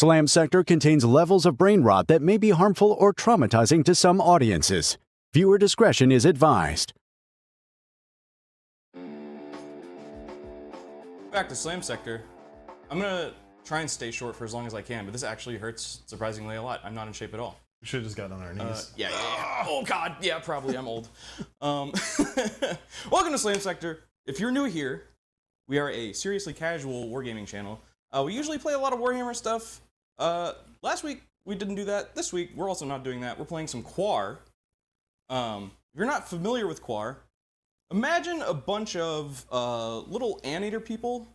Slam Sector contains levels of brain rot that may be harmful or traumatizing to some audiences. Viewer discretion is advised. Back to Slam Sector. I'm gonna try and stay short for as long as I can, but this actually hurts surprisingly a lot. I'm not in shape at all. We should have just gotten on our knees. Yeah. Oh God, yeah, probably. I'm old. Welcome to Slam Sector. If you're new here, we are a seriously casual wargaming channel. We usually play a lot of Warhammer stuff. Last week we didn't do that. This week we're also not doing that. We're playing some Quar. If you're not familiar with Quar, imagine a bunch of little animator people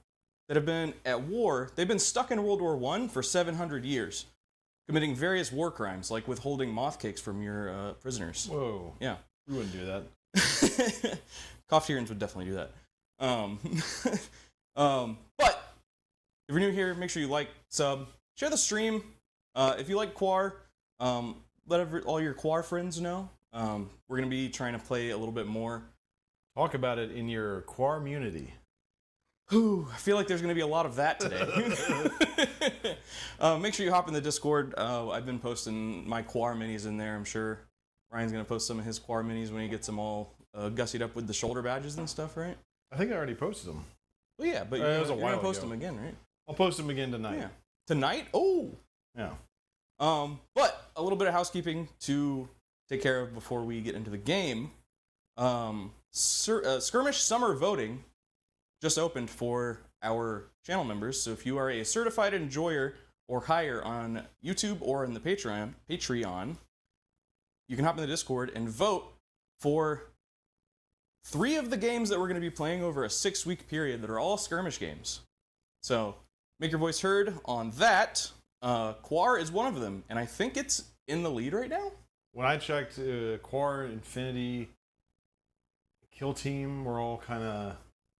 that have been at war. They've been stuck in World War I for 700 years, committing various war crimes, like withholding moth cakes from your prisoners. Whoa. Yeah. We wouldn't do that. Coftyrians would definitely do that. But if you're new here, make sure you like, sub, share the stream. If you like Quar, let all your Quar friends know. We're going to be trying to play a little bit more. Talk about it in your Quar community. Whew, I feel like there's going to be a lot of that today. Make sure you hop in the Discord. I've been posting my Quar minis in there. I'm sure Ryan's going to post some of his Quar minis when he gets them all gussied up with the shoulder badges and stuff, right? I think I already posted them. Well, yeah, but you're going to post them again, right? I'll post them again tonight. Yeah. Tonight? Oh! Yeah. But a little bit of housekeeping to take care of before we get into the game. Skirmish Summer Voting just opened for our channel members. So if you are a certified enjoyer or higher on YouTube or in the Patreon, you can hop in the Discord and vote for 3 of the games that we're going to be playing over a 6-week period that are all skirmish games. So make your voice heard on that. Quar is one of them, and I think it's in the lead right now. When I checked, Quar, Infinity, Kill Team were all kind of...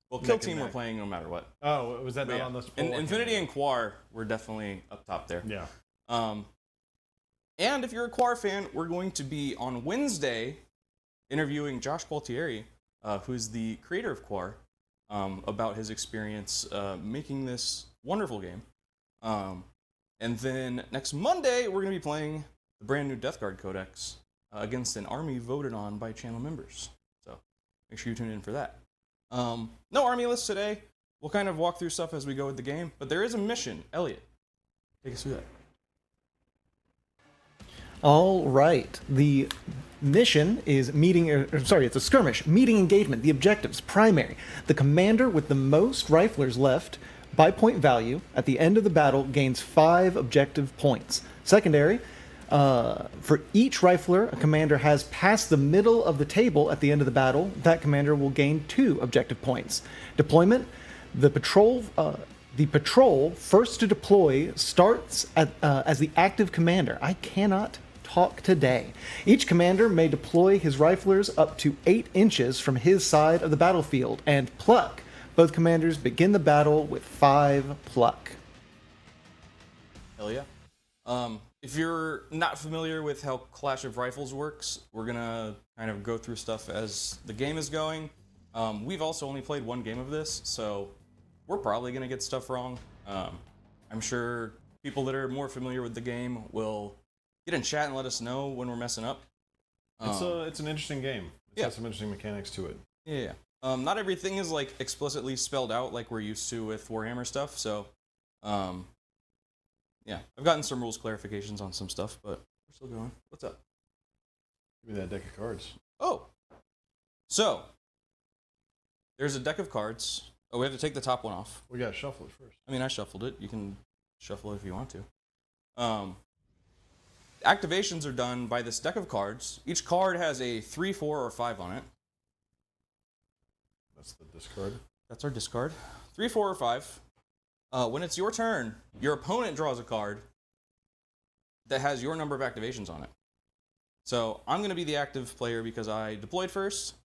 Well, Kill Team we're playing no matter what. Oh, was that not on this poll? Infinity and Quar were definitely up top there. Yeah. And if you're a Quar fan, we're going to be on Wednesday interviewing Josh Qualtieri, who's the creator of Quar, about his experience making this wonderful game. And then next Monday, we're going to be playing the brand new Death Guard Codex against an army voted on by channel members. So make sure you tune in for that. No army list today. We'll kind of walk through stuff as we go with the game, but there is a mission. Elliot, take us through that. All right. The mission is it's a skirmish, meeting engagement, the objectives, primary. The commander with the most riflers left by point value at the end of the battle gains 5 objective points. Secondary, for each rifler a commander has passed the middle of the table at the end of the battle, that commander will gain 2 objective points. Deployment, the patrol first to deploy starts as the active commander. I cannot talk today. Each commander may deploy his riflers up to 8 inches from his side of the battlefield, and pluck. Both commanders begin the battle with 5 pluck. Hell yeah. If you're not familiar with how Clash of Rifles works, we're gonna kind of go through stuff as the game is going. We've also only played 1 game of this, so we're probably gonna get stuff wrong. I'm sure people that are more familiar with the game will get in chat and let us know when we're messing up. It's an interesting game. It's got some interesting mechanics to it. Yeah. Not everything is like explicitly spelled out like we're used to with Warhammer stuff, so yeah, I've gotten some rules clarifications on some stuff, but we're still going. What's up? Give me that deck of cards. Oh, so there's a deck of cards. Oh, we have to take the top one off. We gotta shuffle it first. I mean, I shuffled it. You can shuffle it if you want to. Activations are done by this deck of cards. Each card has a 3, 4, or 5 on it. That's the discard. That's our discard. 3, 4, or 5. When it's your turn, your opponent draws a card that has your number of activations on it. So I'm going to be the active player because I deployed first.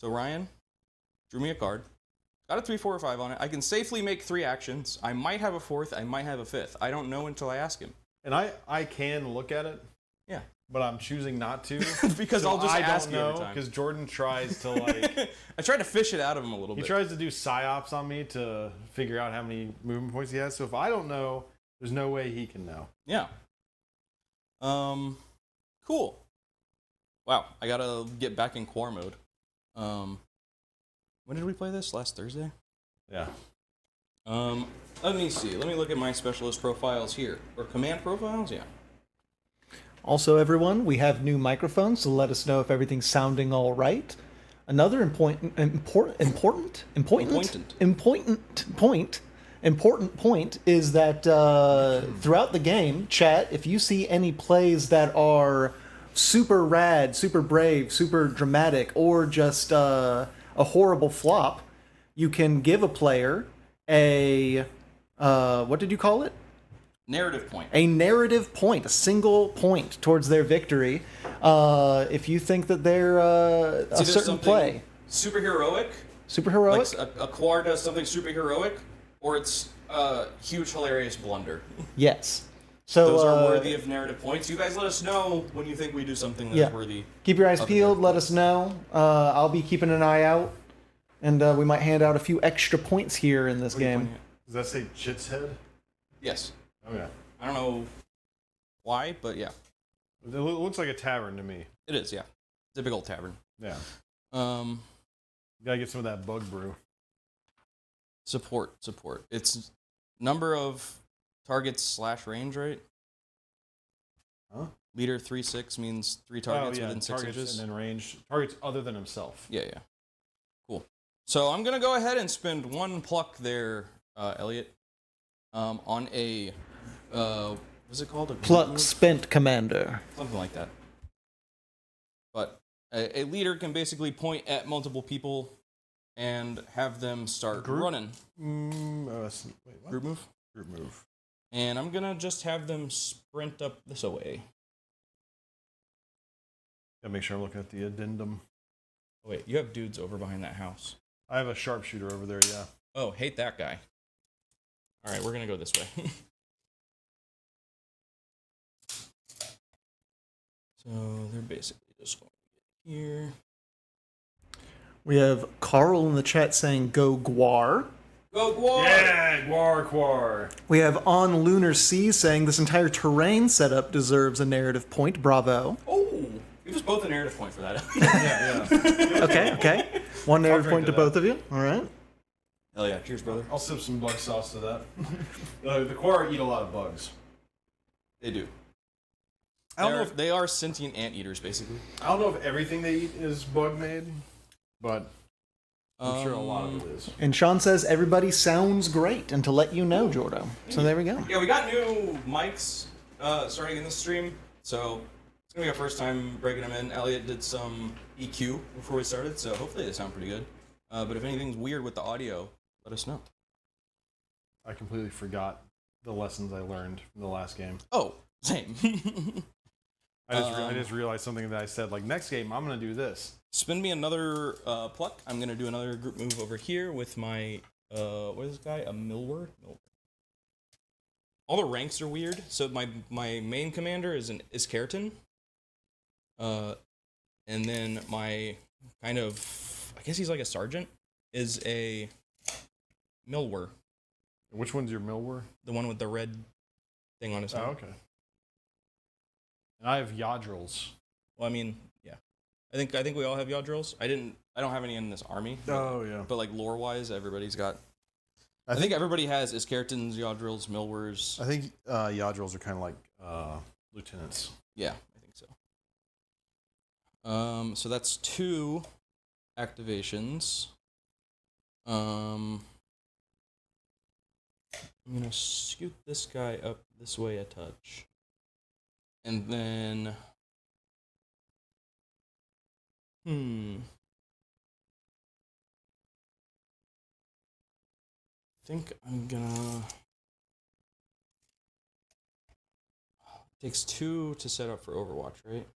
So Ryan drew me a card. Got a 3, 4, or 5 on it. I can safely make 3 actions. I might have a 4th. I might have a 5th. I don't know until I ask him. And I can look at it. Yeah. But I'm choosing not to. Because so I'll just ask you every time. Because Jordan tries to like... I tried to fish it out of him a little bit. He tries to do psyops on me to figure out how many movement points he has. So if I don't know There's no way he can know. Yeah. Cool. Wow, I gotta get back in Quar mode. When did we play this? Last Thursday? Yeah. Let me see. Let me look at my specialist profiles here. Or command profiles? Yeah. Also, everyone, we have new microphones, so let us know if everything's sounding all right. Another important point is that throughout the game, chat, if you see any plays that are super rad, super brave, super dramatic, or just a horrible flop, you can give a player a what did you call it? Narrative point. A narrative point, a single point towards their victory. If you think that they're a certain play. Superheroic. Superheroic? Like a Quar does something superheroic, or it's a huge, hilarious blunder. Yes. So those are worthy of narrative points. You guys let us know when you think we do something that's worthy. Keep your eyes of peeled. Let points. us know. I'll be keeping an eye out. And we might hand out a few extra points here in this What are you game. pointing at? Does that say Jit's head? Yes. Okay. I don't know why, but yeah. It looks like a tavern to me. It is, yeah. Typical tavern. Yeah. Um, Gotta get some of that bug brew. support. It's number of targets / range, right? Huh? Leader 3/6 means 3 targets within 6 targets inches. and then range. Targets other than himself. Yeah. Cool. So I'm gonna go ahead and spend 1 pluck there, Elliot, on a what's it called? A Pluck move? spent commander. Something like that. But a leader can basically point at multiple people and have them start Group? running. Wait, what? Group move. Group move. And I'm gonna just have them sprint up this way. Gotta make sure I'm looking at the addendum. Oh wait, you have dudes over behind that house. I have a sharpshooter over there, yeah. Oh, hate that guy. All right, we're gonna go this way. So they're basically just going to get here. We have Carl in the chat saying go Guar. Go Quar! Yeah, Quar. We have On Lunar Sea saying this entire terrain setup deserves a narrative point. Bravo. Oh, give us both a narrative point for that. Yeah. Okay. One narrative point to drink to both of you. All right. Hell yeah, cheers, brother. I'll sip some bug sauce to that. The Quar eat a lot of bugs. They do. I don't know if They are sentient anteaters, basically. I don't know if everything they eat is bug made, but I'm sure a lot of it is. And Sean says everybody sounds great, and to let you know, Jordo. So there we go. Yeah, we got new mics starting in this stream, so it's gonna be our first time breaking them in. Elliot did some EQ before we started, so hopefully they sound pretty good. But if anything's weird with the audio, let us know. I completely forgot the lessons I learned from the last game. Oh, same. I just realized something that I said, like, next game, I'm going to do this. Spin me another pluck. I'm gonna do another group move over here with my what is this guy? A Milward? All the ranks are weird. So my main commander is Keratin. And then my kind of, I guess he's like a sergeant, is a Milwer. Which one's your Milwar? The one with the red thing on his head. Oh, okay. And I have Yadrils. Well, I mean, yeah. I think we all have Yadrils. I don't have any in this army. Oh, yeah. But like lore wise, everybody's got. I think everybody has Iskeritons, Yadrils, Milwers. I think Yadrils are kind of like lieutenants. Yeah, I think so. So that's 2 activations. I'm gonna scoot this guy up this way a touch. And then I think I'm gonna takes 2 to set up for Overwatch, right?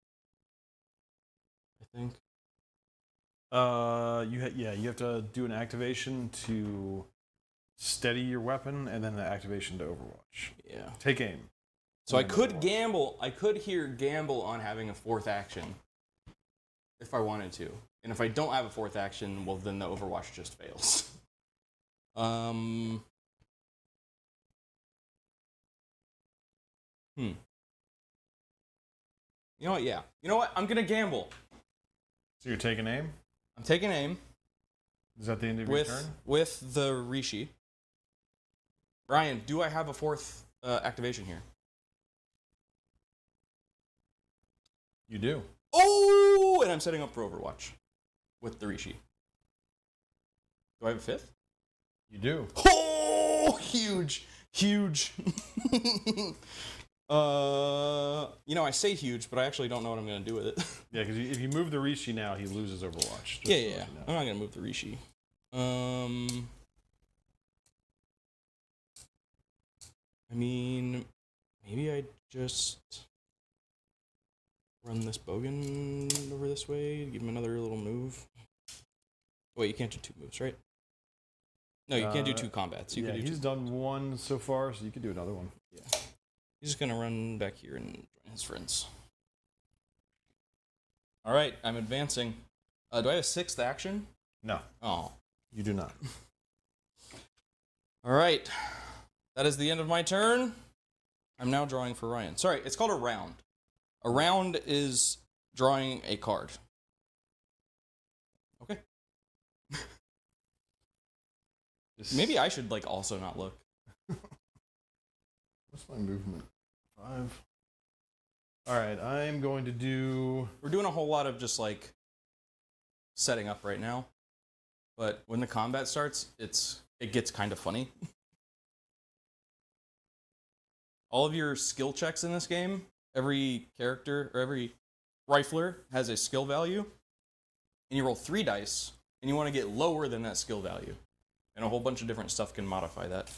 I think. You have to do an activation to steady your weapon, and then the activation to Overwatch. Yeah. Take aim. So I could gamble. I could here gamble on having a 4th action if I wanted to. And if I don't have a 4th action, well, then the Overwatch just fails. You know what? Yeah. You know what? I'm gonna gamble. So you're taking aim? I'm taking aim. Is that the end of your turn? With the Rishi. Ryan, do I have a fourth activation here? You do. Oh, and I'm setting up for Overwatch with the Rishi. Do I have a fifth? You do. Oh, huge. I say huge, but I actually don't know what I'm going to do with it. Yeah, because if you move the Rishi now, he loses Overwatch. Yeah. I'm not going to move the Rishi. I mean, maybe I just run this Bogan over this way, give him another little move. Wait, you can't do two moves, right? No, you can't do two combats. You can do he's two. done one so far, so you could do another one. Yeah. He's just going to run back here and join his friends. All right, I'm advancing. Do I have a sixth action? No, Oh. you do not. All right. That is the end of my turn. I'm now drawing for Ryan. Sorry, it's called a round. A round is drawing a card. Okay. Maybe I should also not look. What's my movement? 5. All right, I'm going to do... We're doing a whole lot of just setting up right now. But when the combat starts, it gets kind of funny. All of your skill checks in this game, every character or every rifler has a skill value, and you roll 3 dice, and you want to get lower than that skill value. And a whole bunch of different stuff can modify that.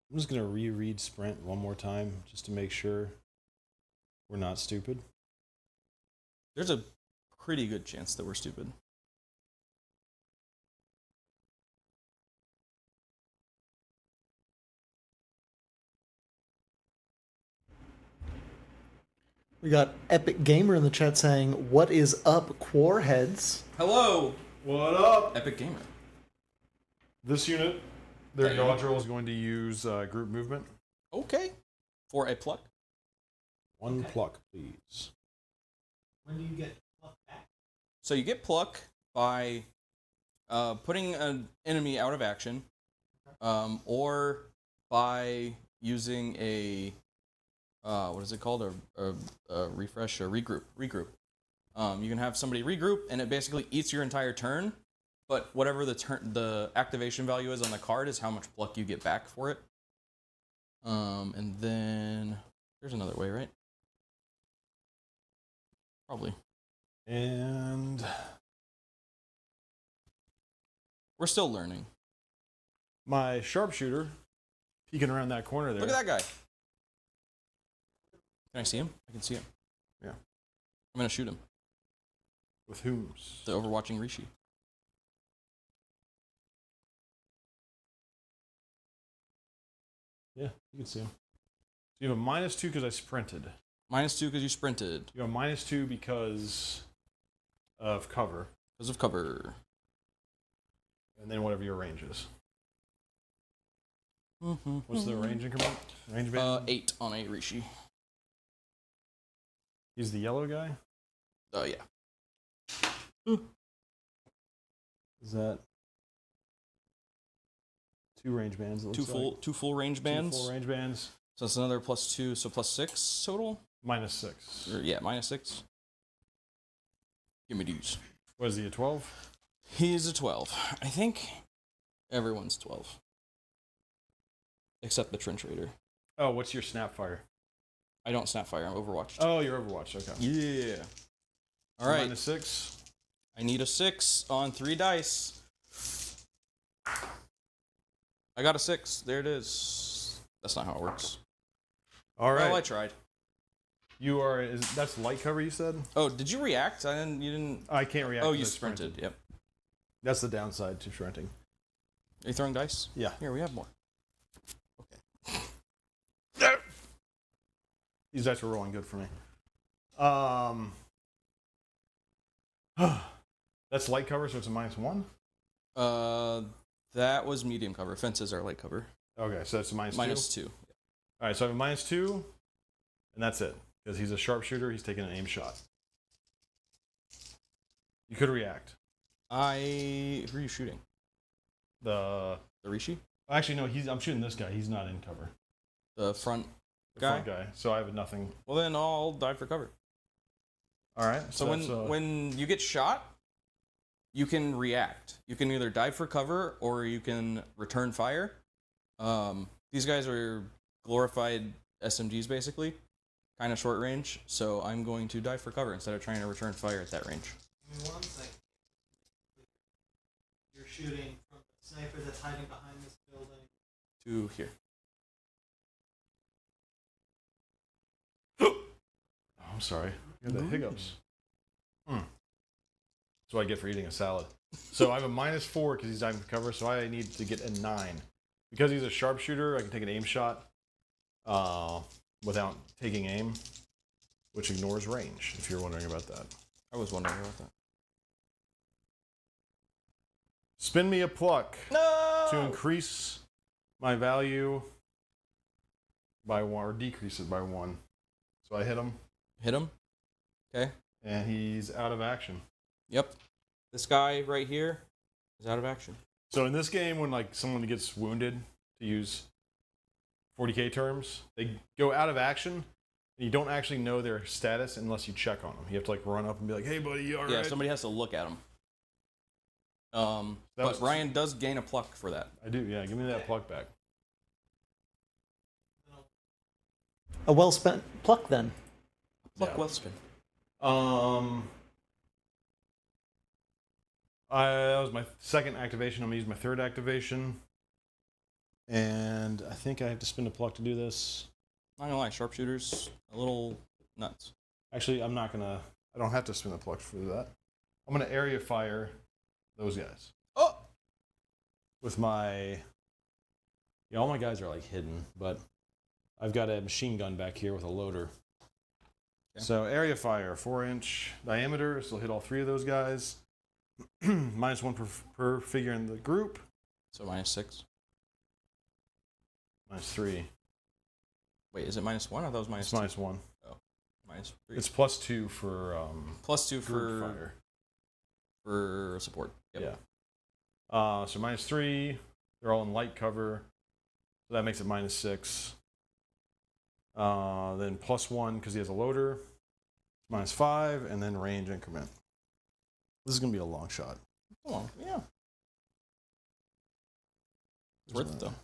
I'm just going to reread Sprint one more time just to make sure we're not stupid. There's a pretty good chance that we're stupid. We got Epic Gamer in the chat saying, "What is up, Quar heads?" Hello, What up? Epic Gamer. This unit, their Hey. dodge roll is going to use group movement. Okay. For a pluck. 1 pluck, please. When do you get pluck back? So you get pluck by putting an enemy out of action, or by using a what is it called? A refresh or regroup. You can have somebody regroup, and it basically eats your entire turn. But whatever the activation value is on the card is how much pluck you get back for it. And then there's another way, right? Probably. And We're still learning. my sharpshooter peeking around that corner there. Look at that guy. Can I see him? I can see him. Yeah. I'm gonna shoot him. With whom? The overwatching Rishi. Yeah, you can see him. So you have a -2 because I sprinted. -2 because you sprinted. You have a -2 because of cover. Because of cover. And then whatever your range is. What's the range increment? Range band? 8 on a Rishi. He's the yellow guy? Yeah. Is that 2 range bands? It looks like. Two full range bands. 2 full range bands. So that's another +2, so +6 total. -6. Or, yeah, -6. Give me these. What is he, a 12? He's a 12. I think everyone's 12. Except the Trench Raider. Oh, what's your snapfire? I don't Snapfire, I'm Overwatch. Oh, you're Overwatch, okay. Yeah. All right. -6. I need a 6 on 3 dice. I got a 6. There it is. That's not how it works. All right. Well, I tried. You are, that's light cover you said? Oh, did you react? You didn't. I can't react. Oh, 'cause you I sprinted. Yep. That's the downside to sprinting. Are you throwing dice? Yeah. Here, we have more. These dice were rolling good for me. That's light cover, so it's a -1? That was medium cover. Fences are light cover. Okay, so that's a -2? -2. All right, so I have a -2, and that's it. Because he's a sharpshooter, he's taking an aim shot. You could react. Who are you shooting? The Rishi? Actually, no, I'm shooting this guy. He's not in cover. The front The guy? front guy. So I have nothing. Well, then I'll dive for cover. All right. So when you get shot, you can react. You can either dive for cover or you can return fire. These guys are glorified SMGs, basically. Kind of short range. So I'm going to dive for cover instead of trying to return fire at that range. Give me 1 second. You're shooting from the sniper that's hiding behind this building. To here. Oh, I'm sorry. You have the hiccups. That's what I get for eating a salad. So I have a -4 because he's diving for cover, so I need to get a 9. Because he's a sharpshooter, I can take an aim shot without taking aim, which ignores range, if you're wondering about that. I was wondering about that. Spin me a pluck No! to increase my value by 1, or decrease it by 1. So I hit him, Hit him. Okay. and he's out of action. Yep. This guy right here is out of action. So in this game, when like someone gets wounded, to use 40k terms, they go out of action, and you don't actually know their status unless you check on them. You have to like run up and be like, "Hey, buddy, you all right?" Yeah, somebody has to look at him. But Ryan does gain a pluck for that. I do. Yeah, give me that pluck back. A well spent pluck then. Pluck Yeah. well spin. That was my second activation. I'm gonna use my third activation, and I think I have to spin a pluck to do this. Not gonna lie, sharpshooters a little nuts. Actually, I'm not gonna. I don't have to spin a pluck for that. I'm gonna area fire those guys. Oh! With my. Yeah, all my guys are like hidden, but I've got a machine gun back here with a loader. Okay. So area fire, 4-inch diameter, so hit all 3 of those guys. -1 per figure in the group. So -6. -3. Wait, is it -1? I thought it was It's -2. -1. -3. It's +2 for +2 group for fire. for support. Yep. Yeah. So -3. They're all in light cover, so that makes it -6. Then +1 because he has a loader. -5, and then range increment. This is gonna be a long shot. Oh, yeah. It's worth it though.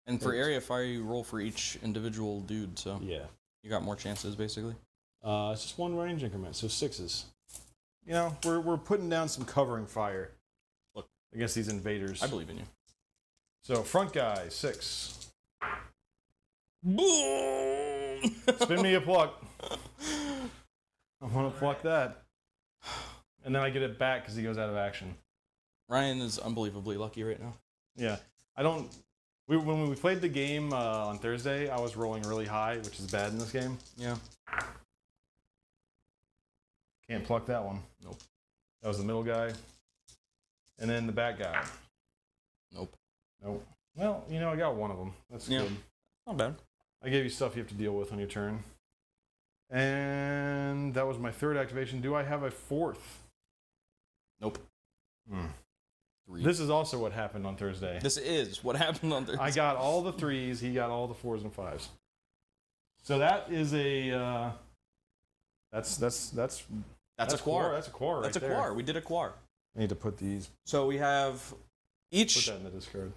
And for area fire, you roll for each individual dude, so Yeah. you got more chances basically. It's just 1 range increment, so 6s. You know, we're putting down some covering fire. Look. Against these invaders. I believe in you. So front guy, 6. Boom! Spin me a pluck. I want to pluck that. And then I get it back because he goes out of action. Ryan is unbelievably lucky right now. Yeah. When we played the game on Thursday, I was rolling really high, which is bad in this game. Yeah. Can't pluck that one. Nope. That was the middle guy. And then the back guy. Nope. Nope. Well, you know, I got one of them. That's Yeah. good. Not bad. I gave you stuff you have to deal with on your turn. And that was my third activation. Do I have a fourth? Nope. 3. This is also what happened on Thursday. This is what happened on Thursday. I got all the 3s. He got all the 4s and 5s. So that is a. That's a Quar. That's a Quar. That's a Quar. We did a Quar. I need to put these. So we have Put each that in the discard.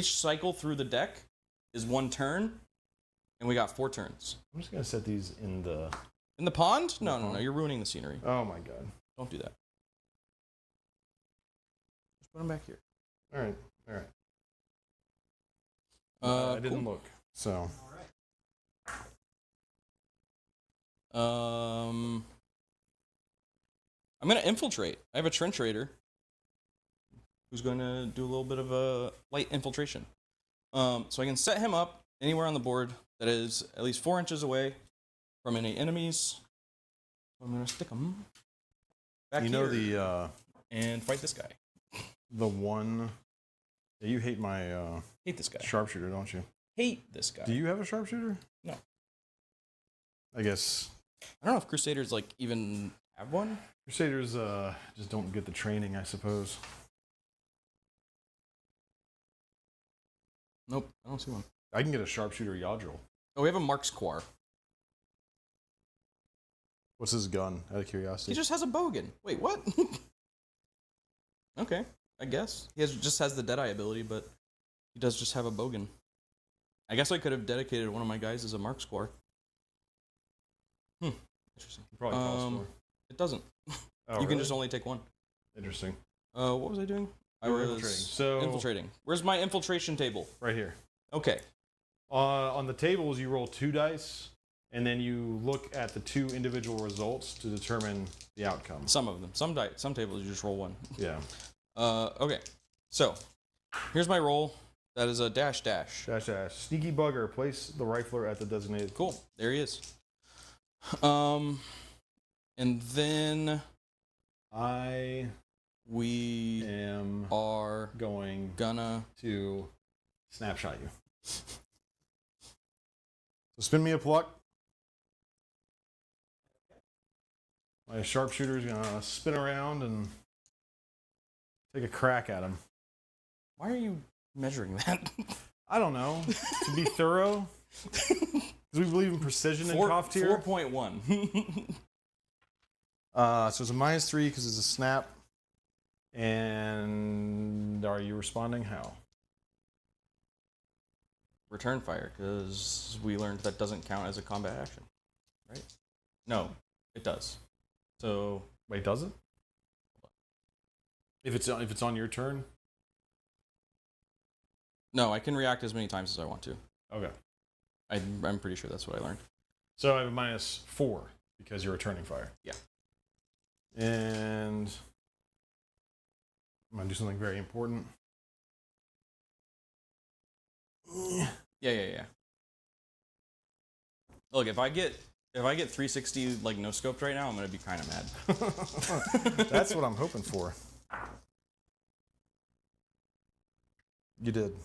cycle through the deck is 1 turn, and we got 4 turns. I'm just gonna set these in the. In the pond? No. You're ruining the scenery. Oh my god. Don't do that. Just put them back here. All right. I didn't look. So. I'm gonna infiltrate. I have a trench raider who's going to do a little bit of a light infiltration. So I can set him up anywhere on the board that is at least 4 inches away from any enemies. I'm gonna stick him back You know here and fight this guy. the one. Yeah, you hate my Hate this guy. sharpshooter, don't you? hate this guy. Do you have a sharpshooter? No. I guess I don't know if Crusaders like even have one. Crusaders just don't get the training, I suppose. Nope, I don't see one. I can get a sharpshooter Yadril. Oh, we have a Mark's Quar. What's his gun, out of curiosity? He just has a bogan. Wait, what? Okay, I guess. Just has the Deadeye ability, but he does just have a bogan. I guess I could have dedicated one of my guys as a Mark's Quar. Interesting. Probably cost more. It doesn't. Oh, You can just only take one. Interesting. What was I doing? You were infiltrating. So infiltrating. Where's my infiltration table? Right here. Okay. On the tables, you roll 2 dice, and then you look at the 2 individual results to determine the outcome. Some of them. Some tables you just roll 1. Yeah. Okay. So, here's my roll. That is a dash. Dash. Sneaky bugger. Place the rifler at the designated. Cool. There he is. And then we am are gonna to snapshot you. So spin me a pluck. My sharpshooter's gonna spin around and take a crack at him. Why are you measuring that? I don't know. To be thorough. Because we believe in precision in Coftyr. 4.1. So it's a -3 because it's a snap. And are you responding how? Return fire, because we learned that doesn't count as a combat action, right? No, it does. So Wait, does it? If it's on your turn? no, I can react as many times as I want to. Okay. I'm pretty sure that's what I learned. So I have a -4 because you're returning fire. Yeah. And I'm gonna do something very important. Yeah. Look, if I get 360 like no scoped right now, I'm gonna be kind of mad. That's what I'm hoping for. You did.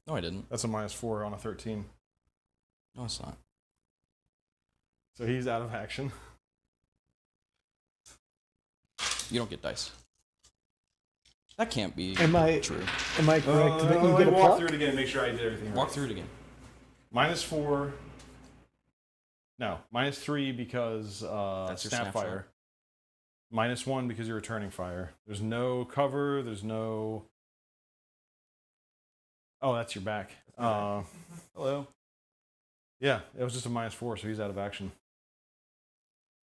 No, I didn't. That's a -4 on a 13. No, it's not. So he's out of action. You don't get dice. That can't be Am I true. correct that you Let get me a walk pluck? through it again and make sure I did everything Walk right. through it again. -4. No, -3 because That's your snapfire. -1 because you're returning fire. There's no cover. There's no. Oh, that's your back. Hello. Yeah, it was just a -4, so he's out of action.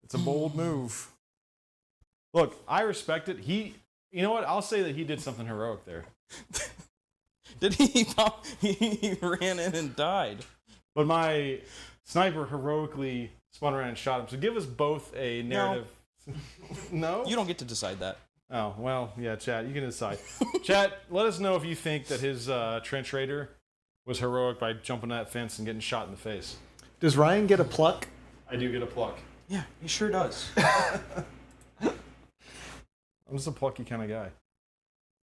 It's a bold move. Look, I respect it. You know what? I'll say that he did something heroic there. Did he? He ran in and died. But my sniper heroically spun around and shot him. So give us both a narrative. No? You don't get to decide that. Oh, well, yeah, chat, you can decide. Chat, let us know if you think that his trench raider was heroic by jumping that fence and getting shot in the face. Does Ryan get a pluck? I do get a pluck. Yeah, he sure does. I'm just a plucky kind of guy.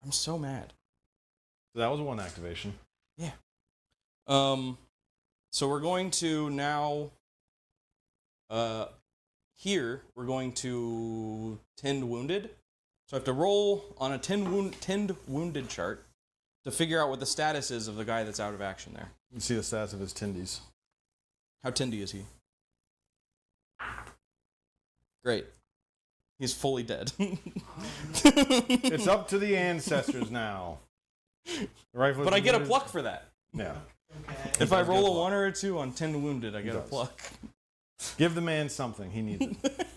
I'm so mad. So that was one activation. Yeah. So we're going to now. Here we're going to tend wounded. So I have to roll on a tend wounded chart to figure out what the status is of the guy that's out of action there. You can see the stats of his tendies. How tendy is he? Great. He's fully dead. It's up to the ancestors now. Rifles But I get a wounded. pluck for that. Yeah. If I roll a 1 or a 2 on tend wounded, I get a does. pluck. Give the man something. He needs it.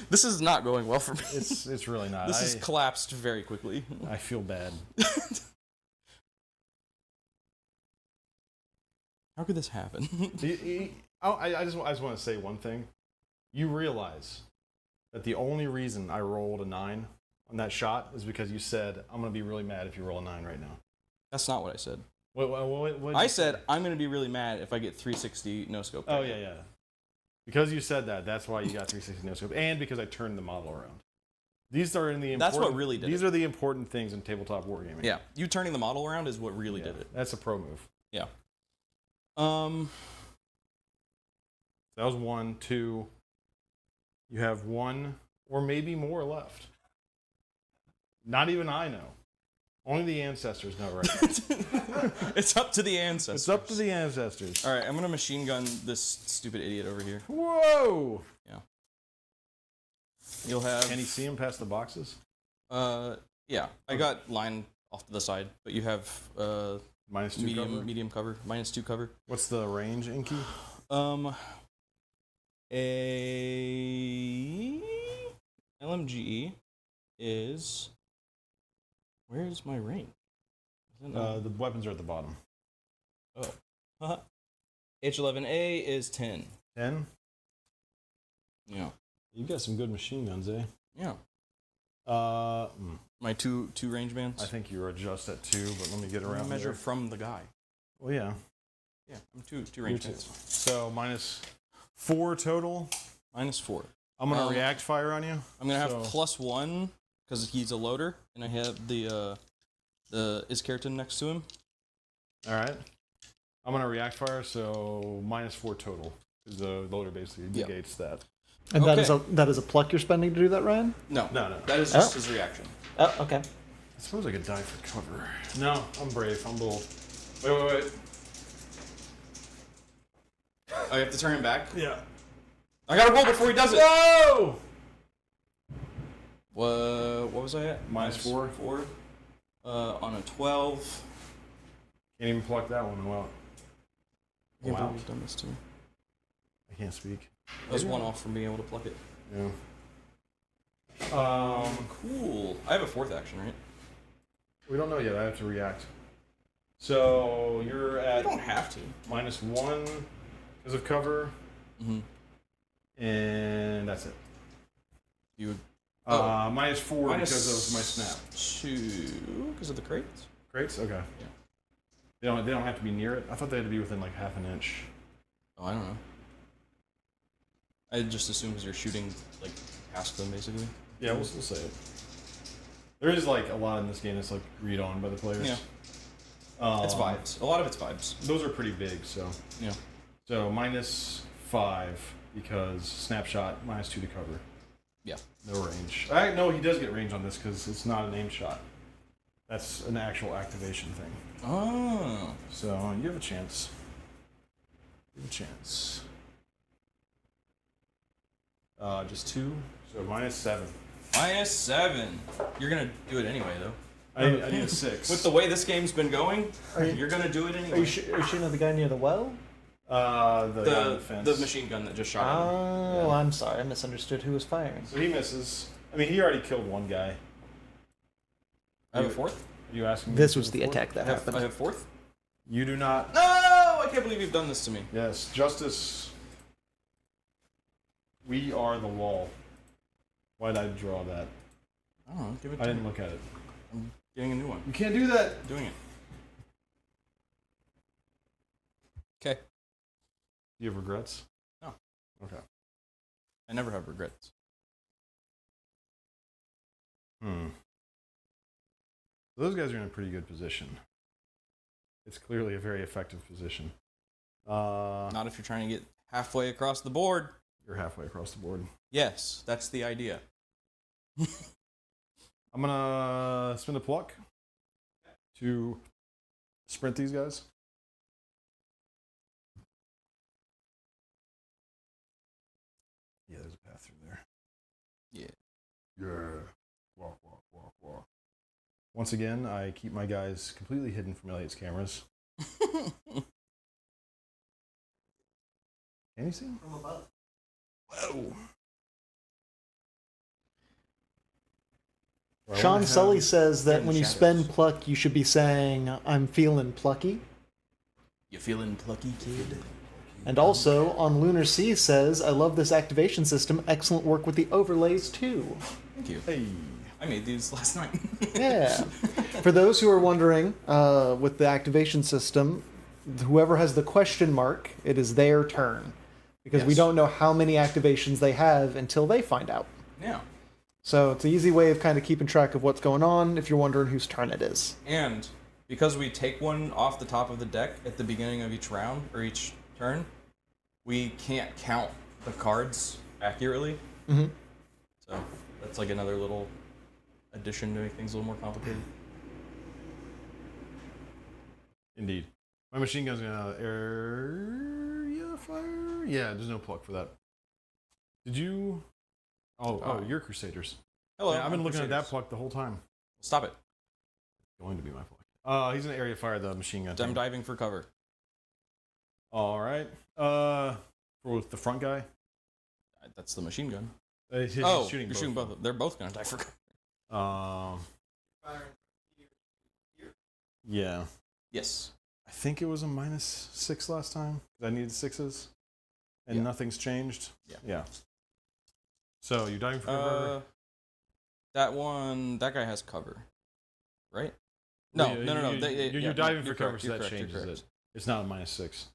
This is not going well for me. It's really not. This has collapsed very quickly. I feel bad. How could this happen? I just want to say one thing. You realize that the only reason I rolled a 9 on that shot is because you said, I'm going to be really mad if you roll a 9 right now. That's not what I said. What I said I'm going to be really mad if I get 360 no scope. Oh, yeah. Because you said that, that's why you got 360 no scope, and because I turned the model around. These are in the important, That's what really did These it. are the important things in tabletop wargaming. Yeah, you turning the model around is what really did it. That's a pro move. Yeah. That was 1, 2. You have 1 or maybe more left. Not even I know. Only the ancestors know, right? It's up to the ancestors. It's up to the ancestors. All right, I'm gonna machine gun this stupid idiot over here. Whoa! Yeah. You'll have. Can you see him past the boxes? Yeah. I got line off to the side, but you have -2 cover? medium cover, -2 cover. What's the range, Inky? A LMGE is. Where is my range? The weapons are at the bottom. Oh. H11A is 10. 10? Yeah. You got some good machine guns, eh? Yeah. My two range bands. I think you were just at 2, but let me get around measure there. from the guy. Well, yeah. Yeah, I'm two range You're bands. So -4 total. -4. I'm gonna react fire on you. I'm gonna have +1 because he's a loader, and I have the Iskeratin next to him. All right. I'm gonna react fire, so -4 total because the loader basically negates that. And Okay. that is a pluck you're spending to do that, Ryan? No, No. that is just his reaction. Oh, okay. I suppose I could die for cover. No, I'm brave. I'm bold. Wait. Oh, you have to turn him back? Yeah. I gotta roll before he does it! No! What was I at? -4. 4. On a 12. Can't even pluck that one. Wow. I can't Wow. believe you've done this to me. I can't speak. That was 1 off from being able to pluck it. Yeah. Cool. I have a 4th action, right? We don't know yet. I have to react. So you're You at don't have to. -1 because of cover, and that's it. You would. -4 because of my snap. 2 because of the crates? Crates? Okay. Yeah. They don't have to be near it. I thought they had to be within like half an inch. Oh, I don't know. I just assume because you're shooting like past them, basically. Yeah, we'll say it. There is like a lot in this game that's like read on by the players. Yeah. It's vibes. A lot of it's vibes. Those are pretty big, so. Yeah. So -5 because snapshot, -2 to cover. Yeah. No range. No, he does get range on this because it's not an aim shot. That's an actual activation thing. Oh. So you have a chance. You have a chance. Just 2. So -7. -7. You're gonna do it anyway, though. I need a 6. With the way this game's been going, you're gonna do it anyway. Are you shooting at the guy near the well? The guy on the fence. The machine gun that just shot him. Oh, I'm sorry. I misunderstood who was firing. So he misses. I mean, he already killed one guy. I have a 4th? Are you asking me? This to was do the fourth? attack that happened. I have 4th? You do not. No! I can't believe you've done this to me. Yes, justice. We are the law. Why did I draw that? I don't know. Give it I to didn't me. look at it. I'm getting a new one. You can't do that. I'm doing it. Okay. Do you have regrets? No. Okay. I never have regrets. Those guys are in a pretty good position. It's clearly a very effective position. Not if you're trying to get halfway across the board. You're halfway across the board. Yes, that's the idea. I'm gonna spin a pluck to sprint these guys. Yeah, there's a path through there. Yeah. Yeah. Walk, walk, walk, walk. Once again, I keep my guys completely hidden from Elliot's cameras. Can you see him? From above. Whoa. Sean Sully says that in when you shadows. spend pluck, you should be saying, I'm feeling plucky. You feeling plucky, kid? And also, on Lunar Sea says, I love this activation system. Excellent work with the overlays, too. Thank you. Hey. I made these last night. Yeah. For those who are wondering, with the activation system, whoever has the question mark, it is their turn. Because we Yes. don't know how many activations they have until they find out. Yeah. So it's an easy way of kind of keeping track of what's going on if you're wondering whose turn it is. And because we take one off the top of the deck at the beginning of each round or each turn, we can't count the cards accurately. Mm-hmm. So that's like another little addition to make things a little more complicated. Indeed. My machine gun's gonna area fire. Yeah, there's no pluck for that. Did you? Oh, you're Crusaders. Hello. Yeah, I've been I'm looking at that Crusaders. pluck the whole time. Stop it. It's going to be my pluck. He's gonna area fire the machine gun. I'm diving for cover. All right. For the front guy. That's the machine gun. He's Oh, shooting you're shooting both. They're both gonna die for cover. Yeah. Yes. I think it was a -6 last time because I needed 6s, and Yeah. nothing's changed. Yeah. Yeah. So you're diving for cover. That guy has cover, right? No. You're diving for cover, correct, so you're that correct, you're changes correct. it. It's not a -6,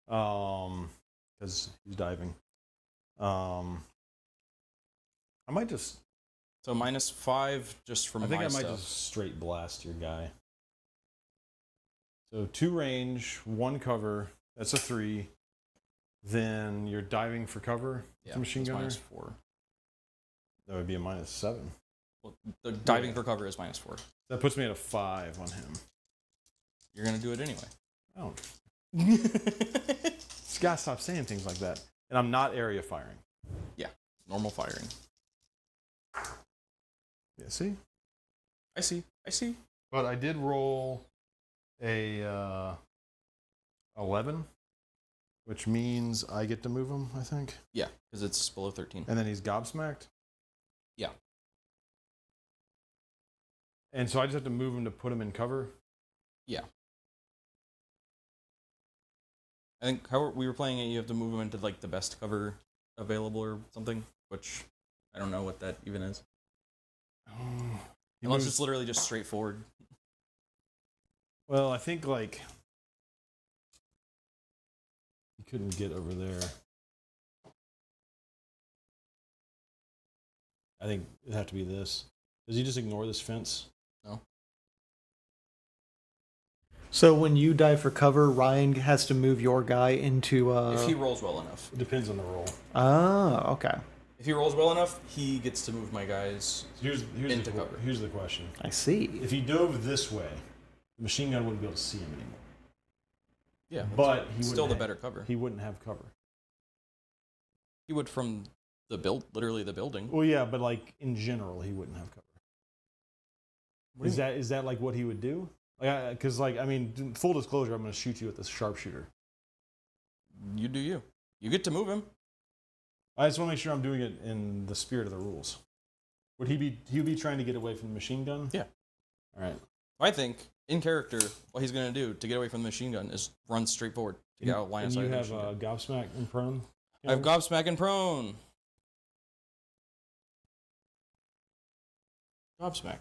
because he's diving. I might just. So -5 just from I think my I might stuff. just straight blast your guy. So 2 range, 1 cover. That's a 3. Then you're diving for cover. Yeah, with a machine it's gunner. -4. That would be a -7. Well, the diving for cover is -4. That puts me at a 5 on him. You're gonna do it anyway. I don't. Just gotta stop saying things like that. And I'm not area firing. Yeah, normal firing. Yeah, see? I see. But I did roll a 11, which means I get to move him, I think. Yeah, because it's below 13. And then he's gobsmacked. Yeah. And so I just have to move him to put him in cover. Yeah. I think how we were playing it, you have to move him into like the best cover available or something, which I don't know what that even is. He Unless moves- it's literally just straightforward. Well, I think like he couldn't get over there. I think it'd have to be this. Does he just ignore this fence? No. So when you dive for cover, Ryan has to move your guy into. If he rolls well enough. It depends on the roll. Ah, okay. If he rolls well enough, he gets to move my guys. Here's Into cover. Here's the question. I see. If he dove this way, the machine gun wouldn't be able to see him anymore. Yeah, But he still wouldn't the have- better cover. He wouldn't have cover. He would from the literally the building. Well, yeah, but like in general, he wouldn't have cover. What do you Is that like what he would do? Because like I mean, full disclosure, I'm going to shoot you with this sharpshooter. You do you. You get to move him. I just want to make sure I'm doing it in the spirit of the rules. Would he be trying to get away from the machine gun? Yeah. All right. I think in character, what he's going to do to get away from the machine gun is run straight forward to get out of line of And sight. you of the have machine gun. gobsmack and prone. I have Gobsmacked and prone. Gobsmacked.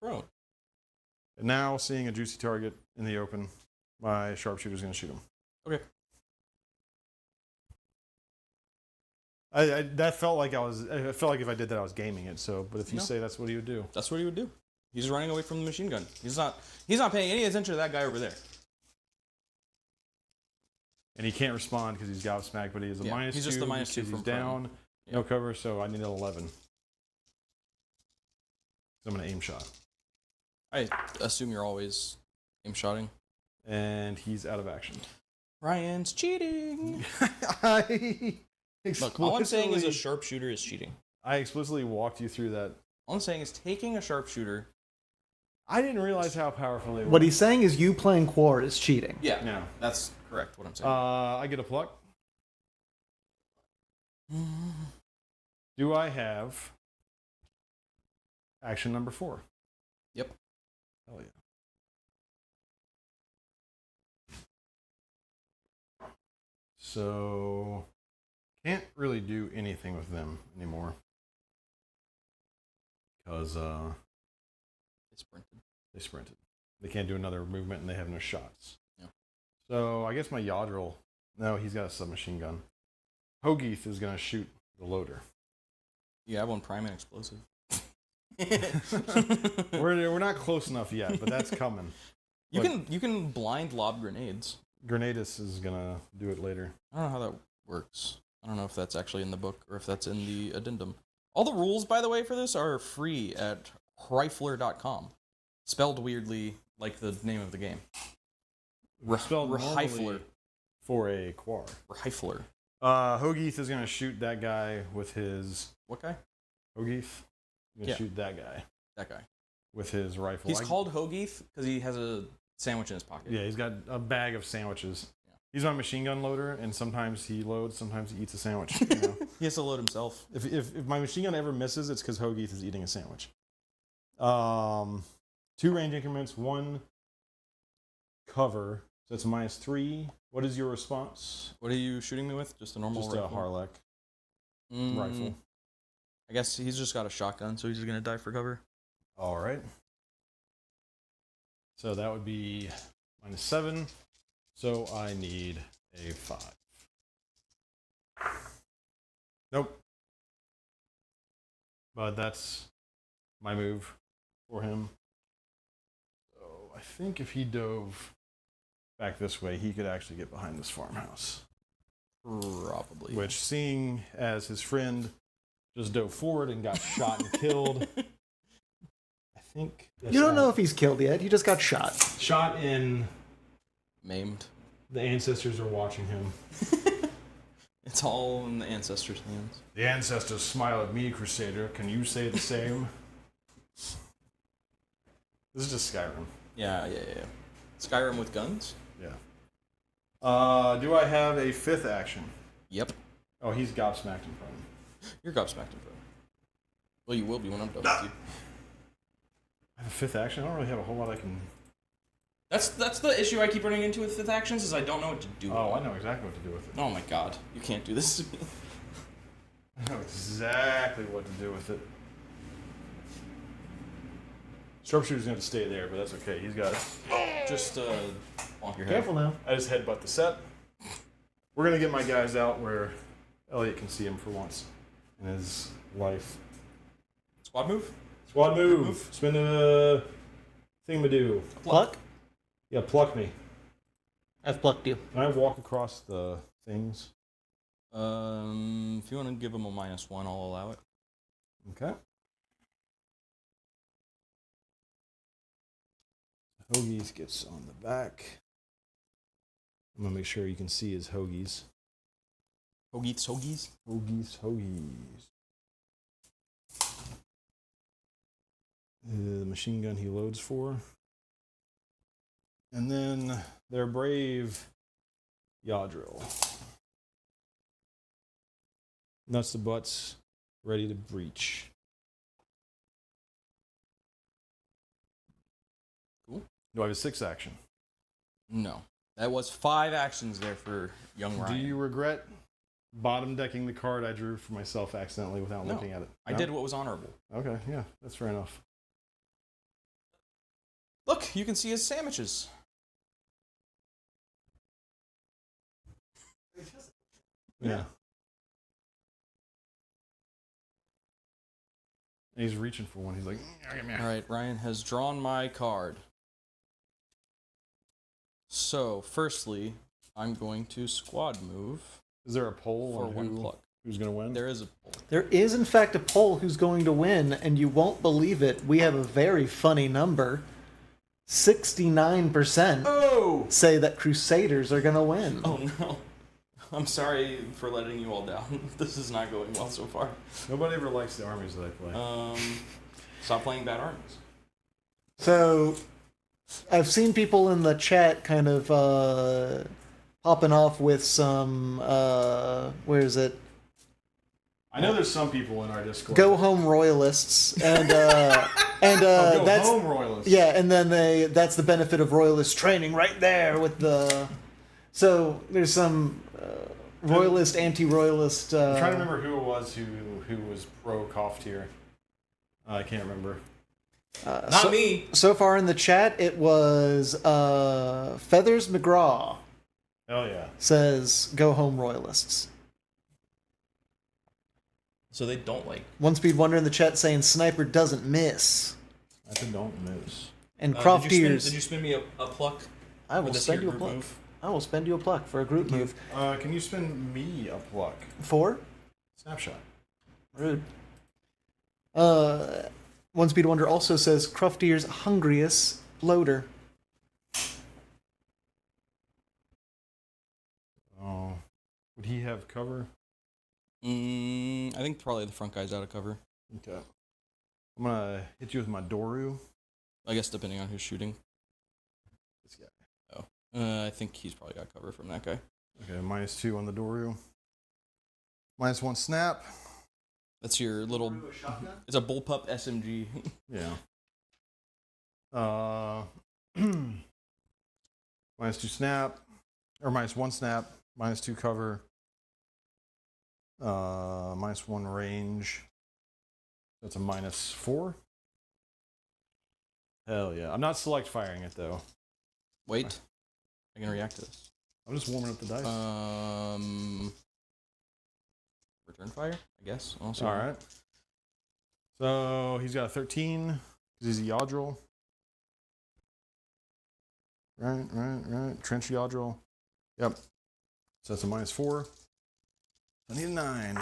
Prone. And now, seeing a juicy target in the open, my sharpshooter's going to shoot him. Okay. That felt like I felt like if I did that, I was gaming it. So, but if you No. say that's what he would do, That's what he would do. He's running away from the machine gun. He's not paying any attention to that guy over there. and he can't respond because he's gobsmacked, but he is a Yeah, -2. he's just the -2 because from he's down, Yeah. no cover, so I need an 11. So I'm going to aim shot, I assume you're always aim shotting. and he's out of action. Ryan's cheating. I Look, all I'm saying is a explicitly- sharpshooter is cheating. I explicitly walked you through that. All I'm saying is taking a sharpshooter. I didn't realize how powerful they were. What he's saying is you playing Quar is cheating. Yeah, No. that's correct. What I'm saying. I get a pluck. Do I have action number 4? Yep. Hell yeah. So, can't really do anything with them anymore. Because It's sprinted. they sprinted. They can't do another movement and they have no shots. Yeah. So, I guess my Yadril. No, he's got a submachine gun. Hogeith is going to shoot the loader. You have one prime and explosive. We're not close enough yet, but that's coming. You can blind lob grenades. Grenadus is gonna do it later. I don't know how that works. I don't know if that's actually in the book or if that's in the addendum. All the rules, by the way, for this are free at Rhyfler.com. Spelled weirdly like the name of the game. Spelled Rhyfler. For a Quar. Rhyfler. Hogeith is gonna shoot that guy with his... What guy? Hogeith? Gonna shoot that guy. That guy. With his rifle. He's called Hogeith because he has a sandwich in his pocket. Yeah, he's got a bag of sandwiches. Yeah. He's my machine gun loader, and sometimes he loads, sometimes he eats a sandwich. You know? He has to load himself. If my machine gun ever misses, it's because Hogeith is eating a sandwich. 2 range increments, 1 cover. So that's -3. What is your response? What are you shooting me with? Just a normal Just rifle? a Harlech rifle. I guess he's just got a shotgun, so he's just going to die for cover. All right. So that would be -7. So I need a 5. Nope. But that's my move for him. So I think if he dove back this way, he could actually get behind this farmhouse. Probably. Which, seeing as his friend just dove forward and got shot and killed, I think... You don't know if he's killed yet. He just got shot. Shot in... Maimed. The ancestors are watching him. It's all in the ancestors' hands. The ancestors smile at me, Crusader. Can you say the same? This is just Skyrim. Yeah. Skyrim with guns? Yeah. Do I have a 5th action? Yep. Oh, he's gobsmacked in front of me. You're gobsmacked in front. Well, you will be when I'm done with you. I have a 5th action? I don't really have a whole lot I can... That's the issue I keep running into with 5th actions, is I don't know what to do with Oh, them. I know exactly what to do with it. Oh my god. You can't do this to me. I know exactly what to do with it. Sharpshooter's going to stay there, but that's okay. He's got it. Just, bonk your head. Careful now. I just headbutt the set. We're going to get my guys out where Elliot can see him for once in his life. Squad move? Squad move. Spin a thingamadoo. Pluck? Yeah, pluck me. I've plucked you. Can I walk across the things? If you want to give him a -1, I'll allow it. Okay. Hoagies gets on the back. I'm gonna make sure you can see his hoagies. Hoagies? Hoagies. The machine gun he loads for. And then their brave Yadril. Nuts to butts, ready to breach. Cool. Do I have a 6th action? No. That was 5 actions there for young Ryan. Do you regret bottom decking the card I drew for myself accidentally without No. looking at it? I No? did what was honorable. Okay, yeah, that's fair enough. Look, you can see his sandwiches. Yeah. And he's reaching for one. He's like, All right, Ryan has drawn my card. So, firstly, I'm going to squad move is there a poll for on 1 pluck. who's going to win? There is a poll. There is, in fact, a poll who's going to win, and you won't believe it. We have a very funny number. 69% say that Crusaders are going to win. Oh no. I'm sorry for letting you all down. This is not going well so far. Nobody ever likes the armies that I play. Stop playing bad armies. So, I've seen people in the chat kind of popping off with some, where is it? I know there's some people in our Discord. Go home Royalists, and Go that's home, Royalists. yeah, and then that's the benefit of Royalist training right there with the. So there's some Royalist, anti-Royalist. I'm trying to remember who it was who was pro Coftyr. I can't remember. Not me. So far in the chat, it was Feathers McGraw Hell yeah. says go home Royalists. So they don't like. One Speed Wonder in the chat saying Sniper doesn't miss. I don't miss. And Did Croftyr's. you spin me a pluck? I will for this spend here you a group pluck. move? I will spend you a pluck for a group move. Can you spin me a pluck? 4? Snapshot. Rude. One Speed Wonder also says Croftyr's hungriest loader. Oh, would he have cover? I think probably the front guy's out of cover. Okay. I'm gonna hit you with my Doru. I guess depending on who's shooting. This guy. I think he's probably got cover from that guy. Okay, -2 on the Doru. -1 snap. That's your little. It's a bullpup SMG. Yeah. -2 snap, or -1 snap, -2 cover, -1 range. That's a -4. Hell yeah! I'm not select firing it though. Wait, I can react to this. I'm just warming up the dice. Return fire, I guess. All right. So he's got a 13 because he's a Yawdril. Right. Trench Yawdril. Yep. So that's a -4. I need a 9.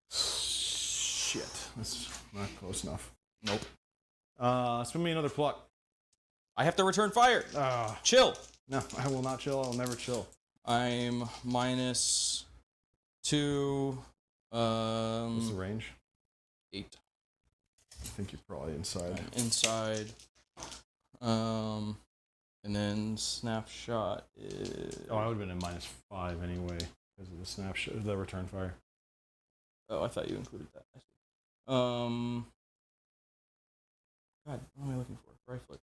Shit. That's not close enough. Nope. Spin me another pluck. I have to return fire. Ah, Chill. no, I will not chill. I will never chill. I'm -2. What's the range? 8. I think you're probably inside. I'm inside. And then snapshot is. Oh, I would have been in -5 anyway because of the snapshot, the return fire. Oh, I thought you included that. I see. God, what am I looking for? Rifle.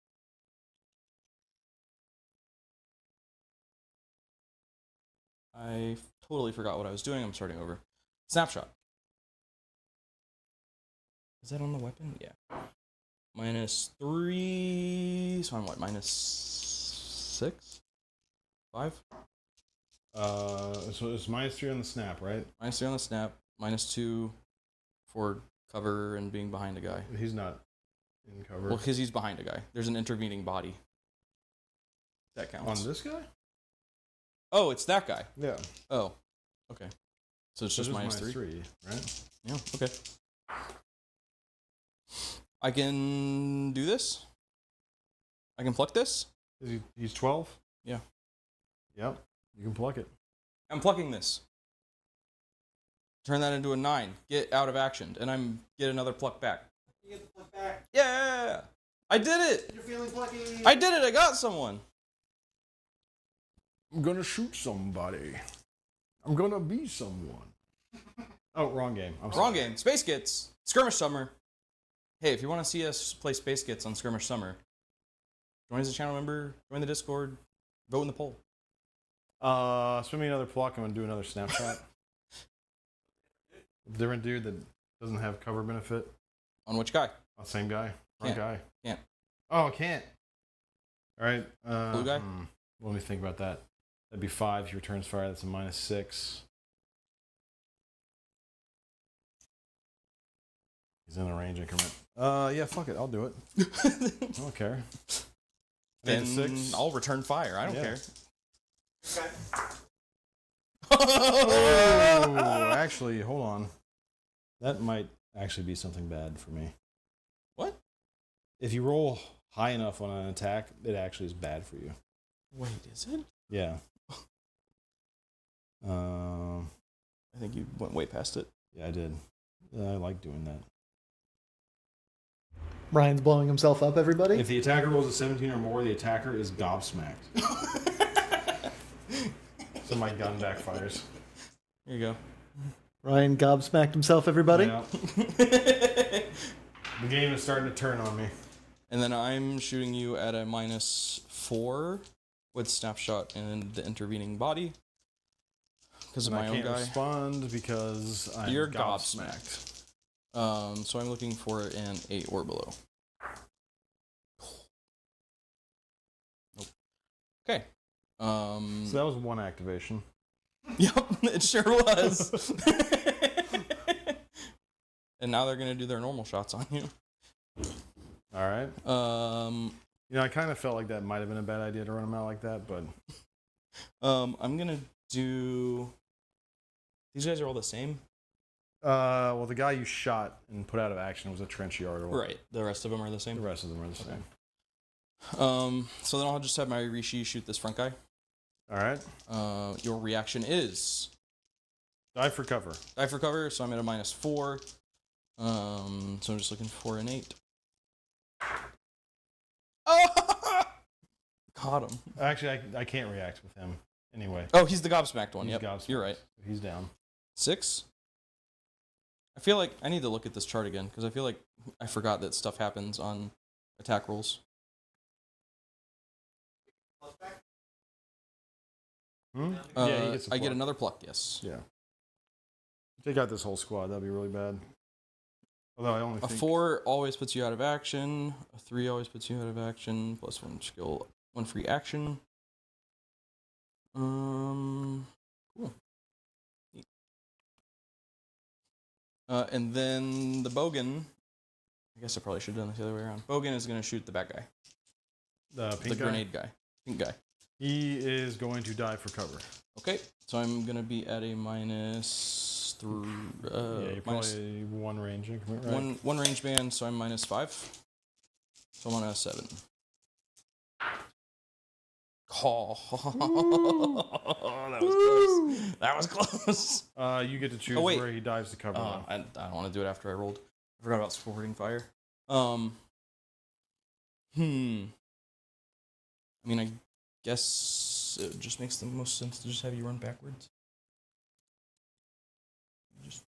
I totally forgot what I was doing. I'm starting over. Snapshot. Is that on the weapon? Yeah. -3. So I'm what? -6? 5? So it's -3 on the snap, right? -3 on the snap. -2 for cover and being behind a guy. He's not in cover. Well, because he's behind a guy. There's an intervening body. That counts. On this guy? Oh, it's that guy. Yeah. Oh, okay. So it's just -3. -3, right? Yeah. Okay. I can do this. I can pluck this. He's 12? Yeah. Yep. You can pluck it. I'm plucking this. Turn that into a 9. Get out of action, and get another pluck back. You get the pluck back. Yeah, I did it. You're feeling plucky. I did it. I got someone. I'm gonna shoot somebody. I'm gonna be someone. Oh, wrong game. I'm sorry. Wrong game. Space Gits. Skirmish Summer. Hey, if you want to see us play Space Gits on Skirmish Summer, join as a channel member, join the Discord, vote in the poll. Spin me another pluck. I'm gonna do another snapshot. Different dude that doesn't have cover benefit. On which guy? Oh, same guy. Wrong guy. Can't. Oh, can't. All right. Blue guy? Let me think about that. That'd be 5. He returns fire. That's a -6. He's in a range increment. Yeah, fuck it. I'll do it. I don't care. Then 6. I'll return fire. I don't care. Okay. Oh, actually, hold on. That might actually be something bad for me. What? If you roll high enough on an attack, it actually is bad for you. Wait, is it? Yeah. I think you went way past it. Yeah, I did. I like doing that. Ryan's blowing himself up, everybody. If the attacker rolls a 17 or more, the attacker is gobsmacked. So my gun backfires. Here you go. Ryan gobsmacked himself, everybody. Yeah. The game is starting to turn on me. And then I'm shooting you at a -4 with snapshot and the intervening body. Because of And my I own can't guy. respond because I'm You're gobsmacked. So I'm looking for an 8 or below. Nope. Okay. So that was one activation. Yep, it sure was. And now they're gonna do their normal shots on you. All right. I kind of felt like that might have been a bad idea to run him out like that, but I'm gonna do. These guys are all the same. well, the guy you shot and put out of action was a trench yard. Right. The rest of them are the same. The rest of them are the same. So then I'll just have my Rishi shoot this front guy. All right. Your reaction is Die for cover. die for cover. So I'm at a -4. So I'm just looking for an 8. Oh! Caught him. Actually, I can't react with him anyway. Oh, he's the Gobsmacked one. He's Yep, Gobsmacked. you're right. He's down. 6. I feel like I need to look at this chart again because I feel like I forgot that stuff happens on attack rolls. Yeah, he gets a I get pluck. another pluck. Yes. Yeah. Take out this whole squad. That'd be really bad. Although I only A think 4 always puts you out of action. A 3 always puts you out of action. Plus 1 skill, 1 free action. Cool. Neat. And then the Bogan. I guess I probably should have done this the other way around. Bogan is going to shoot the bad guy. the The pink guy. grenade guy. Pink guy. He is going to die for cover. Okay. So I'm going to be at a -3. Yeah, you're minus probably one range increment, right? one range band, so I'm -5. So I'm on a 7. Oh, that was close. That was close. You get to choose wait. where he dives to cover. though. I don't want to do it after I rolled. I forgot about supporting fire. I mean, I guess it just makes the most sense to just have you run backwards. Just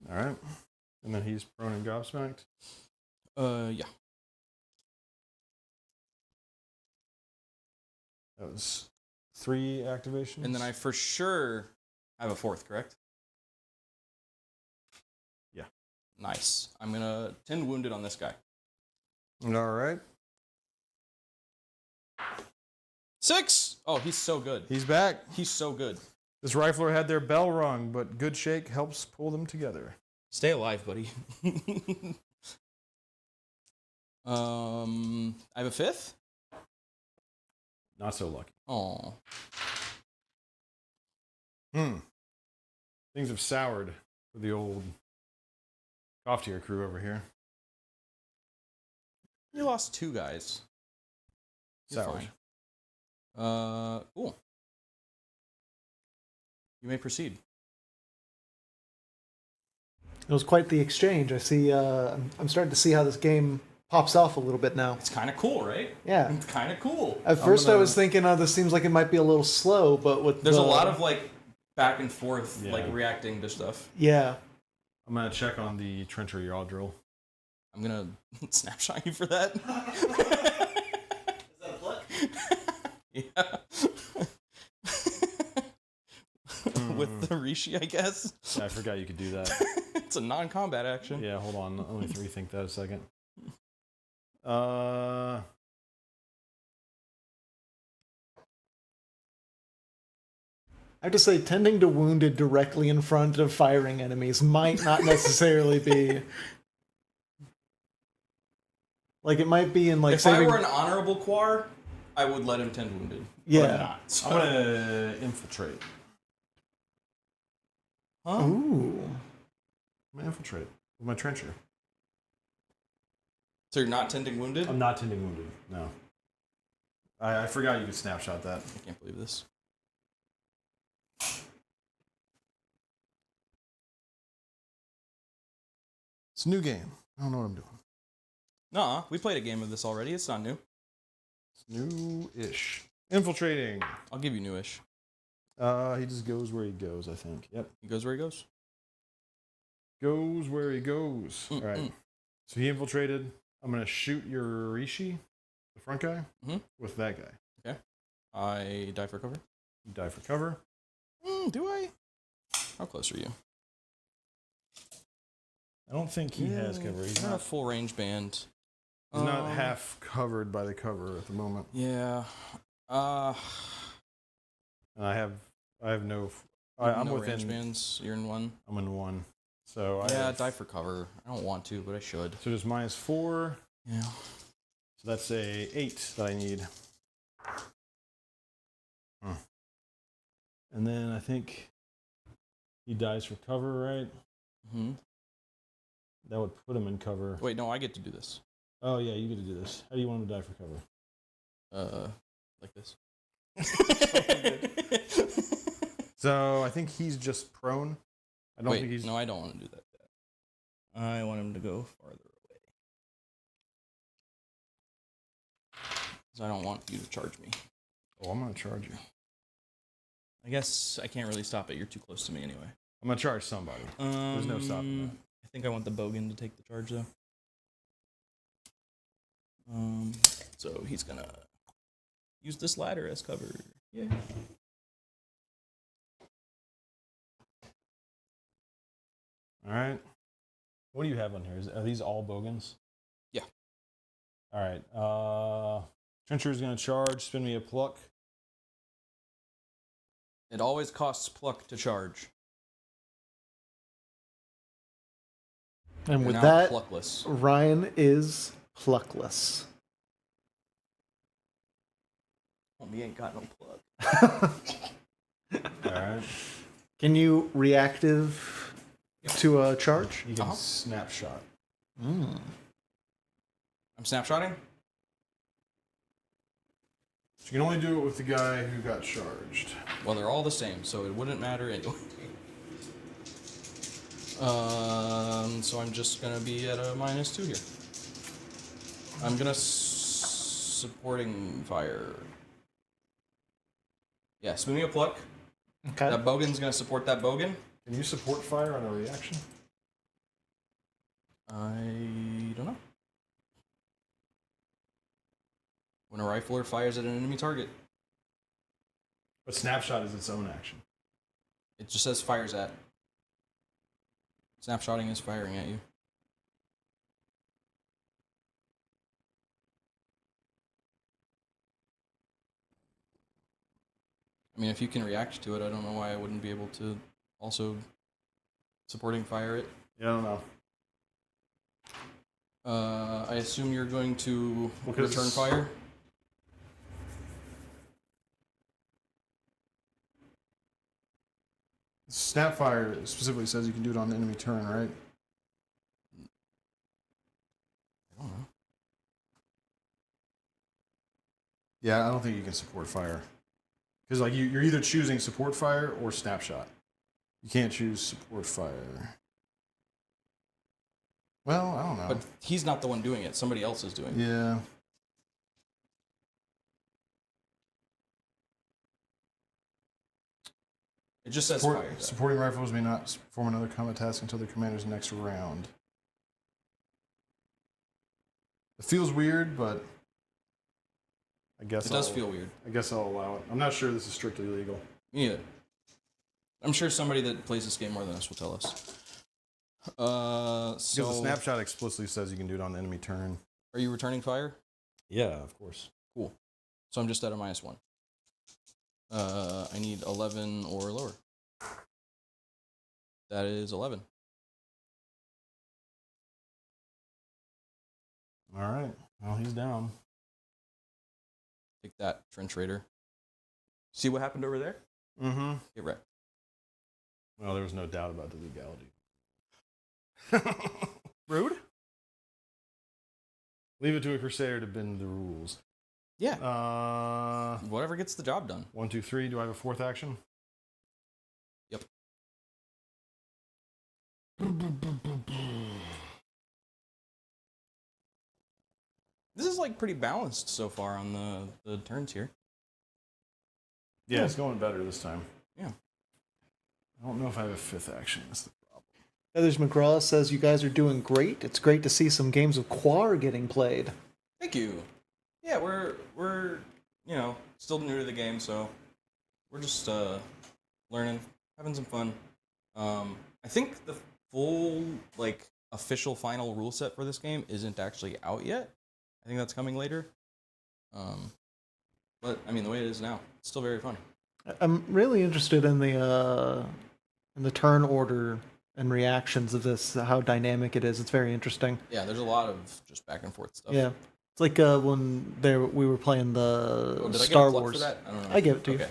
All right. And then he's prone and gobsmacked. yeah. That was 3 activations. And then I for sure have a 4th, correct? Yeah. Nice. I'm gonna 10 wounded on this guy. All right. 6! Oh, he's so good. He's back. He's so good. This rifler had their bell rung, but good shake helps pull them together. Stay alive, buddy. I have a 5th? Not so lucky. Oh. Things have soured for the old Coftyr crew over here. You lost 2 guys. You're Soured. fine. Cool. You may proceed. It was quite the exchange. I see. I'm starting to see how this game pops off a little bit now. It's kind of cool, right? Yeah. It's kind of cool. At first, I was thinking, oh, this seems like it might be a little slow, but with There's a lot of like back and forth, Yeah. like reacting to stuff. yeah. I'm going to check on the trencher yaw drill. I'm gonna snapshot you for that. Is that a pluck? Yeah. With the Rishi, I guess. Yeah, I forgot you could do that. It's a non-combat action. Yeah, hold on. Let me rethink that a second. I have to say, tending to wounded directly in front of firing enemies might not necessarily be. Like, it might be in, like, If saving. I were an honorable Quar, I would let him 10 wounded. Yeah. But not. So. I'm going to infiltrate. Huh? Ooh. I'm going to infiltrate with my trencher. So you're not tending wounded? I'm not tending wounded, no. I forgot you could snapshot that. I can't believe this. It's a new game. I don't know what I'm doing. Nuh-uh. We played a game of this already. It's not new. It's new-ish. Infiltrating. I'll give you newish. He just goes where he goes, I think. Yep. He goes where he goes. Goes where he goes. All right. Mm-mm. So he infiltrated. I'm going to shoot your Rishi, the front guy, Mhm. with that guy. Okay. I die for cover. You die for cover. Do I? How close are you? I don't think he has cover. He's not a not, full range band. he's not half covered by the cover at the moment. Yeah. And I have no. I'm no within. range bands. You're in 1. I'm in 1. So I Yeah, have, die for cover. I don't want to, but I should. So just -4. Yeah. So that's a 8 that I need. And then I think he dies for cover, right? Hmm. That would put him in cover. Wait, no, I get to do this. Oh yeah, you get to do this. How do you want him to die for cover? Like this. So I think he's just prone. I don't Wait, think he's. no, I don't want to do that. I want him to go farther away. Because I don't want you to charge me. Oh, I'm gonna charge you. I guess I can't really stop it. You're too close to me anyway. I'm gonna charge somebody. There's no stopping that. I think I want the bogan to take the charge though. So he's gonna use this ladder as cover. Yeah. All right. What do you have on here? Are these all bogans? Yeah. All right. Trencher is gonna charge. Spin me a pluck. It always costs pluck to charge. And You're with now that, pluckless. Ryan is pluckless. Well, me ain't got no pluck. All right. Can you reactive to a charge? You can snapshot. Mm. I'm snapshotting? So you can only do it with the guy who got charged. Well, they're all the same, so it wouldn't matter anyway. So I'm just gonna be at a -2 here. I'm gonna supporting fire. Yeah, spin me a pluck. Okay. That bogan's gonna support that bogan. Can you support fire on a reaction? I don't know. When a rifler fires at an enemy target, But snapshot is its own action. it just says fires at. Snapshotting is firing at you. I mean, if you can react to it, I don't know why I wouldn't be able to also supporting fire it. Yeah, I don't know. I assume you're going to Because- return fire. Snapfire specifically says you can do it on the enemy turn, right? I don't know. Yeah, I don't think you can support fire. Because like you're either choosing support fire or snapshot. You can't choose support fire. Well, I don't know. But he's not the one doing it. Somebody else is doing it. Yeah. It just says fire. Supporting rifles may not perform another combat task until their commander's next round. It feels weird, but I guess It does feel weird. I guess I'll allow it. I'm not sure this is strictly legal. Me neither. I'm sure somebody that plays this game more than us will tell us. Because So the snapshot explicitly says you can do it on the enemy turn. are you returning fire? Yeah, of course. Cool. So I'm just at a -1. I need 11 or lower. That is 11. All right. Well, he's down. Take that, Trench Raider. See what happened over there? Mm-hmm. Get wrecked. Well, there was no doubt about the legality. Rude? Leave it to a Crusader to bend the rules. Yeah. Whatever gets the job done. 1, 2, 3. Do I have a fourth action? Yep. This is like pretty balanced so far on the turns here. Yeah, it's going better this time. Yeah. I don't know if I have a fifth action. That's the problem. Feathers McGraw says you guys are doing great. It's great to see some games of Quar getting played. Thank you. Yeah, we're still new to the game, so we're just learning, having some fun. I think the full official final rule set for this game isn't actually out yet. I think that's coming later. But I mean, the way it is now, it's still very fun. I'm really interested in the turn order and reactions of this, how dynamic it is. It's very interesting. Yeah, there's a lot of just back and forth stuff. Yeah. It's like when we were playing the Oh, did Star I get a pluck Wars. for that? I don't know. I give it to you. Okay.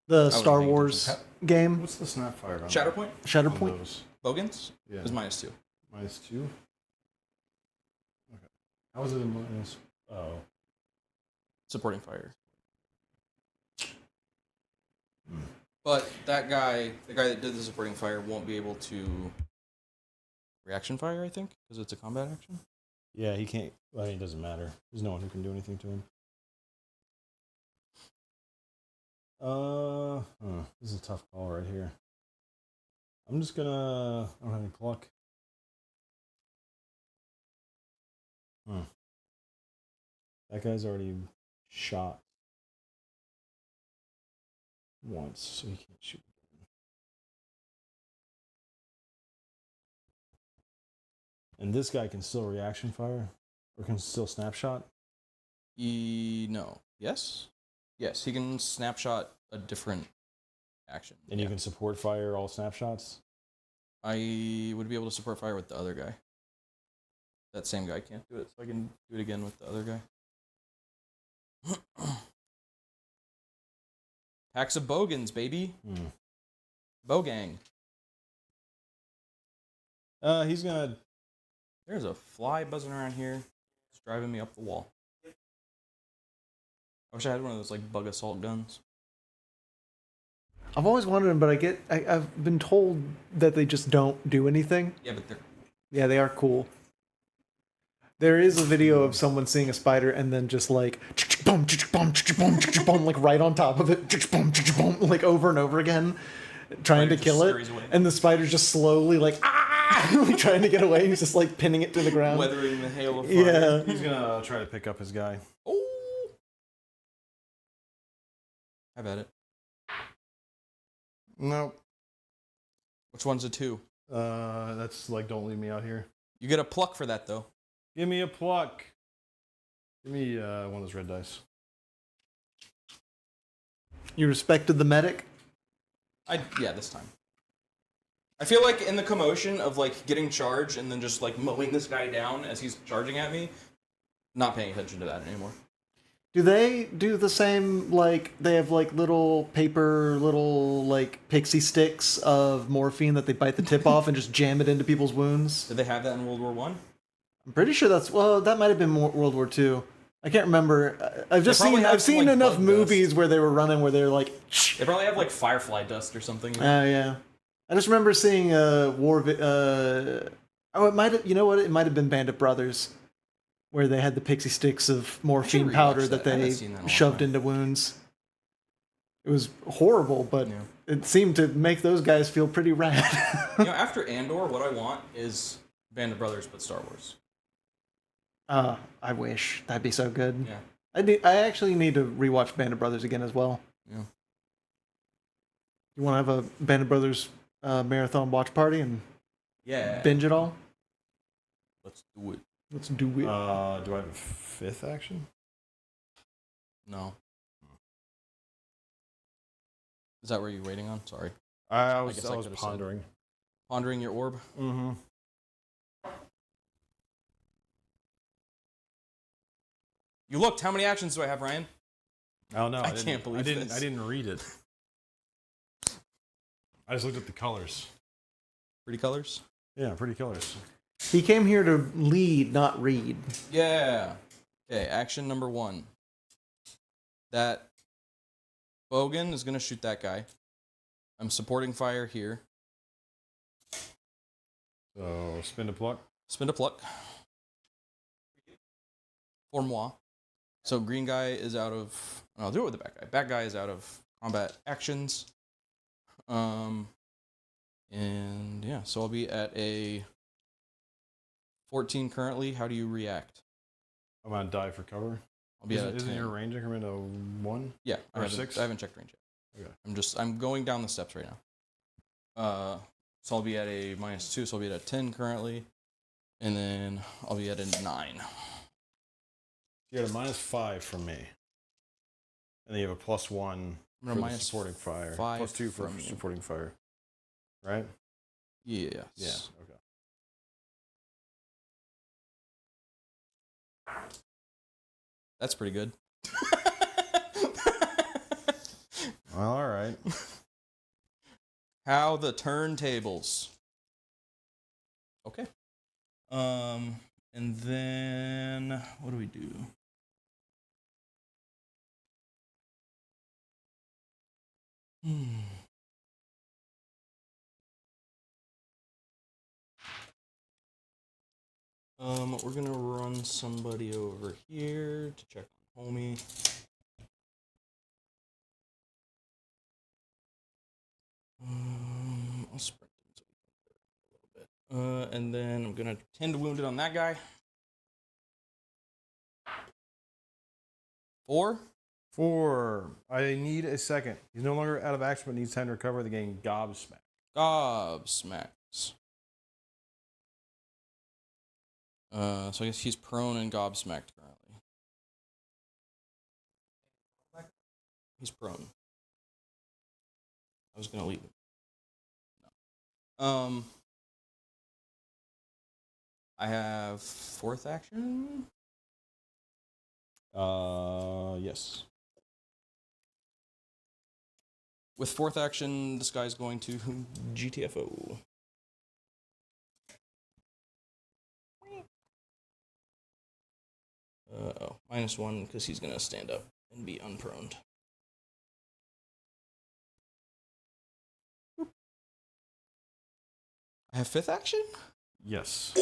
The was Star paying Wars attention. game, What's the snapfire on? Shatterpoint? Shatterpoint. Those? Bogans? Yeah. It was -2. -2? Okay. How was it in minus? Oh. Supporting fire. Hmm. But that guy, the guy that did the supporting fire, won't be able to reaction fire, I think, because it's a combat action. Yeah, he can't. Well, it doesn't matter. There's no one who can do anything to him. This is a tough call right here. I'm just gonna. I don't have any pluck. That guy's already shot once, so he can't shoot again. And this guy can still reaction fire, or can still snapshot. No. Yes? Yes, he can snapshot a different action. And you can support fire all snapshots. I would be able to support fire with the other guy. That same guy can't do it, so I can do it again with the other guy. Packs of bogans, baby. Bogang. He's gonna. There's a fly buzzing around here. It's driving me up the wall. I wish I had one of those like bug assault guns. I've always wanted them, but I've been told that they just don't do anything. Yeah, but they're Yeah, they are cool. There is a video of someone seeing a spider and then just like boom, boom, boom, boom, like right on top of it, boom, boom, like over and over again, trying to Spider kill just it, scurries away. and the spider's just slowly like like trying to get away. He's just like pinning it to the ground. weathering the hail of fire. Yeah. He's gonna try to pick up his guy. Oh! Have at it. Nope. Which one's a 2? That's like, don't leave me out here. You get a pluck for that, though. Give me a pluck. Give me one of those red dice. You respected the medic? Yeah, this time. I feel like in the commotion of like getting charged and then just like mowing this guy down as he's charging at me, not paying attention to that anymore. Do they do the same, like, they have, like, little like, pixie sticks of morphine that they bite the tip off and just jam it into people's wounds? Did they have that in World War One? I'm pretty sure that might have been more World War II. I can't remember. I've seen like, enough bug movies dust. where they were running where they're like, They probably have like firefly dust or something. yeah. I just remember seeing it might have, you know what? It might have been Band of Brothers, where they had the pixie sticks of morphine rewatch powder that. that I they haven't seen that in a long shoved time. into wounds. It was horrible, but Yeah. it seemed to make those guys feel pretty rad. After Andor, what I want is Band of Brothers, but Star Wars. I wish that'd be so good. Yeah. I actually need to rewatch Band of Brothers again as well. Yeah. You want to have a Band of Brothers marathon watch party and Yeah. binge it all? Let's do it. Let's do it. Do I have a fifth action? No. Is that where you're waiting on? Sorry. I guess was I could've said. pondering. Pondering your orb. Mm-hmm. You looked. How many actions do I have, Ryan? Oh no! I can't believe this. I didn't read it. I just looked at the colors. Pretty colors? Yeah, pretty colors. He came here to lead, not read. Yeah. Okay, action number 1. That Bogan is going to shoot that guy. I'm supporting fire here. So spin to pluck. Spin a pluck. For moi. So green guy is out of... I'll do it with the bad guy. Bad guy is out of combat actions. And yeah, so I'll be at a 14 currently. How do you react? I'm gonna die for cover. I'll be at a 10. Isn't your range increment a 1? Yeah, or 6? I haven't checked range yet. Okay. I'm going down the steps right now. So I'll be at a -2, so I'll be at a 10 currently. And then I'll be at a 9. You got a -5 from me. And then you have a +1 I'm for gonna the supporting fire. 5 +2 for from you. supporting fire. Right? Yes. Yeah. Okay. That's pretty good. Well, all right. How the turntables. Okay. And then what do we do? We're gonna run somebody over here to check on homie. I'll sprint him so we can a little bit. And then I'm gonna tend wounded on that guy. 4. 4. I need a second. He's no longer out of action, but needs time to recover the game. Gobsmacked. Gobsmacked. So I guess he's prone and gobsmacked currently. He's prone. I was gonna leave him. No. I have 4th action. Yes. With 4th action, this guy's going to GTFO. -1 because he's gonna stand up and be unproned. I have 5th action? Yes.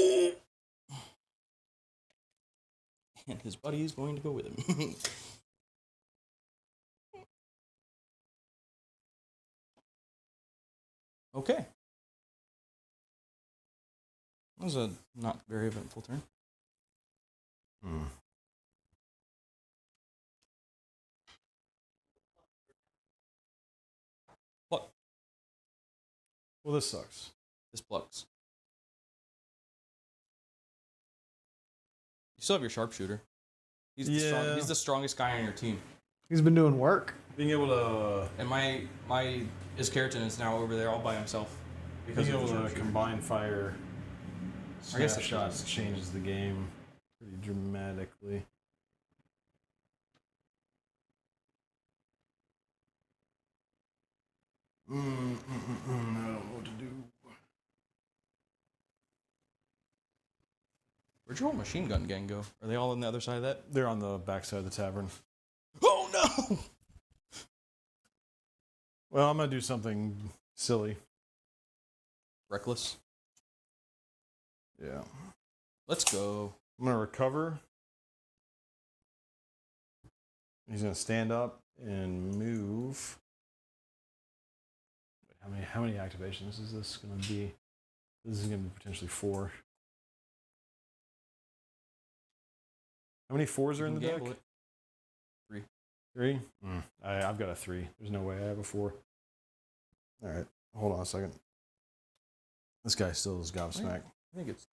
And his buddy is going to go with him. Okay. That was a not very eventful turn. What? Well, this sucks. This plucks. You still have your sharpshooter. He's the strongest guy on your team. He's been doing work. Being able to... And my Iskeratin is now over there all by himself. Being able to combine fire I guess snapshots changes the game pretty dramatically. I don't know what to do. Where'd your whole machine gun gang go? Are they all on the other side of that? They're on the backside of the tavern. Oh no! Well, I'm gonna do something silly. Reckless. Yeah. Let's go. I'm gonna recover. He's gonna stand up and move. How many activations is this gonna be? This is gonna be potentially 4. How many 4s are in the deck? 3. 3? I've got a 3. There's no way I have a 4. All right, hold on a second. This guy still is gobsmacked. I think it's...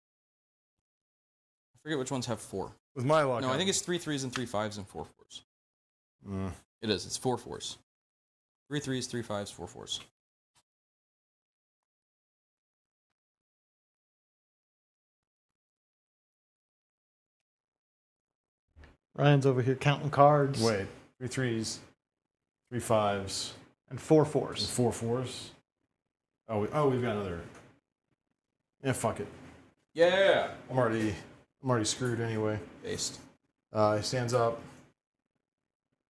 I forget which ones have 4. With my luck, No, I think it's 3 3s and 3 5s and 4 4s. It is. It's 4 4s. 3 3s, 3 5s, 4 4s. Ryan's over here counting cards. Wait, 3 3s, 3 5s, And 4 and 4s. 4 4s. Oh, we've got another. Yeah, fuck it. Yeah! I'm already screwed anyway. Based. He stands up,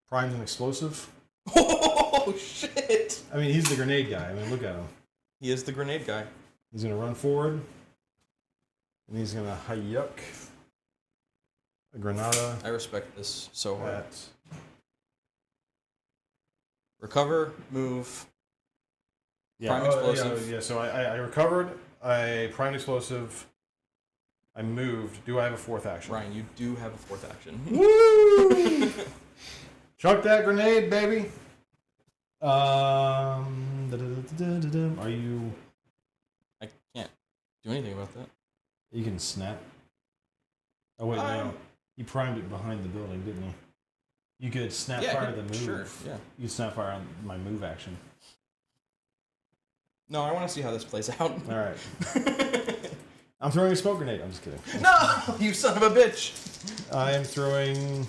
primes an explosive. Oh, shit! I mean, he's the grenade guy. I mean, look at him. He is the grenade guy. He's gonna run forward, and he's gonna hayuk a granada I respect this so hard. at. Recover, move. Yeah, Prime explosive. Yeah, so I recovered. I primed explosive. I moved. Do I have a 4th action? Ryan, you do have a 4th action. Woo! Chuck that grenade, baby. Are you? I can't do anything about that. You can snap. Oh wait, no. He primed it behind the building, didn't he? You could snap fire the move. Sure, yeah. You could snap fire on my move action. No, I want to see how this plays out. All right. I'm throwing a smoke grenade. I'm just kidding. No, you son of a bitch. I am throwing.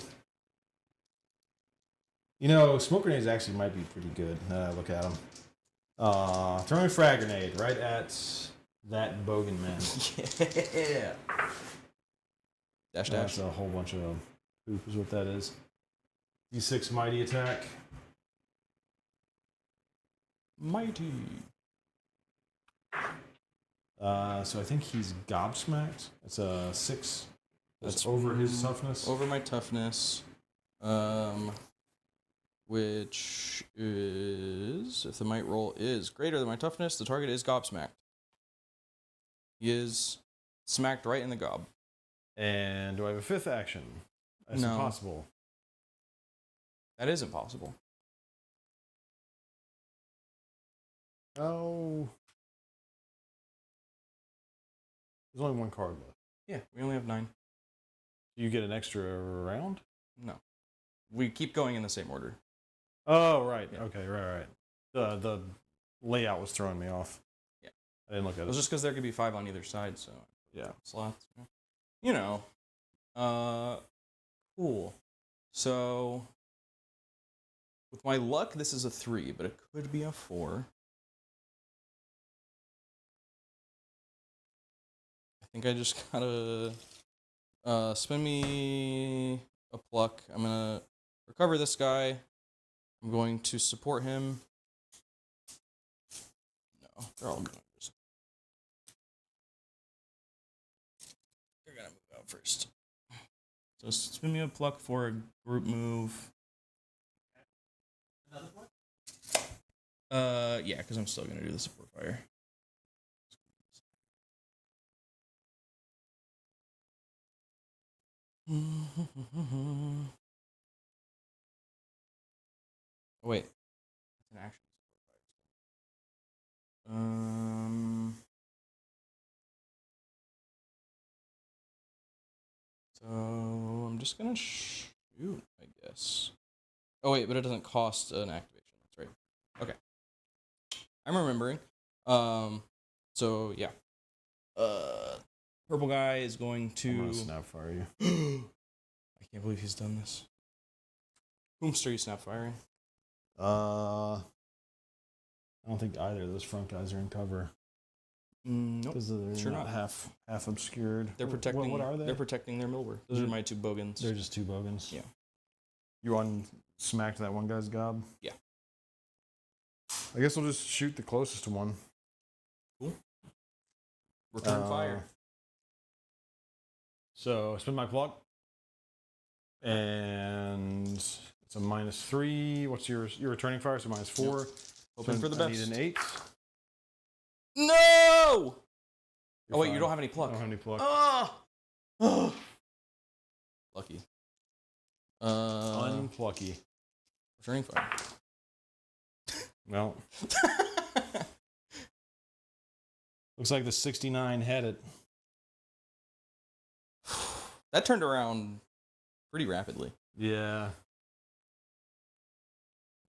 Smoke grenades actually might be pretty good. Look at them. Throwing a frag grenade right at that bogan man. Yeah. Dash. That's a whole bunch of poop is what that is. D6 mighty attack. Mighty. So I think he's gobsmacked. It's a 6. That's over his toughness. Over my toughness. Which is, if the might roll is greater than my toughness, the target is gobsmacked. He is smacked right in the gob. And do I have a 5th action? That's No. impossible. That is impossible. Oh. There's only one card left. Yeah, we only have 9. Do you get an extra round? No. We keep going in the same order. Oh, right. Yeah. Okay, right. The layout was throwing me off. Yeah. I didn't look at It it. was just because there could be 5 on either side, so Yeah. slots. Cool. So with my luck, this is a 3, but it could be a 4. I think I just gotta spin me a pluck. I'm gonna recover this guy. I'm going to support him. No, they're all gonna just. They're gonna move out first. So spin me a pluck for a group move. Another one? Yeah, because I'm still gonna do the support fire. Oh, wait, it's an action. So I'm just gonna shoot, I guess. Oh wait, but it doesn't cost an activation. That's right. Okay, I'm remembering. So yeah. Purple guy is going I'm to. gonna snap fire you. I can't believe he's done this. Whomst are you snap firing? I don't think either of those front guys are in cover. Nope. Because they're Sure not not. half obscured. They're protecting. What are they? They're protecting their millward. Those They're- are my 2 bogans. They're just 2 bogans. Yeah. You smacked that one guy's gob? Yeah. I guess we'll just shoot the closest to one. Cool. Return fire. So spin my pluck. And it's a -3. What's your returning fire? So -4. Hoping So for the I best. need an 8. No! You're Oh wait, fine. you don't have any I pluck. don't have any pluck. Oh! Lucky. Unplucky. Returning fire. Well, looks like the 69 had it. That turned around pretty rapidly. Yeah.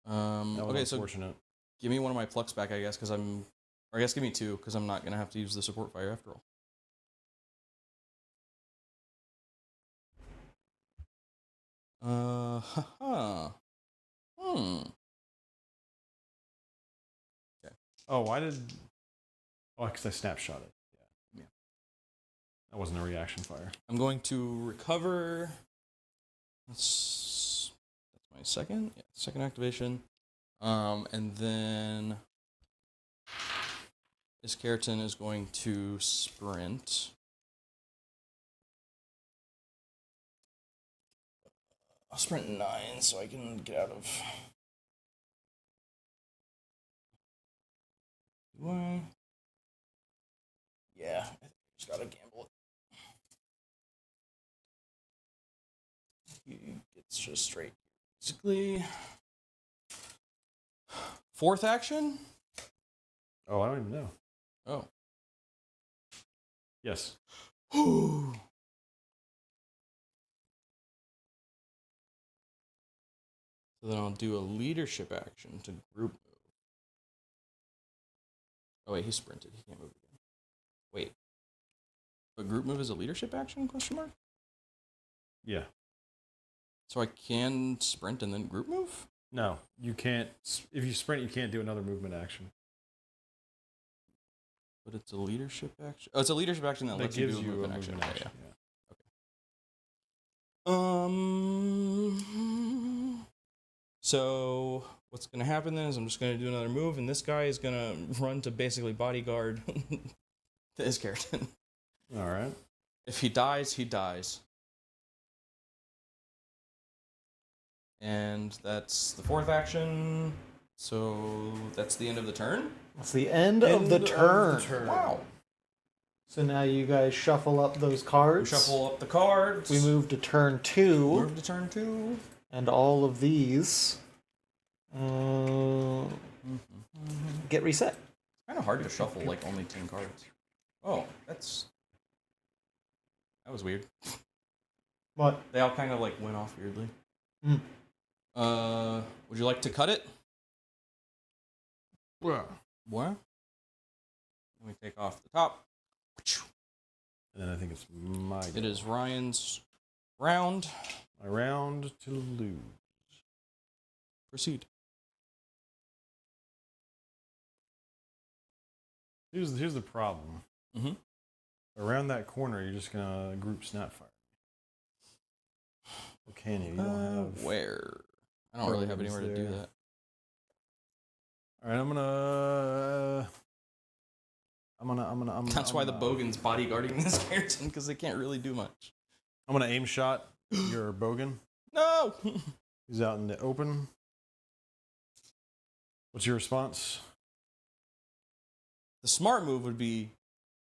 That was Okay, so unfortunate. give me one of my plucks back, I guess, or I guess give me 2, because I'm not gonna have to use the support fire after all. Haha. Okay. Oh, why did... Oh, because I snapshot it. Yeah. That wasn't a reaction fire. I'm going to recover. That's my second activation. And then this keratin is going to sprint. I'll sprint 9 so I can get out of. Do I? Yeah, I think I just gotta gamble it. He gets just straight. Basically, 4th action? Oh, I don't even know. Oh. Yes. So then I'll do a leadership action to group move. Oh wait, he sprinted. He can't move again. Wait. But group move is a leadership action? Question mark. Yeah. So I can sprint and then group move? No, you can't. If you sprint, you can't do another movement action. But it's a leadership action. Oh, it's a leadership action that lets you do a movement action. Yeah. So what's gonna happen then is I'm just gonna do another move, and this guy is gonna run to basically bodyguard his character. All right. If he dies, he dies. And that's the fourth action. So that's the end of the turn. That's the end of the turn. Wow. So now you guys shuffle up those We cards. shuffle up the cards. We move to turn 2. Move to turn 2. And all of these get reset. It's kind of hard to shuffle like only 10 cards. Oh, that was weird. What? They all kind of like went off weirdly. Would you like to cut it? Well. What? Let me take off the top. And then I think it's my go. It is Ryan's round. My round to lose. Proceed. Here's the problem. Mm-hmm. Around that corner, you're just gonna group snapfire. Or can you? You don't have. Where? I don't really have anywhere to do there. that. All right, I'm gonna. That's why the Bogan's bodyguarding this character, because they can't really do much. I'm gonna aim shot your Bogan. No! He's out in the open. What's your response? The smart move would be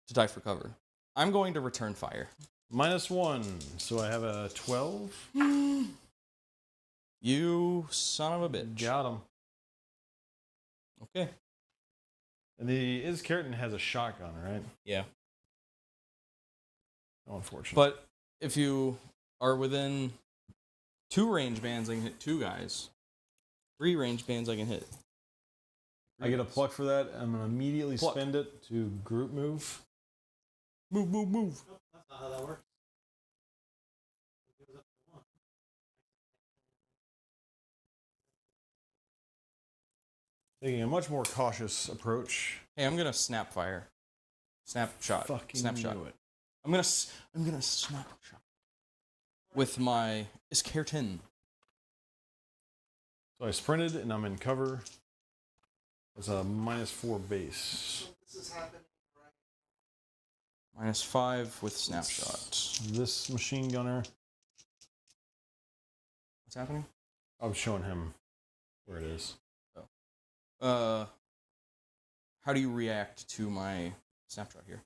to dive for cover. I'm going to return fire. -1, so I have a 12. You son of a bitch. Got him. Okay. And his Keratin has a shotgun, right? Yeah. Oh, unfortunate. But if you are within 2 range bands, I can hit 2 guys. 3 range bands, I can hit. I get a pluck for that. I'm gonna immediately Pluck. spend it to group move. Move, move, move. That's not how that works. Taking a much more cautious approach. Hey, I'm gonna snap fire. Snapshot. Fucking Snapshot. knew it. I'm gonna snapshot with my Iskertin. So I sprinted and I'm in cover. It's a -4 base. This is happening right. -5 with snapshot. This machine gunner. What's happening? I was showing him where it is. How do you react to my snapshot here?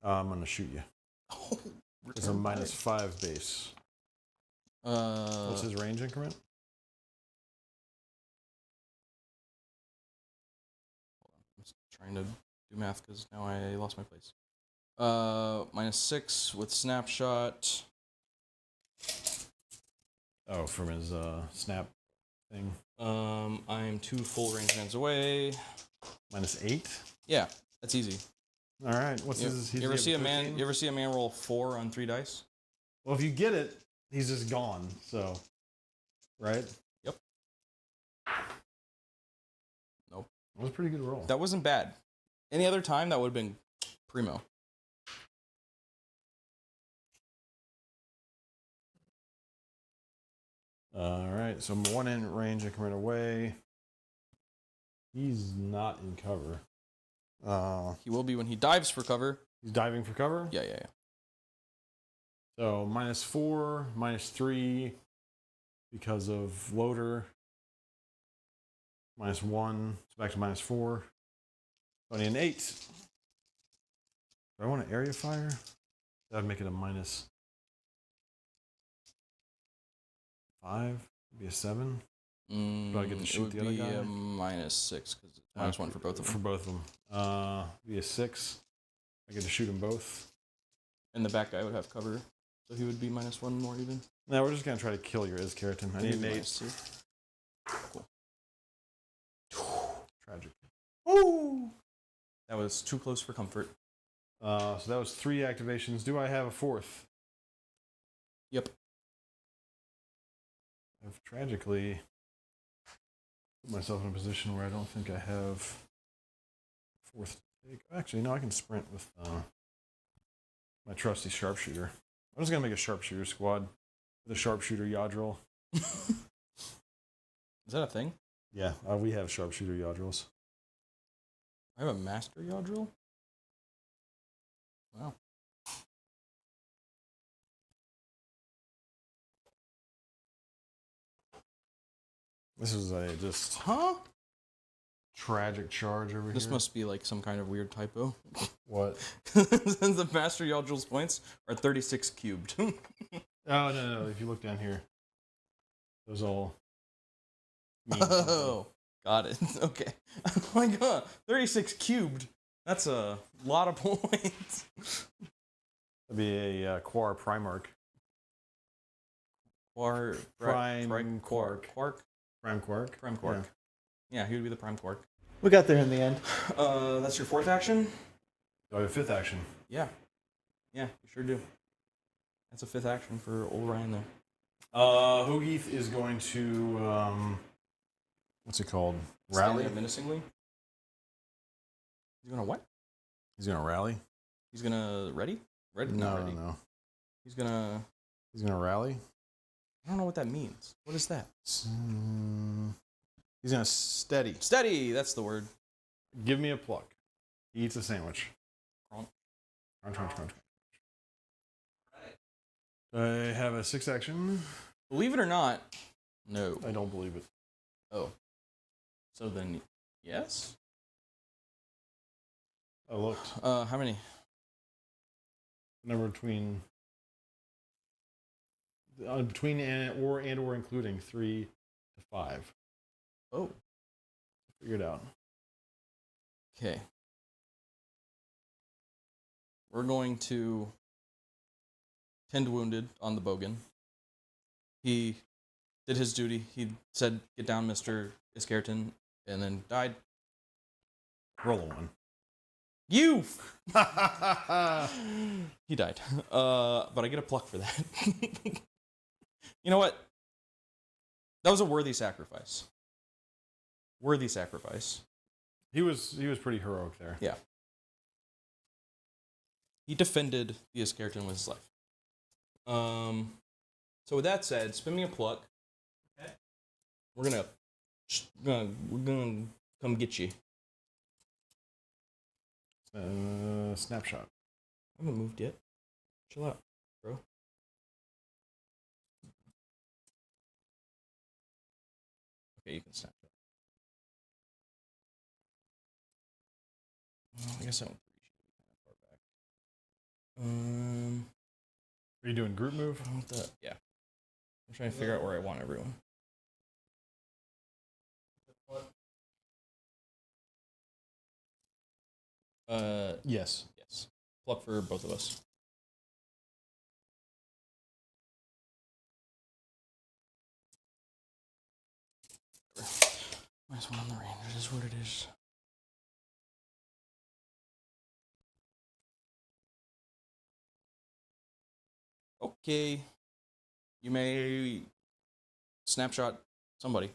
I'm gonna shoot you. Oh, It's a -5 base. What's his range increment? I'm just trying to do math because now I lost my place. -6 with snapshot. Oh, from his snap thing. I'm 2 full range bands away. -8. Yeah, that's easy. All right. What's his? You ever see a man? You ever see a man roll 4 on 3 dice? Well, if you get it, he's just gone. So, right? Yep. Nope. That was a pretty good roll. That wasn't bad. Any other time, that would have been primo. All right. So I'm 1 in range increment away. He's not in cover. He will be when he dives for cover. He's diving for cover. Yeah. So -4, -3 because of loader. -1. So back to -4. So I need an 8. Do I want an area fire? That would make it a -5. Be a 7. Do I get to shoot the other guy? It would be a -6 because it's -1 for both of them. For both of them. Be a 6. I get to shoot them both. And the back guy would have cover, so he would be -1 more even. Now we're just gonna try to kill your Keratin. I need an 8. -2. Cool. Tragic. Woo! That was too close for comfort. So that was 3 activations. Do I have a 4th? Yep. I've tragically put myself in a position where I don't think I have 4th to take. Actually, no, I can sprint with my trusty sharpshooter. I'm just going to make a sharpshooter squad with a sharpshooter Yadril. Is that a thing? Yeah, we have sharpshooter Yadrils. I have a master Yadril? Wow. This is a just Huh? tragic charge over This here. must be like some kind of weird typo. What? The master Yadril's points are 36 cubed. Oh, no. If you look down here, those all mean something. Oh, got it. Okay. Oh my god, 36 cubed. That's a lot of points. That'd be a Quar Primarch. Quar, Prime Quark. Quark. Prime Quark? Prime Quark. Yeah, he would be the Prime Quark. We got there in the end. That's your 4th action? Oh, your 5th action. Yeah. Yeah, you sure do. That's a 5th action for old Ryan there. Hogeith is going to, what's it called? Rally? Stand there menacingly. He's gonna what? He's going to rally? He's gonna ready? Ready? No, Not ready. no. He's gonna. He's going to rally? I don't know what that means. What is that? He's going to steady. Steady. That's the word. Give me a pluck. He eats a sandwich. Crunch. Crunch, crunch, crunch. I have a 6th action. Believe it or not, no. I don't believe it. Oh. So then, yes. I looked. How many? Number between or including 3 to 5. Oh. Figure it out. Okay. We're going to tend wounded on the bogan. He did his duty. He said, "Get down, Mr. Iskerton," and then died. Roll a 1. You! He died. But I get a pluck for that. You know what? That was a worthy sacrifice. Worthy sacrifice. He was pretty heroic there. Yeah. He defended the Iskerton with his life. So with that said, spin me a pluck. Okay. We're gonna come get you. Snapshot. I haven't moved yet. Chill out, bro. Okay, you can snap it. Well, I guess I won't far back. Are you doing group move? I want the, yeah. I'm trying to figure out where I want everyone. Yes. Yes. Pluck for both of us. Minus 1 on the range. It is what it is. Okay. You may snapshot somebody.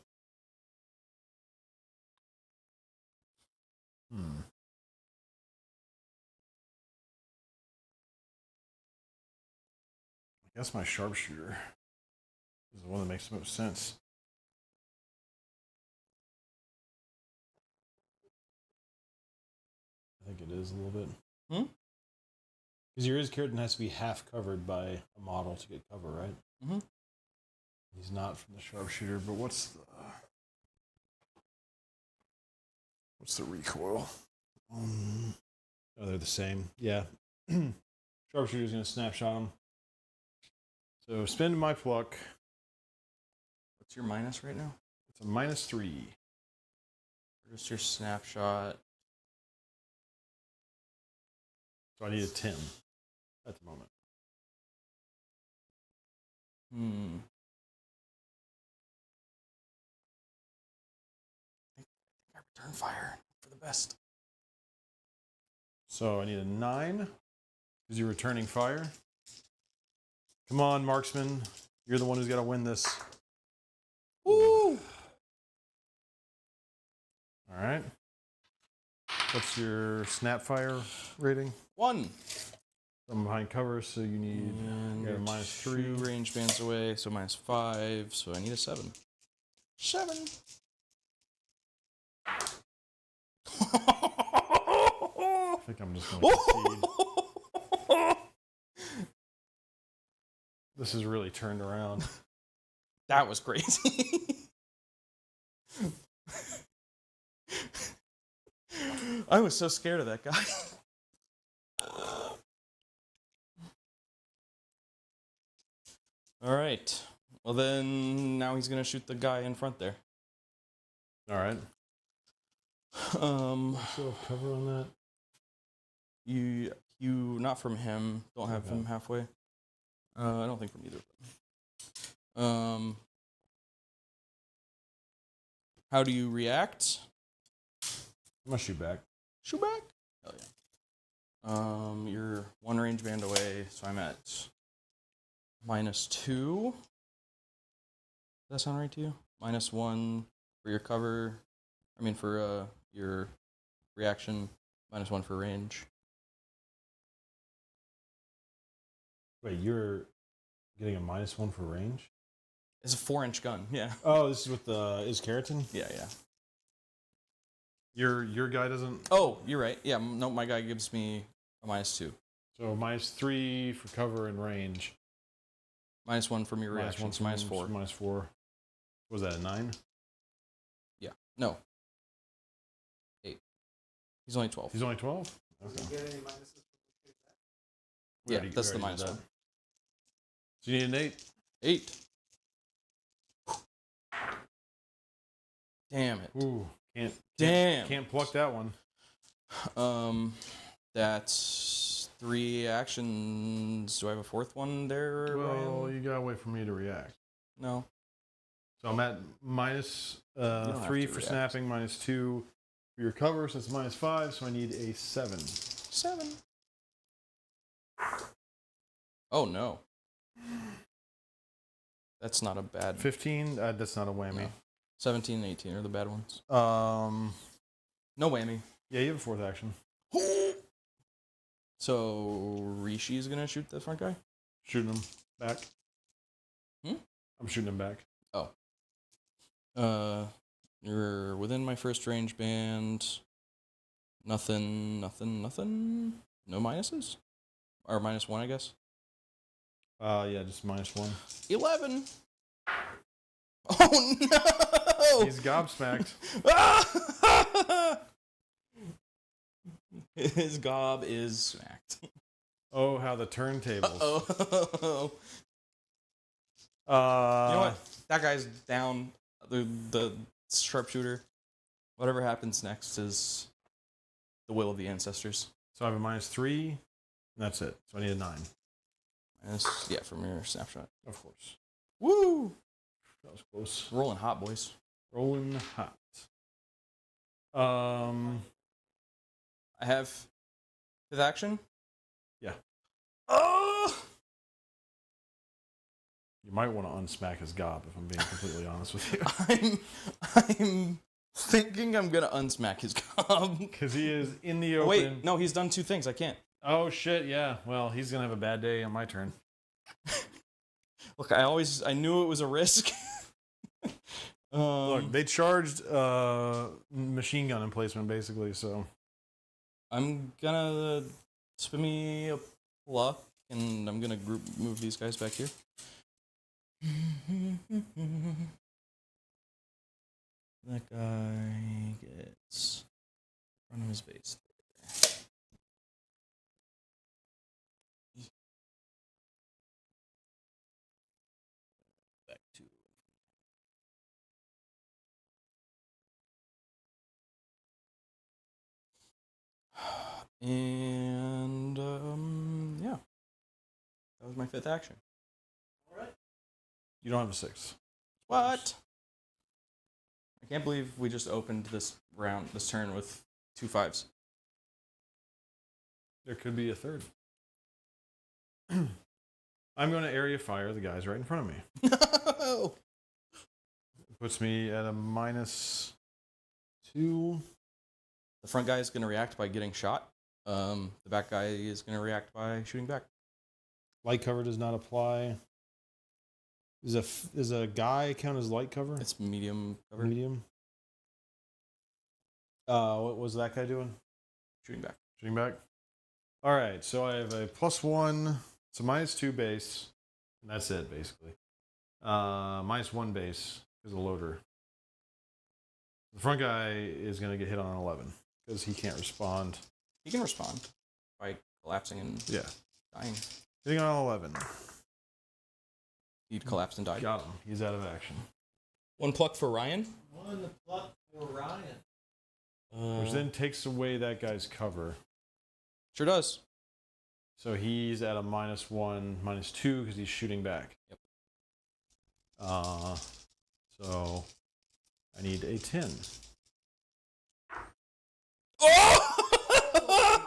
I guess my sharpshooter is the one that makes the most sense. I think it is a little bit. Because your Iskerton has to be half covered by a model to get cover, right? Mm-hmm. He's not from the sharpshooter, but what's the recoil? Oh, they're the same. Yeah. Sharpshooter's gonna snapshot him. So spend my pluck. What's your minus right now? It's a -3. Where's your snapshot? So I need a 10 at the moment. I think I return fire for the best. So I need a 9 because you're returning fire. Come on, marksman. You're the one who's got to win this. Woo! All right. What's your snap fire rating? 1. I'm behind cover, so you need And you got a -3. 2 range bands away, so -5. So I need a 7. 7. I think I'm just going to concede. This is really turned around. That was crazy. I was so scared of that guy. All right. Well, then now he's gonna shoot the guy in front there. All right. Still have cover on that. You not from him. Don't have him halfway. I don't think from either of them. How do you react? I'm gonna shoot back. Shoot back. Hell yeah. You're 1 range band away, so I'm at -2. Does that sound right to you? -1 for your cover. I mean, for your reaction. -1 for range. Wait, you're getting a -1 for range? It's a 4-inch gun. Yeah. Oh, this is with the is keratin? Yeah, yeah. Your guy doesn't. Oh, you're right. Yeah, no, my guy gives me a -2. So -3 for cover and range. -1 from your reaction. So -4. -4. What was that, a 9? Yeah. No. 8. He's only 12. He's only 12? Okay. We Yeah, already- that's we the already did -1. that. So you need an 8? 8. Damn it. Ooh, Damn. can't pluck that one. That's 3 actions. Do I have a 4th one there, Well, Ryan? you gotta wait for me to react. No. So I'm at have -3 to for react. snapping, -2 for your cover, so it's -5, so I need a 7. 7. Oh, no. That's not a bad... 15, that's not a whammy. No. 17 and 18 are the bad ones. No whammy. Yeah, you have a 4th action. So, Rishi is going to shoot the front guy? Shooting him back. Hmm? I'm shooting him back. Oh. You're within my first range band. Nothing. No minuses? Or -1, I guess. Yeah, just -1. 11. Oh no! He's gobsmacked. His gob is smacked. Oh, how the turntables. Oh. You know what? That guy's down. The sharpshooter. Whatever happens next is the will of the ancestors. So I have a -3, and that's it. So I need a 9. Yeah, from your snapshot. Of course. Woo! That was close. Rolling hot, boys. Rolling hot. I have 5th action. Yeah. Oh! You might want to unsmack his gob, if I'm being completely honest with you. I'm thinking I'm gonna unsmack his gob. Because he is in the open. Wait, no, he's done 2 things. I can't. Oh, shit, yeah. Well, he's going to have a bad day on my turn. Look, I knew it was a risk. Look, they charged machine gun emplacement, basically, so... I'm gonna spin me a pluck, and I'm gonna move these guys back here. That guy gets front of his base. Back to. And yeah, that was my 5th action. All right. You don't have a 6. What? I can't believe we just opened this turn with 2 5s. There could be a third. I'm going to area fire the guys right in front of me. No! Puts me at a -2. The front guy is going to react by getting shot. The back guy is going to react by shooting back. Light cover does not apply. Does a guy count as light cover? It's medium cover. Medium. What was that guy doing? Shooting back. Shooting back. All right, so I have a +1. It's a -2 base. And that's it, basically. -1 base is a loader. The front guy is going to get hit on an 11 because he can't respond. He can respond by collapsing and dying. Hitting on an 11. He'd collapsed and died. Got him. He's out of action. 1 pluck for Ryan. 1 pluck for Ryan. Which then takes away that guy's cover. Sure does. So he's at a -1, -2 because he's shooting back. Yep. So I need a 10. Oh!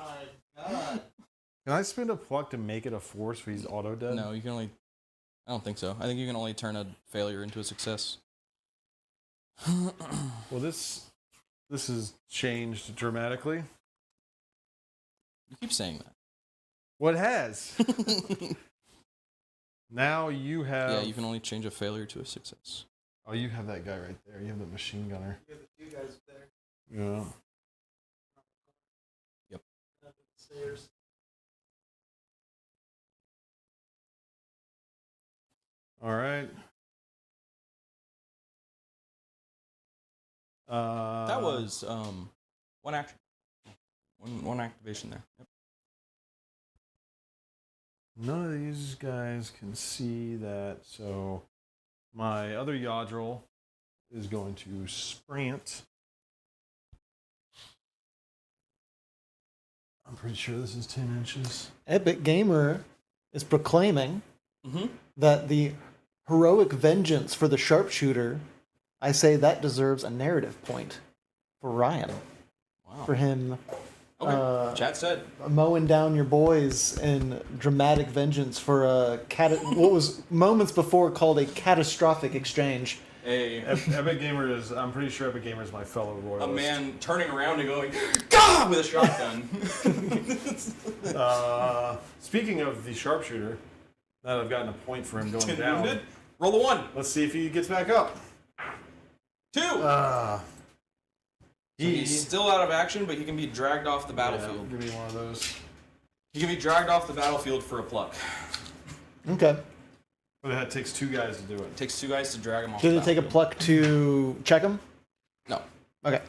My God. Can I spend a pluck to make it a force so he's auto dead? No, you can only... I don't think so. I think you can only turn a failure into a success. Well, this has changed dramatically. You keep saying that. What has? Now you have... Yeah, you can only change a failure to a success. Oh, you have that guy right there. You have the machine gunner. You have the 2 guys there. Yeah. Yep. Up the stairs. All right. That was 1 action. One activation there. Yep. None of these guys can see that, so my other Yadril is going to sprint. I'm pretty sure this is 10 inches. Epic Gamer is proclaiming Mm-hmm. that the heroic vengeance for the sharpshooter, I say that deserves a narrative point for Ryan. Wow. For him Okay. Chat said. mowing down your boys in dramatic vengeance for a what was moments before called a catastrophic exchange. Epic Gamer is, I'm pretty sure Epic Gamer is my fellow Royalist. A man turning around and going, "Gah!" with a shotgun. Speaking of the sharpshooter, now that I've gotten a point for him going 10 down, wounded. Roll a 1. let's see if he gets back up. 2. So he's still out of action, but he can be dragged off the battlefield. Yeah, give me one of those. He can be dragged off the battlefield for a pluck. Okay. But it takes 2 guys to do it. It takes 2 guys to drag him off. Did the it take a battlefield. pluck to check him? No, Okay.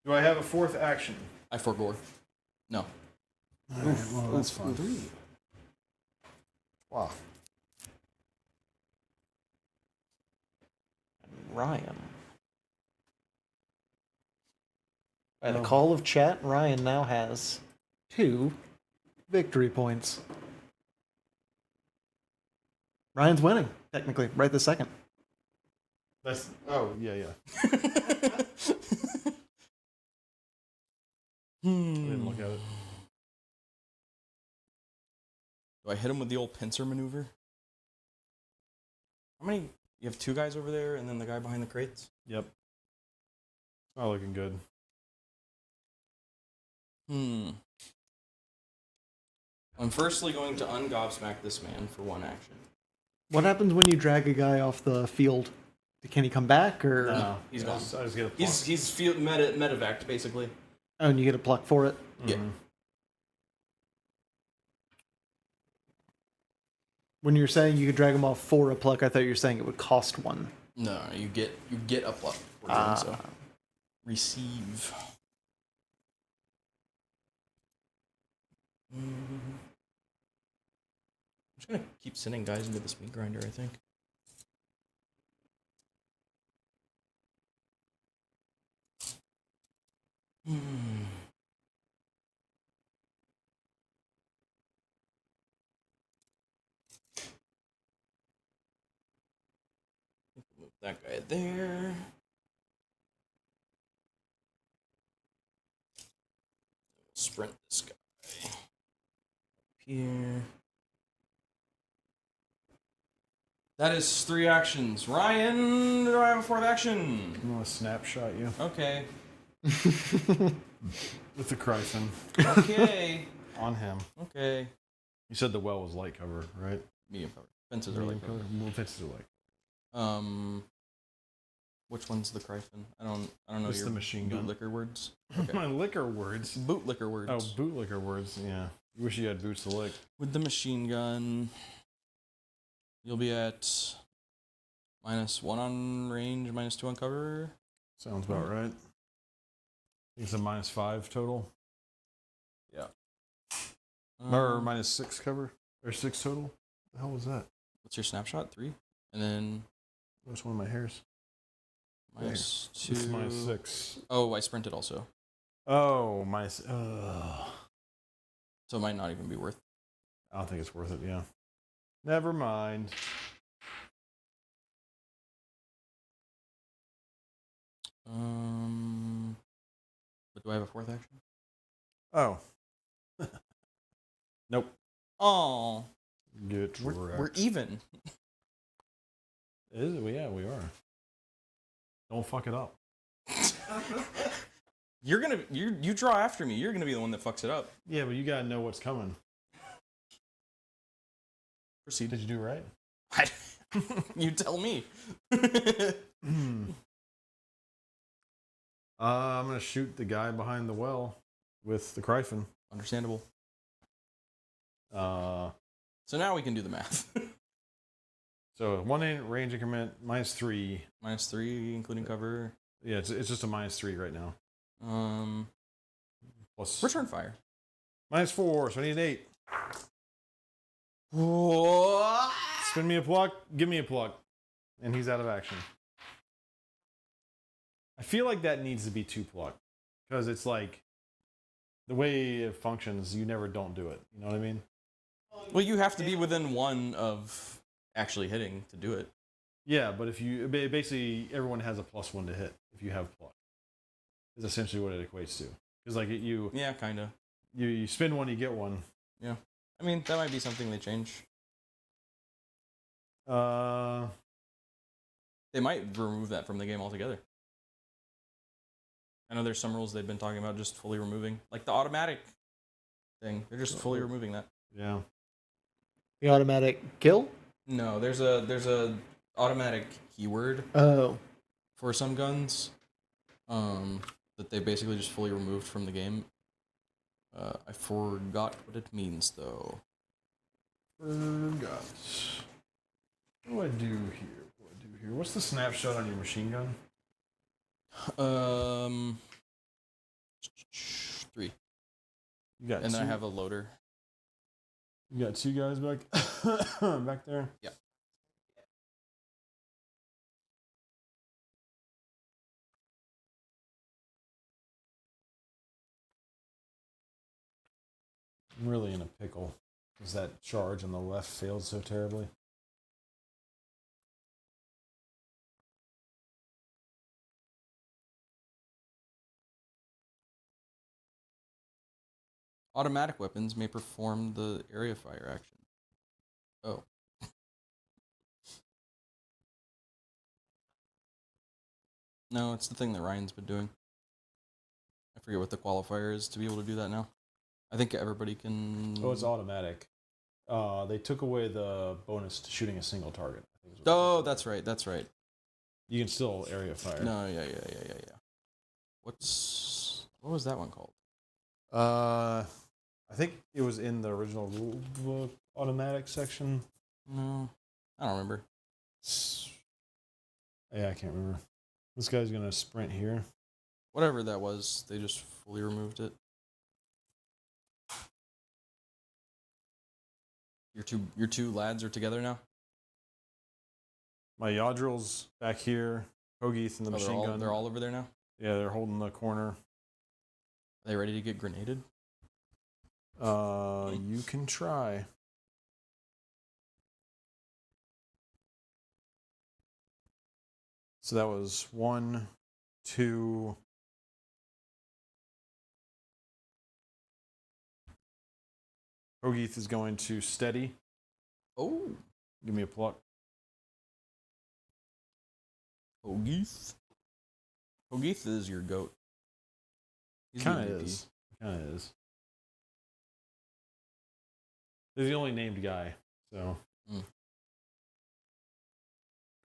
Do I have a 4th action? I forgore. No. Well, that's fine. 3. Wow. Ryan. By the call of chat, Ryan now has 2 victory points. Ryan's winning, technically, right this second. That's yeah. I didn't look at it. Do I hit him with the old pincer maneuver? How many? You have 2 guys over there, and then the guy behind the crates. Yep. Not looking good. I'm firstly going to ungobsmack this man for 1 action. What happens when you drag a guy off the field? Can he come back, or No, He's I gone. just get a pluck. He's medevaced basically. oh, and you get a pluck for it? Yeah. When you're saying you could drag him off for a pluck, I thought you were saying it would cost 1. No, you get a pluck for doing so. Receive. I'm just gonna keep sending guys into this meat grinder, I think. Move that guy there. Sprint this guy. here. That is 3 actions. Ryan, do I have a 4th action? I'm gonna snapshot you Okay. with the Cryphon Okay. on him. Okay. You said the well was light cover, right? Medium cover. Fences are like cover. Well, fences are light. Which one's the Cryphon? I don't know It's your the machine gun. bootlicker words. Okay. My liquor words. Bootlicker words. Oh, bootlicker words. Yeah. You wish you had boots to lick. With the machine gun, you'll be at -1 on range, -2 on cover. Sounds about right. I think it's a -5 total. Yeah. Or -6 cover. Or 6 total. What the hell was that? What's your snapshot? 3? And then What's one of my hairs? -2. This is -6. Oh, I sprinted also. Oh, So it might not even be worth. I don't think it's worth it, yeah. Never mind. But do I have a 4th action? Oh. Nope. Oh, Get we're even. Is it? Well, yeah, we are. Don't fuck it up. You draw after me. You're gonna be the one that fucks it up. Yeah, but you gotta know what's coming. Proceed. Did you do right? You tell me. I'm gonna shoot the guy behind the well with the Cryphon. Understandable. So So now we can do the math. 1 range increment, -3. -3, including cover. Yeah, it's just a -3 right now. Plus Return fire. -4, so I need an 8. What? Spin me a pluck, give me a pluck. And he's out of action. I feel like that needs to be 2 pluck. Because it's like, the way it functions, you never don't do it. You know what I mean? Well, you have to be within 1 of actually hitting to do it. Yeah, but if you, basically, everyone has a +1 to hit if you have pluck. Is essentially what it equates to. Because like Yeah, kind of. you spin 1, you get 1. Yeah. I mean, that might be something they change. They might remove that from the game altogether. I know there's some rules they've been talking about just fully removing. Like the automatic thing. They're just fully removing that. Yeah. The automatic kill? No, there's a automatic keyword Oh. for some guns that they basically just fully removed from the game. I forgot what it means though. Forgot. What do I do here? What's the snapshot on your machine gun? 3. You got And then I two- have a loader. You got 2 guys back back there? Yeah. I'm really in a pickle. Because that charge on the left failed so terribly. Automatic weapons may perform the area fire action. Oh. No, it's the thing that Ryan's been doing. I forget what the qualifier is to be able to do that now. I think everybody can... Oh, it's automatic. They took away the bonus to shooting a single target. I think is what Oh, they took that's away. right, that's right. You can still area fire. No, yeah. What was that one called? I think it was in the original rule book automatic section. No, I don't remember. Yeah, I can't remember. This guy's gonna sprint here. Whatever that was, they just fully removed it. Your two lads are together now? My Yadril's back here. Hogeith and the machine gun. They're all over there now? Yeah, they're holding the corner. Are they ready to get grenaded? You can try. So that was 1, 2. Hogeith is going to steady. Oh, Give me a pluck. Hogeith. Hogeith is your goat. He's the Kind of MVP. is. Kind of is. He's the only named guy, so. Mm.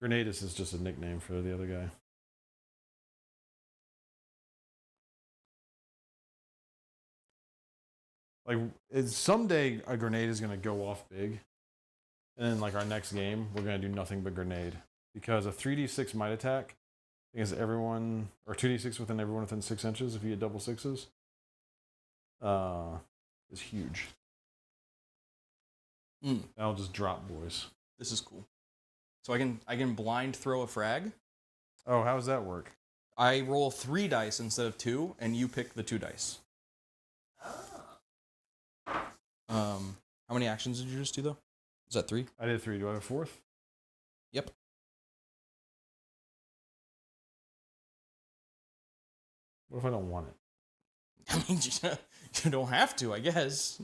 Grenadus is just a nickname for the other guy. Like, someday a grenade is going to go off big. And then, like, our next game, we're going to do nothing but grenade. Because a 3d6 might attack against everyone, or 2d6 within everyone within 6 inches if you get double sixes, is huge. That'll just drop boys. This is cool. So I can blind throw a frag. Oh, how does that work? I roll 3 dice instead of 2, and you pick the 2 dice. How many actions did you just do, though? Is that 3? I did 3. Do I have a 4th? Yep. What if I don't want it? I mean, you don't have to, I guess.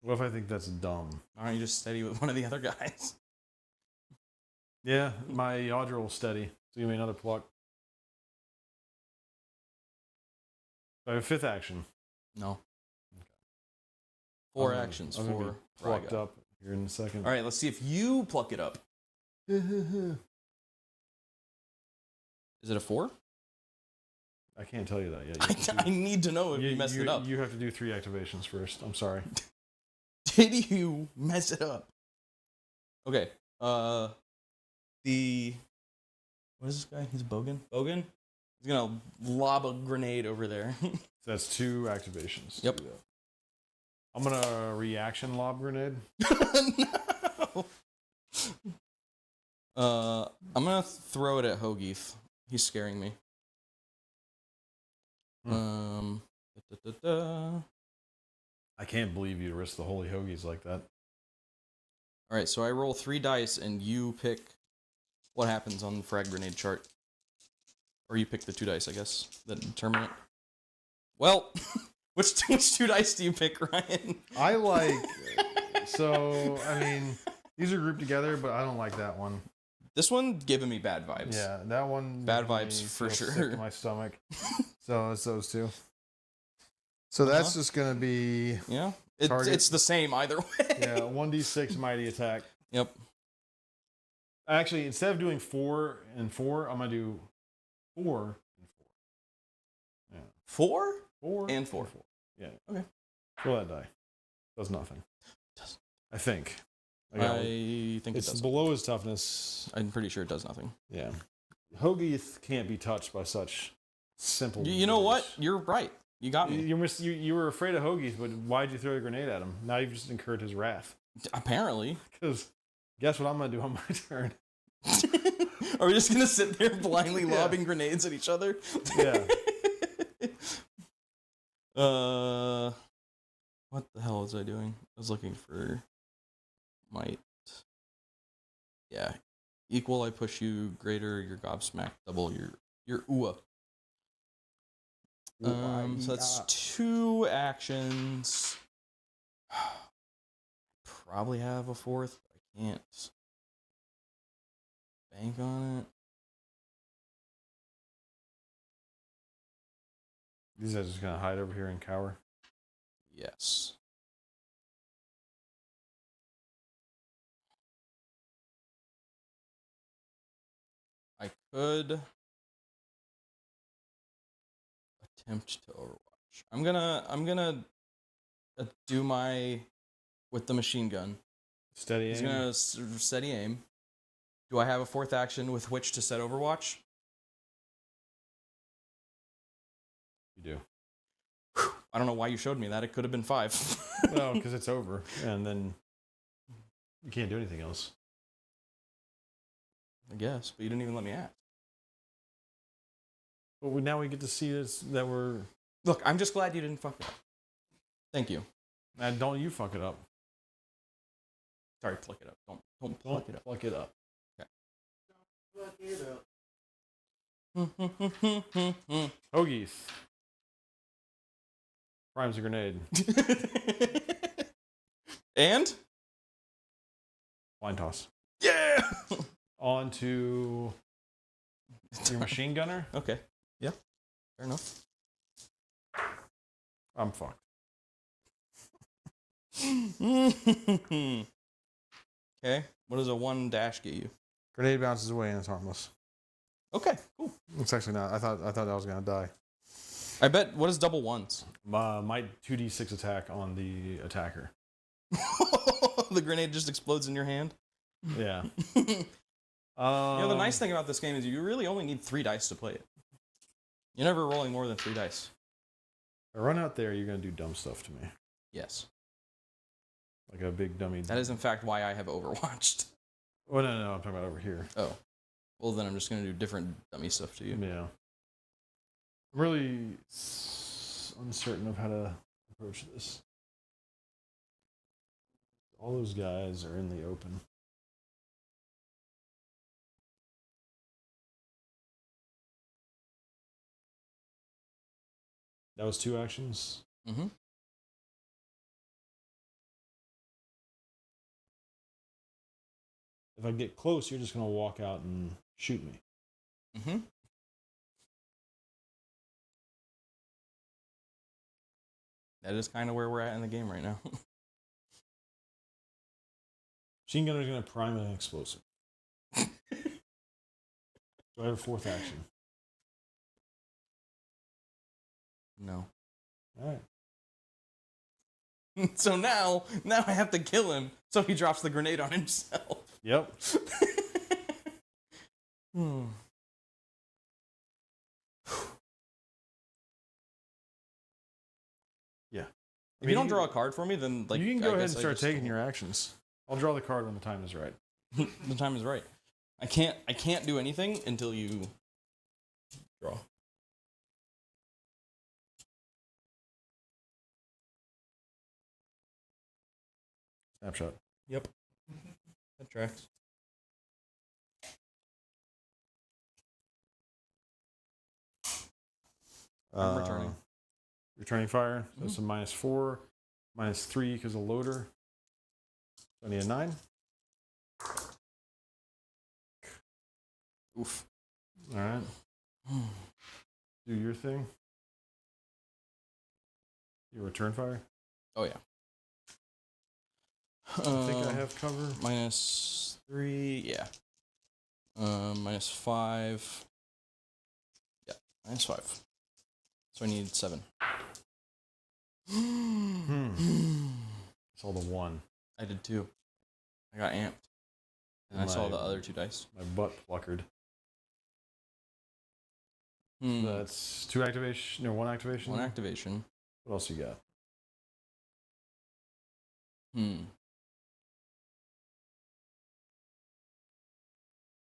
What if I think that's dumb? Why don't you just steady with one of the other guys? Yeah, my Yawdra will steady. So give me another pluck. So I have a 5th action. No. Okay. 4 I'm actions. gonna 4 be plucked up here in a second. All right, let's see if you pluck it up. Is it a 4? I can't tell you that yet. I need to know if you messed it up. You have to do 3 activations first. I'm sorry. Did you mess it up? Okay. What is this guy? He's Bogan? Bogan? He's gonna lob a grenade over there. So that's 2 activations. Yep. I'm gonna reaction lob grenade. No! I'm gonna throw it at Hogeith. He's scaring me. I can't believe you risk the holy hoagies like that. Alright, so I roll 3 dice and you pick what happens on the frag grenade chart. Or you pick the 2 dice, I guess, that determine it. Well, which 2 dice do you pick, Ryan? I like. So, I mean, these are grouped together, but I don't like that one. This one giving me bad vibes. Yeah, that one. Bad made vibes me for feel sure. Sick to my stomach. So it's those 2. So that's just gonna be Yeah, Target. it's the same either way. yeah 1d6 mighty attack. Yep. Actually, instead of doing 4 and 4, I'm gonna do 4 and 4. Yeah, 4 4 and 4. Yeah. Okay. Roll that die. Does nothing. I think. I think it's it does. below his toughness. I'm pretty sure it does nothing. Yeah. Hogeith can't be touched by such simple. You know what? maneuvers. You're right. You got me. You were afraid of Hogeith, but why'd you throw a grenade at him? Now you've just incurred his wrath. Apparently. Because guess what I'm gonna do on my turn? Are we just gonna sit there blindly lobbing grenades at each other? Yeah. What the hell was I doing? I was looking for might. Yeah. Equal, I push you. Greater, your gobsmacked. Double, your ooh. So that's 2 actions. Probably have a 4th. I can't bank on it. These guys are just gonna hide over here and cower. Yes. I could attempt to overwatch. I'm gonna do my with the machine gun. Steady He's aim. gonna steady aim. Do I have a 4th action with which to set overwatch? You do. I don't know why you showed me that. It could have been 5. Well, because it's over, and then you can't do anything else. I guess, but you didn't even let me ask. But now we get to see this that we're. Look, I'm just glad you didn't fuck it up. Thank you. And don't you fuck it up. Sorry, pluck it up. Don't pluck it up. Pluck it up. Okay. Hogeith. Primes a grenade. And? Line toss. Yeah! On to your machine gunner. Okay. Yeah. Fair enough. I'm fucked. Okay. What does a 1 dash get you? Grenade bounces away and it's harmless. Okay, cool. It's actually not. I thought I was gonna die. I bet, what is double 1s? My 2d6 attack on the attacker. The grenade just explodes in your hand? Yeah. You know, the nice thing about this game is you really only need 3 dice to play it. You're never rolling more than 3 dice. If I run out there, you're gonna do dumb stuff to me. Yes. Like a big dummy. That is, in fact, why I have Overwatched. Oh, no, I'm talking about over here. Oh. Well, then I'm just going to do different dummy stuff to you. Yeah. I'm really uncertain of how to approach this. All those guys are in the open. That was 2 actions. Mm-hmm. If I get close, you're just going to walk out and shoot me. Mm-hmm. That is kind of where we're at in the game right now. Machine gunner is going to prime an explosive. Do I have a 4th action? No. All right. So now I have to kill him, so he drops the grenade on himself. Yep. Yeah. If you don't draw a card for me, then like you can go I ahead guess and I start just taking your actions. I'll draw the card when the time is right. The time is right. I can't do anything until you draw. Snapshot. Yep. That tracks. I'm returning. Returning fire. So it's a -4, -3 because of loader. So I need a 9. Oof. All right. Do your thing. Your return fire. Oh yeah. I think I have cover. -3, yeah. -5. Yeah, -5. So I need 7. It's all the 1. I did 2. I got amped. And I saw the other 2 dice. My butt pluckered. Hmm. That's 2 activation. No, 1 activation. 1 activation. What else you got?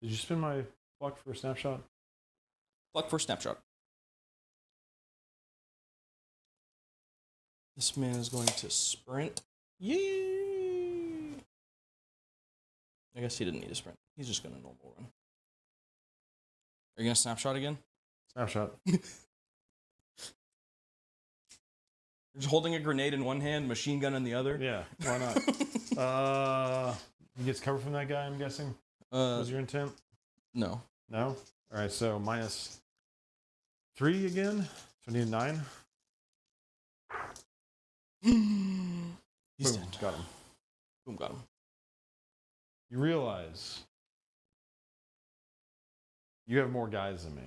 Did you spin my pluck for a snapshot? Pluck for snapshot. This man is going to sprint. Yay! I guess he didn't need a sprint. He's just going to normal run. Are you going to snapshot again? Snapshot. You're just holding a grenade in one hand, machine gun in the other? Yeah, why not? He gets cover from that guy, I'm guessing. Was your intent? No. No? Alright, so -3 again. So I need a 9. He's Boom, dead. got him. Boom, got him. You realize you have more guys than me.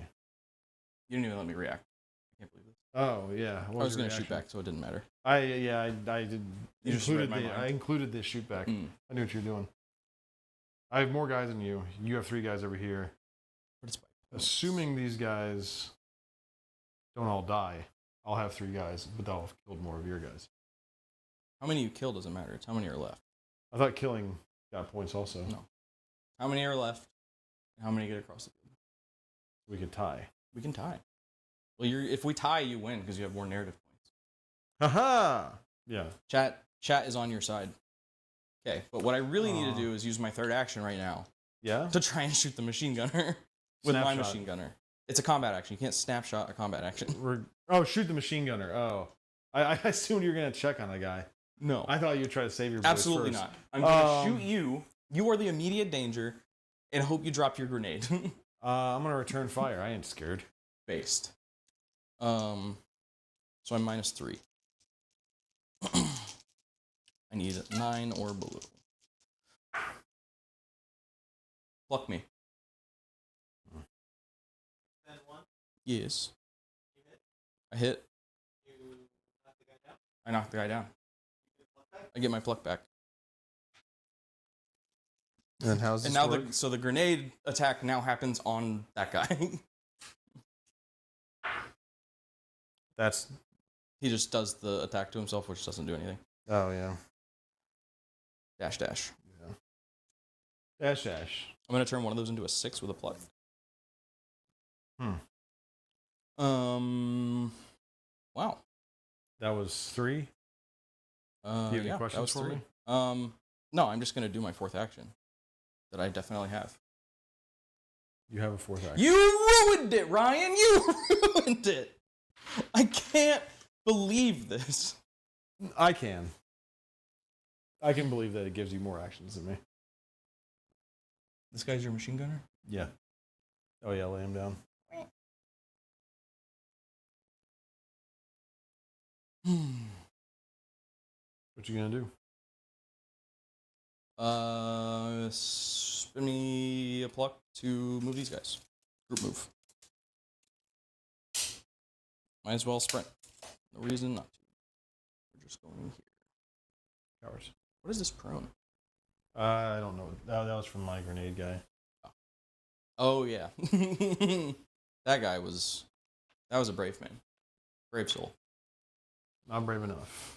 You didn't even let me react. I can't believe this. Oh yeah, I was going to shoot back, so it didn't matter. I did. You just read my mind. I included the shoot back. Mm. I knew what you were doing. I have more guys than you. You have 3 guys over here. What is my Assuming these guys don't all die, I'll have 3 guys, but they'll have killed more of your guys. How many you kill doesn't matter. It's how many are left. I thought killing got points also. No. How many are left? And how many get across the field? We could tie. We can tie. Well, if we tie, you win because you have more narrative points. Haha! Yeah. Chat is on your side. Okay, but what I really need to do is use my 3rd action right now Yeah? to try and shoot the machine gunner with my Snapshot. machine gunner. It's a combat action. You can't snapshot a combat action. Shoot the machine gunner. Oh. I assumed you were going to check on the guy. No. I thought you'd try to save your boys Absolutely first. not. I'm going to shoot you. You are the immediate danger, and hope you drop your grenade. I'm gonna return fire. I ain't scared. Based. So I'm -3. I need 9 or below. Pluck me. Yes. I hit. I knocked the guy down. I get my pluck back. And then how's this And now work? the grenade attack now happens on that guy. That's. He just does the attack to himself, which doesn't do anything. Oh yeah. Dash dash. Yeah. Dash dash. I'm gonna turn one of those into a 6 with a pluck. Wow. That was 3. Do you have any Yeah, that questions was for 3. me? No, I'm just gonna do my 4th action. That I definitely have. You have a 4th action. You ruined it, Ryan! You ruined it! I can't believe this. I can. I can believe that it gives you more actions than me. This guy's your machine gunner? Yeah. Oh yeah, lay him down. What you gonna do? Spin me a pluck to move these guys. Group move. Might as well sprint. No reason not to. We're just going here. Cowards. What is this prone? I don't know. That was from my grenade guy. Oh yeah. That was a brave man. Brave soul. Not brave enough.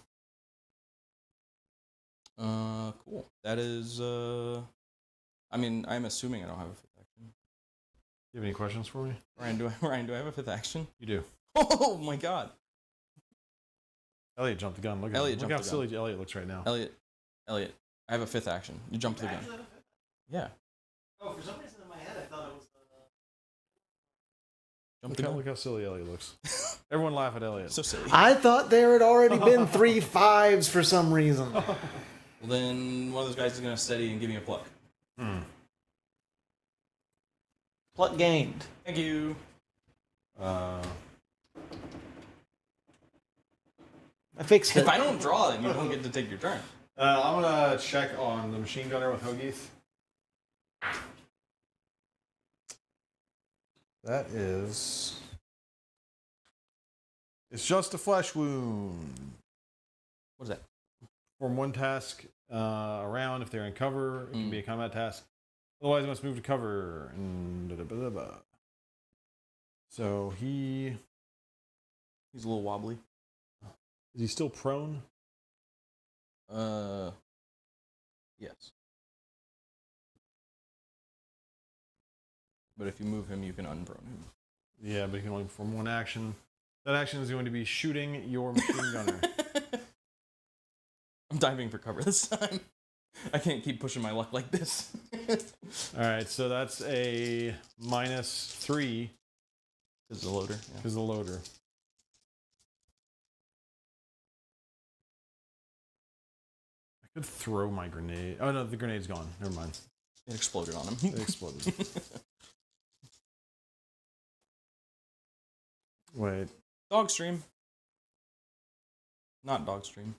Cool. That is I mean, I'm assuming I don't have a 5th action. You have any questions for me? Ryan, do I have a 5th action? You do. Oh my god. Elliot jumped the gun. Look at Elliot him. Look jumped how the gun. silly Elliot looks right now. Elliot, I have a 5th action. You jump to the gun. Yeah. Oh, for some reason in my head I thought it was Jump the gun. Look how silly Elliot looks. Everyone laugh at Elliot. So silly. I thought there had already been 3 5s for some reason. Well, then one of those guys is gonna steady and give me a pluck. Pluck gained. Thank you. I fixed it. If I don't draw, then you don't get to take your turn. I'm gonna check on the machine gunner with Hogeith. That is. It's just a flesh wound. What is that? Perform one task around if they're in cover. It can be a combat task. Otherwise, it must move to cover. And so he's a little wobbly. Is he still prone? Yes. But if you move him, you can unprone him. Yeah, but he can only perform one action. That action is going to be shooting your machine gunner. I'm diving for cover this time. I can't keep pushing my luck like this. All right, so that's a -3 Because the loader. Yeah. because the loader. I could throw my grenade. Oh no, the grenade's gone. Never mind. It exploded on him. It exploded. Wait. Dog stream. Not dog stream.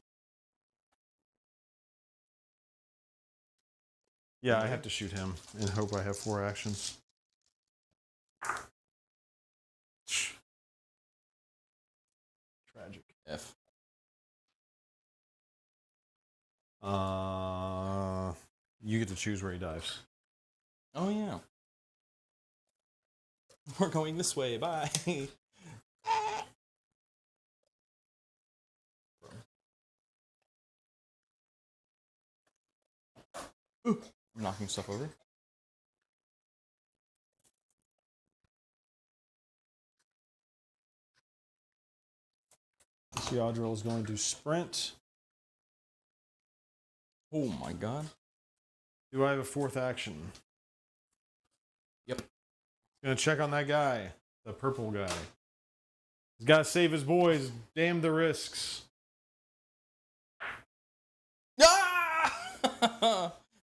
Yeah, I have to shoot him and hope I have 4 actions. Tragic. F. You get to choose where he dives. Oh yeah. We're going this way. Bye. Ooh, I'm knocking stuff over. Seadril is going to sprint. Oh my god. Do I have a 4th action? Yep. Gonna check on that guy, the purple guy. He's got to save his boys. Damn the risks.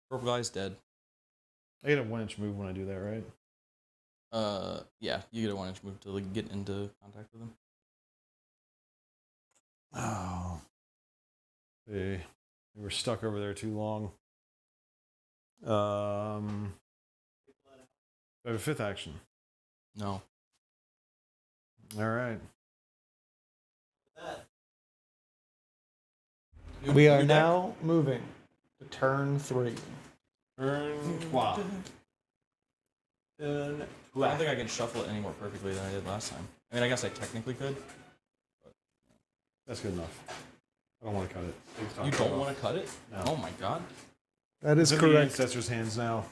Purple guy's dead. I get a 1-inch move when I do that, right? Yeah, you get a 1-inch move to like, get into contact with him. Oh. Hey, we were stuck over there too long. I have a 5th action. No. All right. We are now moving to turn 3. Turn Quar. I don't think I can shuffle it any more perfectly than I did last time. I mean, I guess I technically could. That's good enough. I don't want to cut it. You don't want to cut it? No. Oh my god. That is It's in the correct. ancestors' hands now.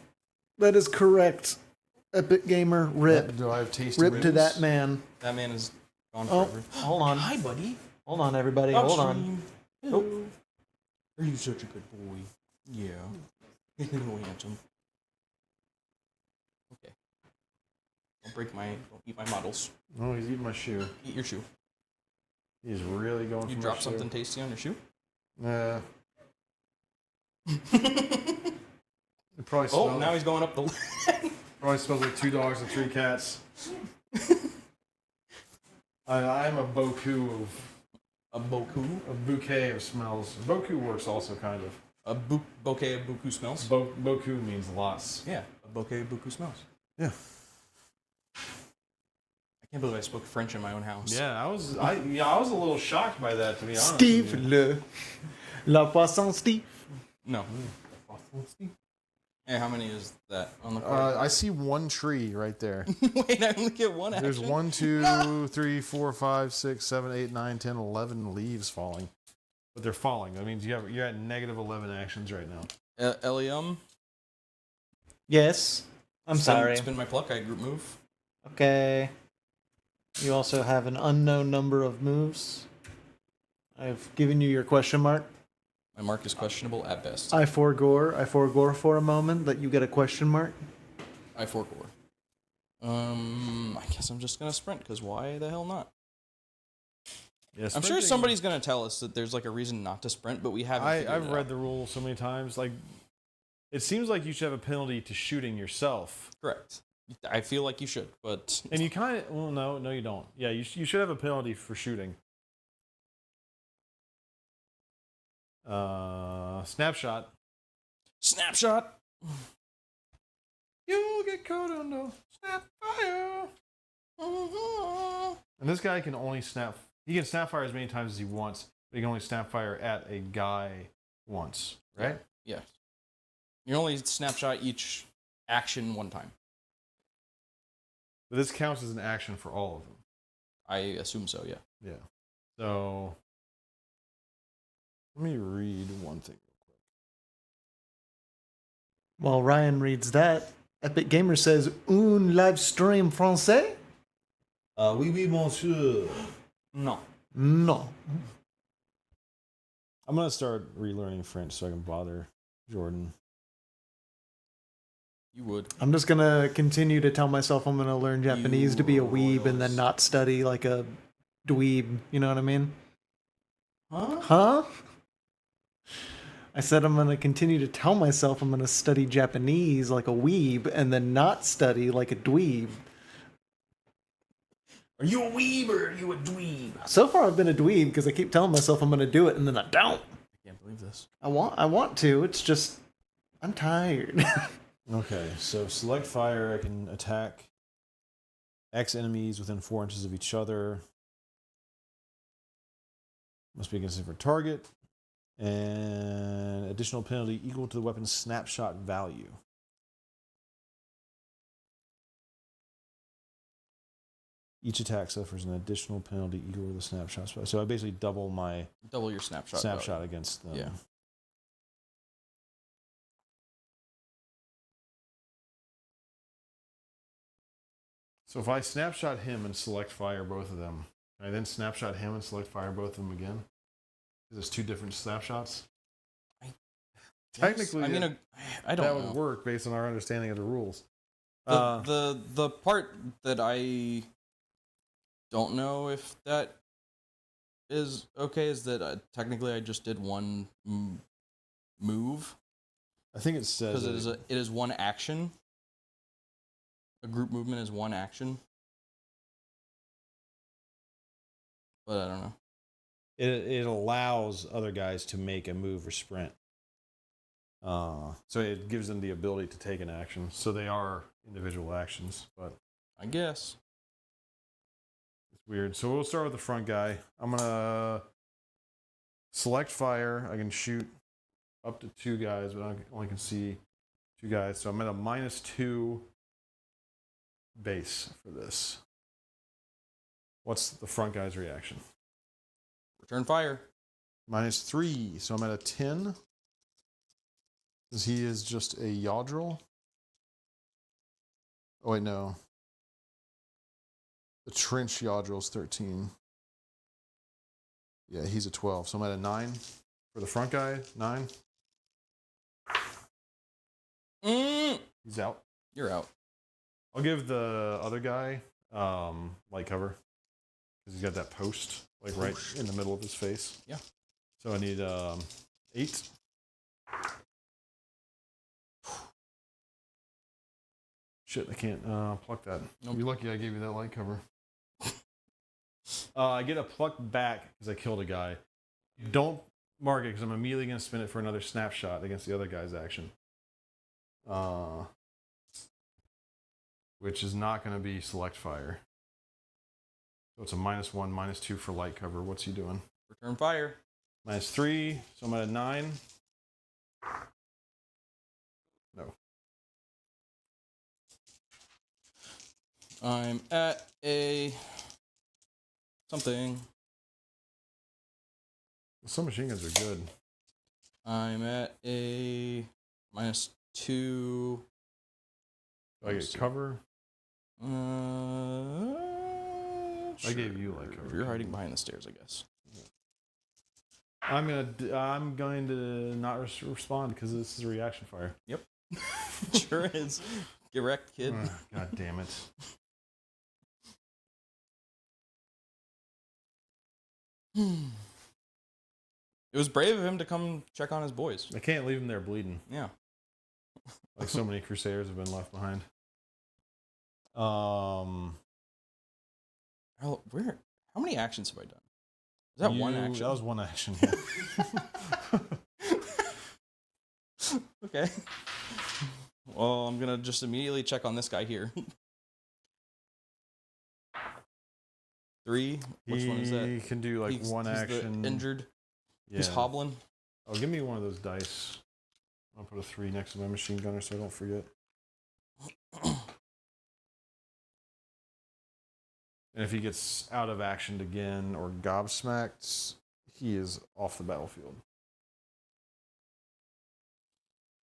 That is correct. Epic Gamer, rip. Do I have tasty Rip to ribs? that man. That man is gone Oh, forever. hold on. Hi, buddy. Hold on, everybody. Hold on. Upstream. Hello. Are you such a good boy? Yeah. Hello, handsome. Okay. Don't eat my models. Oh, he's eating my shoe. Eat your shoe. He's really going You for drop my something tasty on your shoe? shoe. It probably smells. Oh, now he's going up the Probably smells like $2 and 3 cats. I'm a boku a boku. a bouquet of smells. Boku works also kind of. A bouquet of buku smells? Boku means lots. Yeah, a bouquet of buku smells. Yeah. I can't believe I spoke French in my own house. Yeah, I was a little shocked by that, to be honest. Steve with you. le. La poisson Steve. No. Hey, how many is that on the card? I see one tree right there. Wait, I only get one action. There's 1, 2, 3, 4, 5, 6, 7, 8, 9, 10, 11 leaves falling. But they're falling. That means you're at negative 11 actions right now. Elium. Yes. I'm sorry. Spin my pluck. I group move. Okay. You also have an unknown number of moves. I've given you your question mark. My mark is questionable at best. I forgore for a moment that you get a question mark. I forgore. I guess I'm just gonna sprint because why the hell not? Yeah, I'm sure somebody's gonna tell us that there's like a reason not to sprint, but we haven't. I've read the rule so many times. Like, it seems like you should have a penalty to shooting yourself. Correct. I feel like you should, but And you kind of, well, no, you don't. Yeah, you should have a penalty for shooting. Snapshot. snapshot. You get caught on the snapfire. And this guy can only snap. He can snapfire as many times as he wants, but he can only snapfire at a guy once, right? Yeah. You only snapshot each action one time. But this counts as an action for all of them. I assume so. Yeah. Yeah. So let me read one thing real quick. While Ryan reads that, Epic Gamer says, un live stream français? Oui, monsieur. No. No. I'm gonna start relearning French so I can bother Jordan. You would. I'm just gonna continue to tell myself I'm gonna learn Japanese to be a weeb and then not study like a dweeb. You know what I mean? Huh? Huh? I said I'm gonna continue to tell myself I'm gonna study Japanese like a weeb and then not study like a dweeb. Are you a weeb or are you a dweeb? So far I've been a dweeb because I keep telling myself I'm gonna do it and then I don't. I can't believe this. I want to. It's just I'm tired. Okay, so select fire. I can attack X enemies within 4 inches of each other. Must be against a different target. And additional penalty equal to the weapon's snapshot value. Each attack suffers an additional penalty equal to the snapshot. So I basically double my Double your snapshot. snapshot against them. Yeah. So if I snapshot him and select fire both of them, I then snapshot him and select fire both of them again? There's 2 different snapshots? Technically, I mean, I don't that know. would work based on our understanding of the rules. The part that I don't know if that is okay is that technically I just did one move, I think it says Because it is one action. A group movement is one action. But I don't know. it allows other guys to make a move or sprint. So it gives them the ability to take an action. So they are individual actions, but I guess. it's weird. So we'll start with the front guy. I'm gonna select fire. I can shoot up to 2 guys, but I only can see 2 guys. So I'm at a -2 base for this. What's the front guy's reaction? Return fire. -3, so I'm at a 10. Because he is just a Yawdril. Oh, wait, no. The Trench Yawdril's 13. Yeah, he's a 12, so I'm at a 9. For the front guy, 9. He's out. You're out. I'll give the other guy light cover. Because he's got that post, like right in the middle of his face. Yeah. So I need 8. Shit, I can't pluck that. Nope. You're lucky I gave you that light cover. I get a pluck back because I killed a guy. Don't mark it because I'm immediately going to spin it for another snapshot against the other guy's action. Which is not going to be select fire. So it's a -1, -2 for light cover. What's he doing? Return fire. -3, so I'm at a 9. No. I'm at a something. Some machine guns are good. I'm at a -2. Do I get cover? I Sure. gave you light cover. You're hiding behind the stairs, I guess. I'm going to not respond because this is a reaction fire. Yep. Sure is. Get wrecked, kid. God damn it. It was brave of him to come check on his boys. I can't leave him there bleeding. Yeah. Like so many Crusaders have been left behind. How many actions have I done? Is that one action? That was one action. Yeah. Okay. Well, I'm gonna just immediately check on this guy here. 3. Which one is that? He can do like one he's action. The injured. Yeah. He's hobbling. Oh, give me one of those dice. I'll put a 3 next to my machine gunner so I don't forget. And if he gets out of action again or gobsmacked, he is off the battlefield.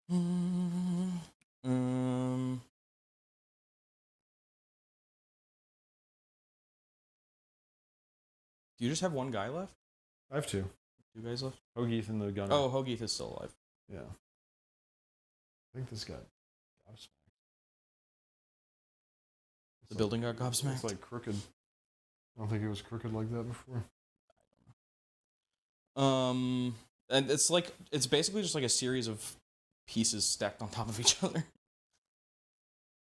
Do you just have one guy left? I have 2. 2 guys left? Hogeith and the gunner. Oh, Hogeith is still alive. Yeah. I think this got gobsmacked. The building got gobsmacked? It's like crooked. I don't think it was crooked like that before. And it's basically just like a series of pieces stacked on top of each other.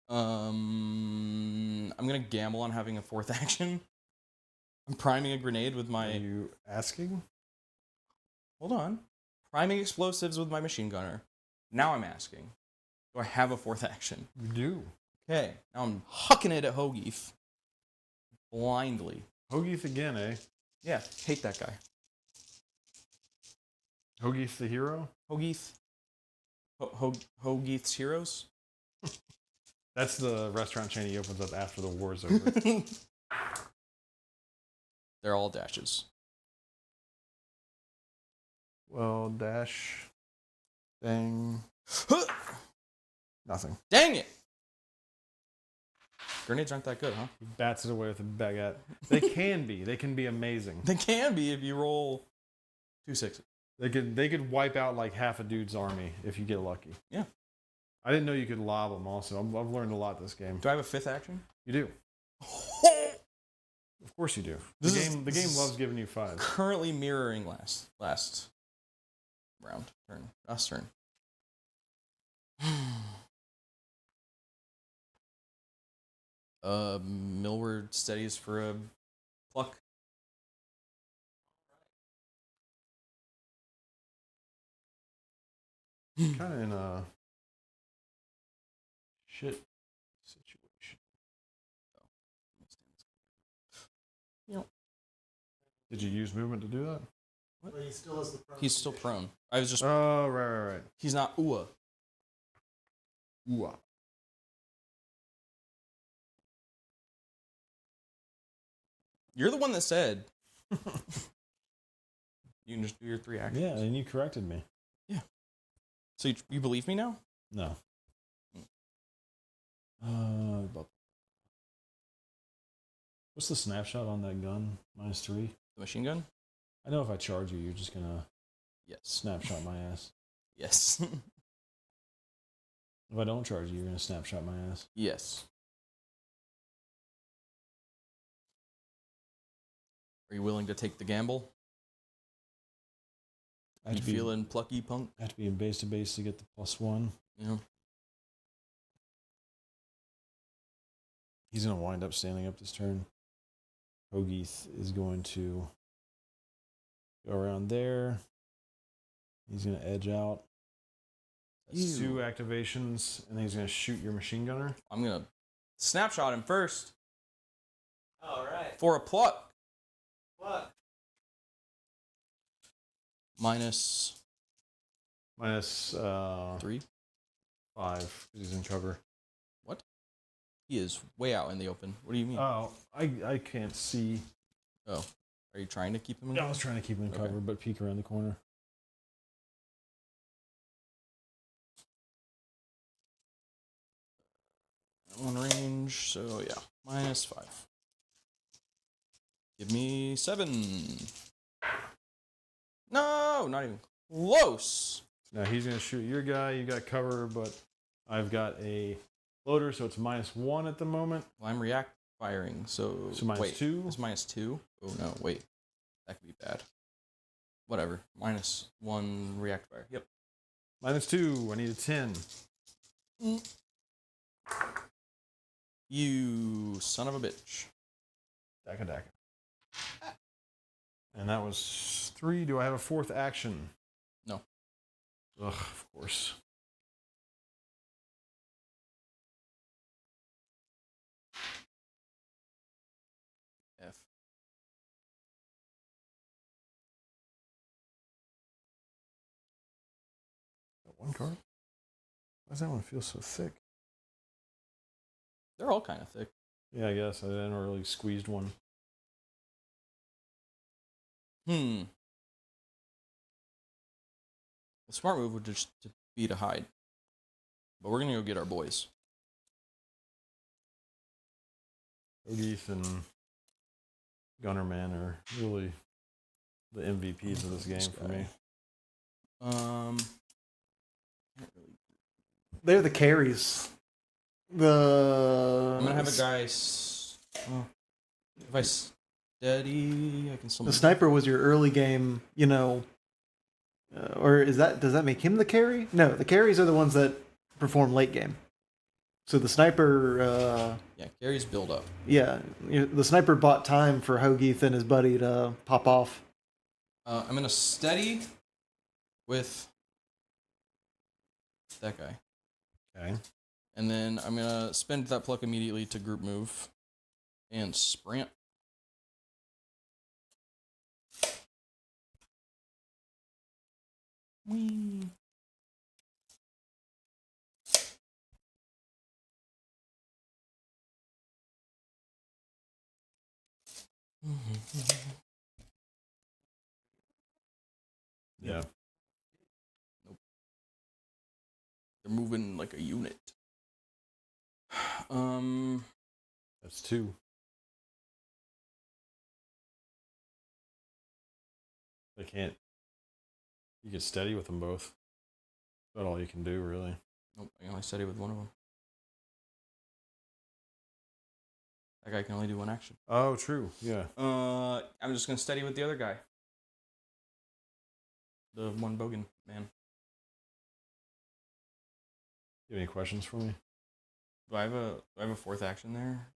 I'm gonna gamble on having a 4th action. I'm priming a grenade with my. Are you asking? Hold on. Priming explosives with my machine gunner. Now I'm asking. Do I have a 4th action? You do. Okay. Now I'm hucking it at Hogeith. Blindly. Hogeith again, eh? Yeah. Hate that guy. Hogeith the hero? Hogeith. Hogeith's Heroes? That's the restaurant chain he opens up after the war's over. They're all dashes. Well, dash. Dang. Nothing. Dang it! Grenades aren't that good, huh? He bats it away with a baguette. They can be. They can be amazing. They can be if you roll 2 6s. They could wipe out like half a dude's army if you get lucky. Yeah. I didn't know you could lob them also. I've learned a lot this game. Do I have a 5th action? You do. Of course you do. The game loves giving you 5. Currently mirroring last round. Last turn. Millward steadies for a pluck. Kind of in a shit situation. Yep. Did you use movement to do that? What? But he still has the prone He's still condition. prone. I was just. Oh, right. He's not Ua. Ooh. You're the one that said. You can just do your 3 actions. Yeah, and you corrected me. So you believe me now? No. What's the snapshot on that gun? -3. The machine gun? I know if I charge you, you're just gonna Yes. snapshot my ass. Yes. If I don't charge you, you're gonna snapshot my ass. Yes. Are you willing to take the gamble? I have You to be, feeling plucky, punk? I have to be in base to base to get the +1. Yeah. He's gonna wind up standing up this turn. Hogeith is going to go around there. He's gonna edge out. That's 2 activations, and then he's gonna shoot your machine gunner. I'm gonna snapshot him first All right. for a pluck. What? -3. -5, because he's in cover. What? He is way out in the open. What do you mean? Oh, I can't see. Oh, are you trying to keep him in? I was trying to keep him in Okay. cover, but peek around the corner. One range, so yeah, -5. Give me 7. No, not even close. Now he's gonna shoot your guy. You got cover, but I've got a loader, so it's -1 at the moment. Well, I'm react firing, so So wait, -2? It's -2. Oh no, wait, that could be bad. Whatever, -1 react fire. Yep. -2. I need a 10. You son of a bitch. Daka. And that was 3. Do I have a 4th action? No. Ugh, of course. F. Got 1 card? Why does that one feel so thick? They're all kind of thick. Yeah, I guess. I didn't really squeezed one. The smart move would just be to hide. But we're gonna go get our boys. Hogeith and Gunnerman are really the MVPs of this game for me. They're the carries. I'm gonna have a guy. If I steady, I can still. The sniper was your early game, or does that make him the carry? No, the carries are the ones that perform late game. So the sniper, Yeah, Gary's build up. the sniper bought time for Hogeith and his buddy to pop off. I'm gonna steady with that guy, Okay. and then I'm gonna spend that pluck immediately to group move and sprint. Whee. Yeah. They're moving like a unit. That's 2. They can't. You get steady with them both. That's all you can do, really. Nope, I can only steady with one of them. That guy can only do one action. Oh, true. Yeah. I'm just gonna steady with the other guy. The one bogan man. You have any questions for me? Do I have a fourth action there?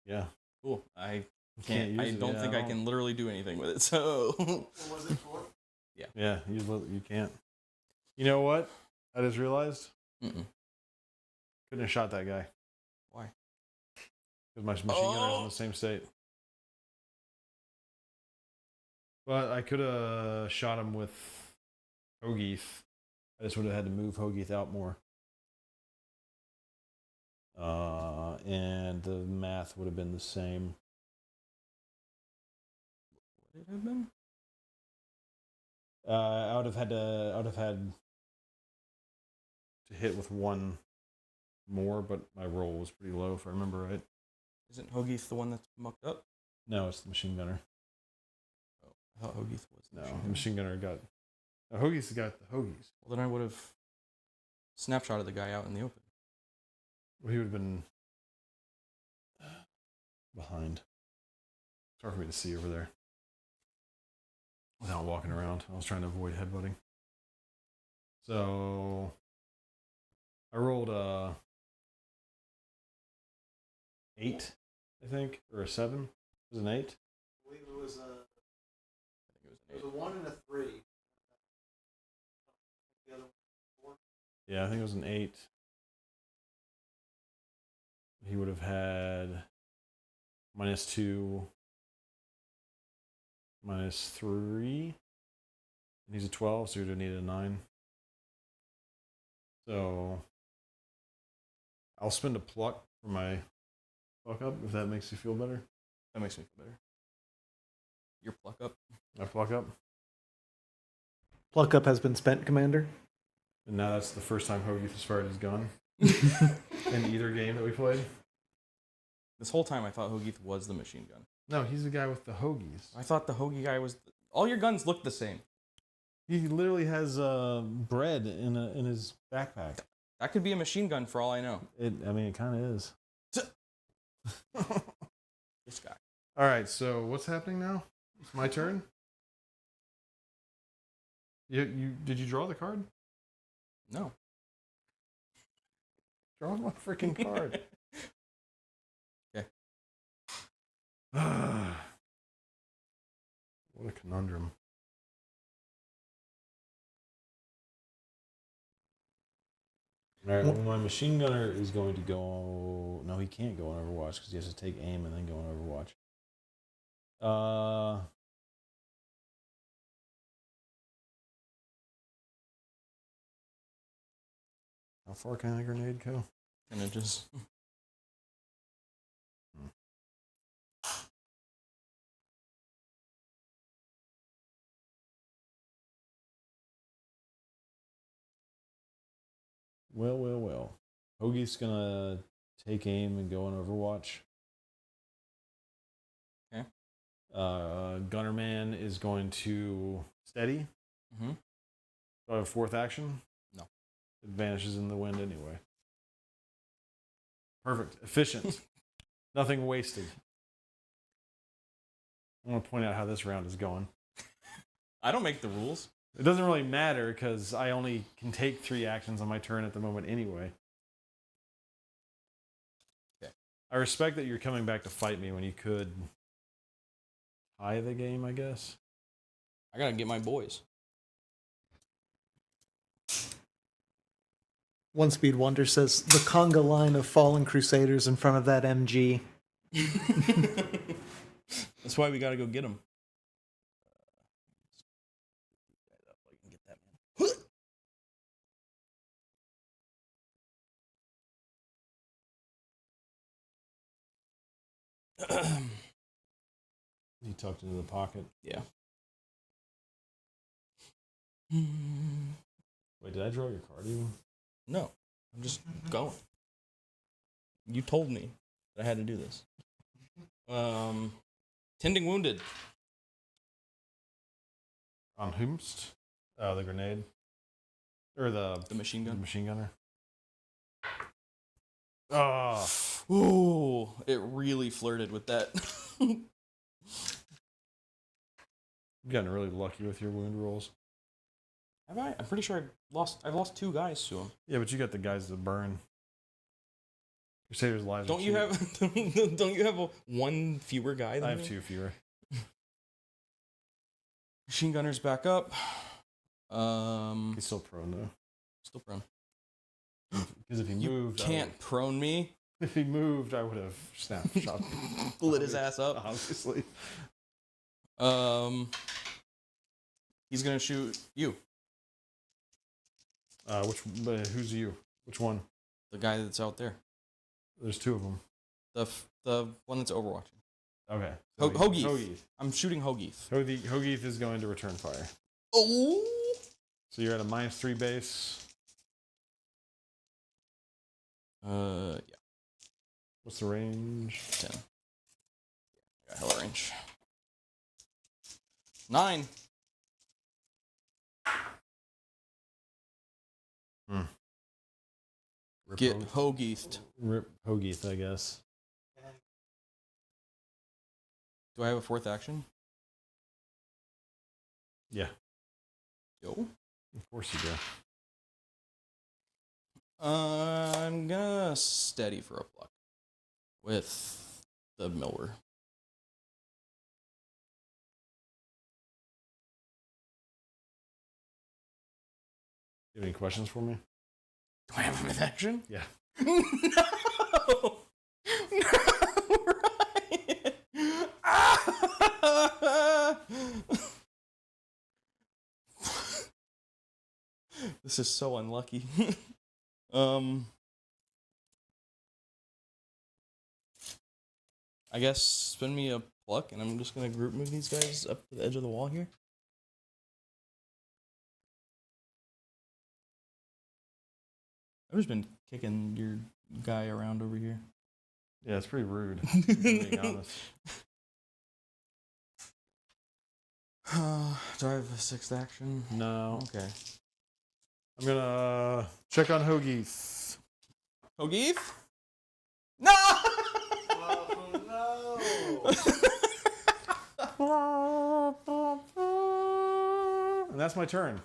Yeah. Cool. I You can't. I use it, don't yeah, think I can literally do anything with it. So. What was it for? Yeah, you can't. You know what? I just realized Mm-mm. couldn't have shot that guy Why? because my machine gunner's in the same state. But I could have shot him with Hogeith. I just would have had to move Hogeith out more. And the math would have been the same. What did it have been? I would have had to hit with one more, but my roll was pretty low if I remember right. Isn't Hogeith the one that's mucked up? No, it's the machine gunner. Oh, I thought Hogeith was. The No, the machine gunner got. Hogeith's got the Hoagies. Well, then I would have snapshotted the guy out in the open. Well, he would have been behind. It's hard for me to see over there without walking around. I was trying to avoid headbutting. So I rolled a 8, I think, or a 7. It was an 8. I believe it was I think it was an 8. a 1 and a 3. The other one, 4. Yeah, I think it was an 8. He would have had -2, -3. And he's a 12, so he would have needed a 9. So I'll spend a pluck for my pluck up if that makes you feel better. That makes me feel better. Your pluck up. My pluck up. Pluck up has been spent, Commander. And now that's the first time Hoagie has fired his gun in either game that we played. This whole time I thought Hogeith was the machine gun. No, he's the guy with the Hoagies. I thought the Hoagie guy was. All your guns look the same. He literally has bread in his backpack. That could be a machine gun for all I know. It kind of is. This guy. All right, so what's happening now? It's my turn. You did you draw the card? No. Draw my freaking card. Okay. What a conundrum. All right, well, my machine gunner is going to go. No, he can't go on Overwatch because he has to take aim and then go on Overwatch. How far can a grenade go? And it just. Well. Hoagie's gonna take aim and go on Overwatch. Okay. Gunnerman is going to steady. Mm-hmm. Do I have a fourth action? No. It vanishes in the wind anyway. Perfect. Efficient. Nothing wasted. I want to point out how this round is going. I don't make the rules. It doesn't really matter because I only can take 3 actions on my turn at the moment anyway. Okay. I respect that you're coming back to fight me when you could tie the game, I guess. I gotta get my boys. One Speed Wonder says the conga line of fallen Crusaders in front of that MG. That's why we gotta go get them. He tucked into the pocket. Yeah. Wait, did I draw your card even? No, I'm just going. You told me that I had to do this. Tending wounded. On whomst? Oh, the grenade. Or the machine gun. The machine gunner. Oh. Ooh, it really flirted with that. You've gotten really lucky with your wound rolls. Have I? I'm pretty sure I've lost 2 guys to him. Yeah, but you got the guys that burn. Crusaders' lives. Don't you have? Don't you have 1 fewer guy? Than I have me? 2 fewer. Machine gunner's back up. He's still prone though. Still prone. Because if he You moved, can't prone me. If he moved, I would have snapped shot. Lit his ass up. Obviously. He's gonna shoot you. Who's you? Which one? The guy that's out there. There's 2 of them. The one that's overwatching. Okay. Hogeith. I'm shooting Hogeith. Hogeith is going to return fire. Oh. So you're at a -3 base. Yeah. What's the range? 10. I got hella range. 9. Get Hogeithed. Rip Hogeith, I guess. Do I have a 4th action? Yeah. Yo. Of course you do. I'm gonna steady for a pluck with the Miller. You have any questions for me? Do I have an action? Yeah. No! No, Ryan! Ah! This is so unlucky. I guess spin me a pluck, and I'm just gonna group move these guys up to the edge of the wall here. I've just been kicking your guy around over here. Yeah, it's pretty rude, being honest. Do I have a 6th action? No. Okay. I'm gonna check on Hogeith. Hogeith? No! Oh, And that's my turn.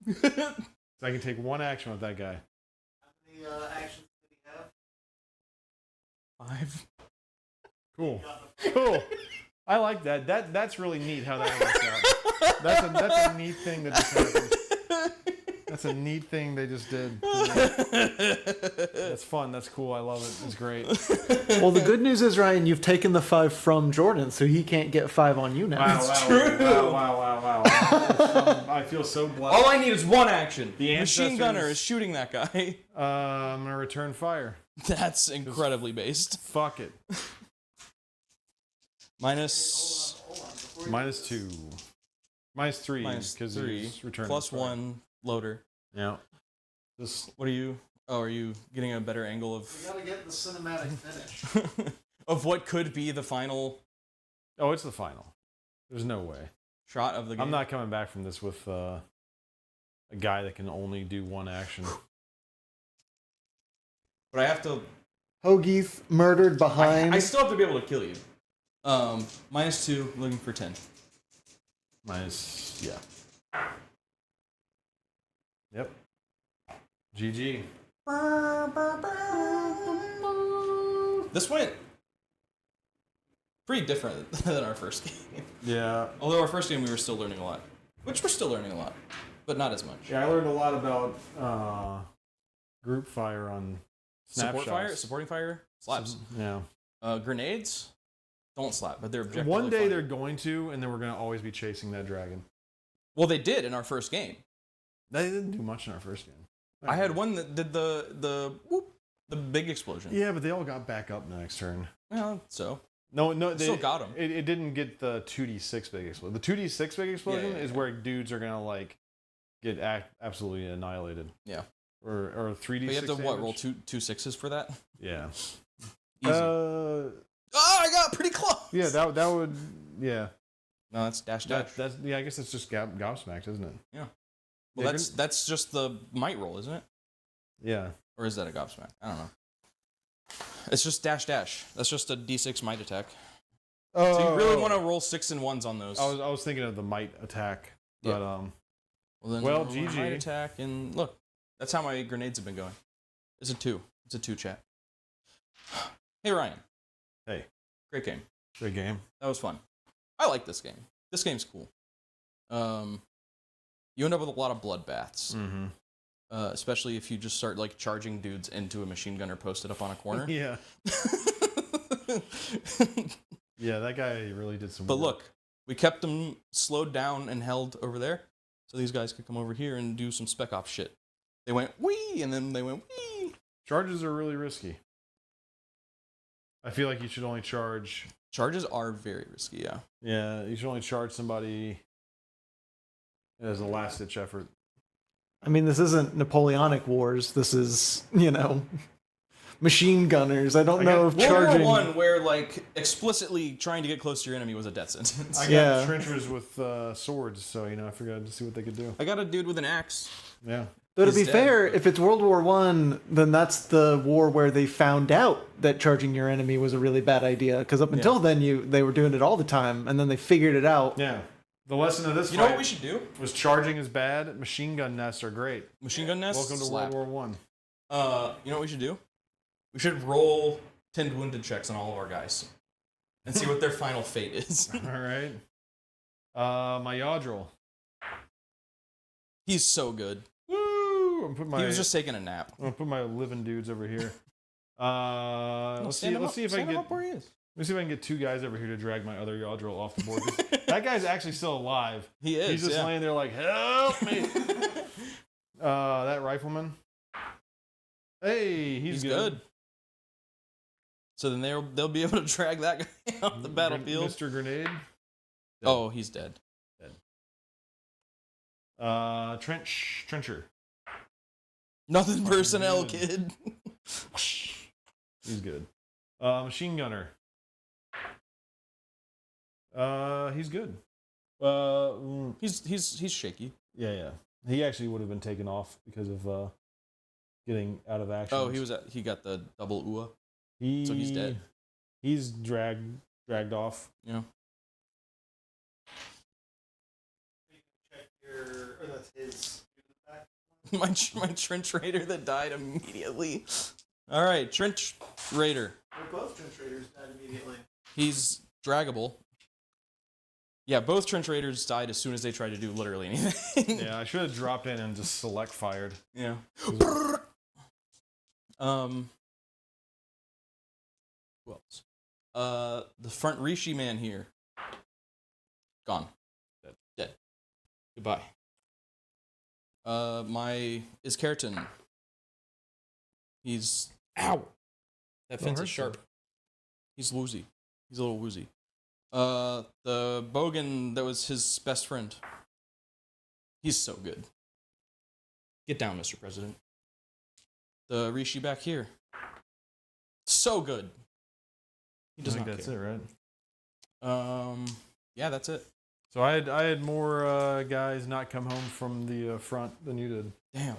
So I can take 1 action with that guy. How many actions did he have? 5. Cool. Cool. I like that. That's really neat how that works out. That's a neat thing that just happened. That's a neat thing they just did. That's fun. That's cool. I love it. It's great. Well, the good news is, Ryan, you've taken the 5 from Jordan, so he can't get 5 on you now. Wow. I feel so blessed. All I need is 1 action. The Machine ancestors- gunner is shooting that guy. I'm gonna return fire. That's incredibly based. Fuck it. Minus -2. -3 because -3 he's returning plus fire. 1 loader. Yeah. Just What are you? Oh, are you getting a better angle We of gotta get the cinematic finish. of what could be the final oh, it's the final. There's no way. shot of the game? I'm not coming back from this with a guy that can only do 1 action. But I have to. Hogeith murdered behind. I still have to be able to kill you. -2, looking for 10. Yeah. Yep. GG. This went pretty different than our first game. Yeah. Although our first game we were still learning a lot. Which we're still learning a lot. But not as much. Yeah, I learned a lot about group fire on snapshots. Supporting fire slaps. Yeah. Grenades don't slap, but they're objectively One day fine. they're going to, and then we're going to always be chasing that dragon. Well, they did in our first game. They didn't do much in our first game. I had one that did the big explosion. Yeah, but they all got back up the next turn. Well, so No, still got 'em. It didn't get the 2d6 big explosion. The 2d6 big explosion Yeah. is where dudes are gonna like get absolutely annihilated. Yeah. Or 3d6. But you have to what? damage. Roll two sixes for that. Yeah. Easy. Oh, I got pretty close. Yeah, that would yeah. No, that's dash dash. That's yeah. I guess it's just Gobsmacked, isn't it? Well, Yeah, that's just the might roll, isn't it? Yeah. Or is that a gobsmack? I don't know. It's just dash dash. That's just a d6 might attack. So you really want to roll 6 and 1s on those. I was thinking of the might attack, but Well, Well, Well, roll a GG. might attack, and look, that's how my grenades have been going. It's a 2. It's a 2 chat. Hey, Ryan. Hey. Great game. Great game. That was fun. I like this game. This game's cool. You end up with a lot of bloodbaths. Mm-hmm. Especially if you just start like charging dudes into a machine gunner posted up on a corner. Yeah. Yeah, that guy really did some But work. look, we kept them slowed down and held over there, so these guys could come over here and do some spec ops shit. They went wee, and then they went wee. Charges are really risky. I feel like you should only charge... Charges are very risky, yeah. Yeah, you should only charge somebody as a last-ditch effort. I mean, this isn't Napoleonic Wars. This is, you know, machine gunners. I don't know if World charging. War I, where like explicitly trying to get close to your enemy was a death sentence. I got Yeah. trenchers with swords, so, you know, I figured I'd see what they could do. I got a dude with an axe. Yeah. Though to He's be dead, fair, but- if it's World War One, then that's the war where they found out that charging your enemy was a really bad idea. Because up until then, they were doing it all the time, and then they figured it out. Yeah. The lesson of this You know fight what we should do? was charging is bad, machine gun nests are great. Machine gun nest. Welcome to slap. World War One. You know what we should do? We should roll 10 wounded checks on all of our guys and see what their final fate is. All right. My Yawdril. He's so good. Woo! I'm putting my. He was just taking a nap. I'm gonna put my living dudes over here. No, Let's stand him see. up- Let's see if I stand can him get. up where he is. Let me see if I can get 2 guys over here to drag my other Yawdril off the board. 'Cause that guy's actually still alive. He is. He's just yeah. laying there like, help me. That rifleman. Hey, he's good. So then they'll be able to drag that guy off the battlefield. Mr. Grenade. Oh, he's dead. Trencher. Nothing Fucking personnel, good. kid. He's good. Machine gunner. He's good. He's shaky. Yeah. He actually would have been taken off because of getting out of action. Oh, he got the double UA. So he's dead. He's dragged off. Yeah. Check your, or that's his. my trench raider that died immediately. All right, trench raider. We're both trench raiders died immediately. He's draggable. Yeah, both trench raiders died as soon as they tried to do literally anything. Yeah, I should have dropped in and just select fired. Yeah. Who else? The front Rishi man here. Gone. Dead. Goodbye. My is Keratin. He's ow. That fence is hurt sharp. He's woozy. He's a little woozy. The Bogan that was his best friend. He's so good. Get down, Mr. President. The Rishi back here. So good. He I does think not that's care. it, right? Yeah, that's it. So I had more guys not come home from the front than you did. Damn.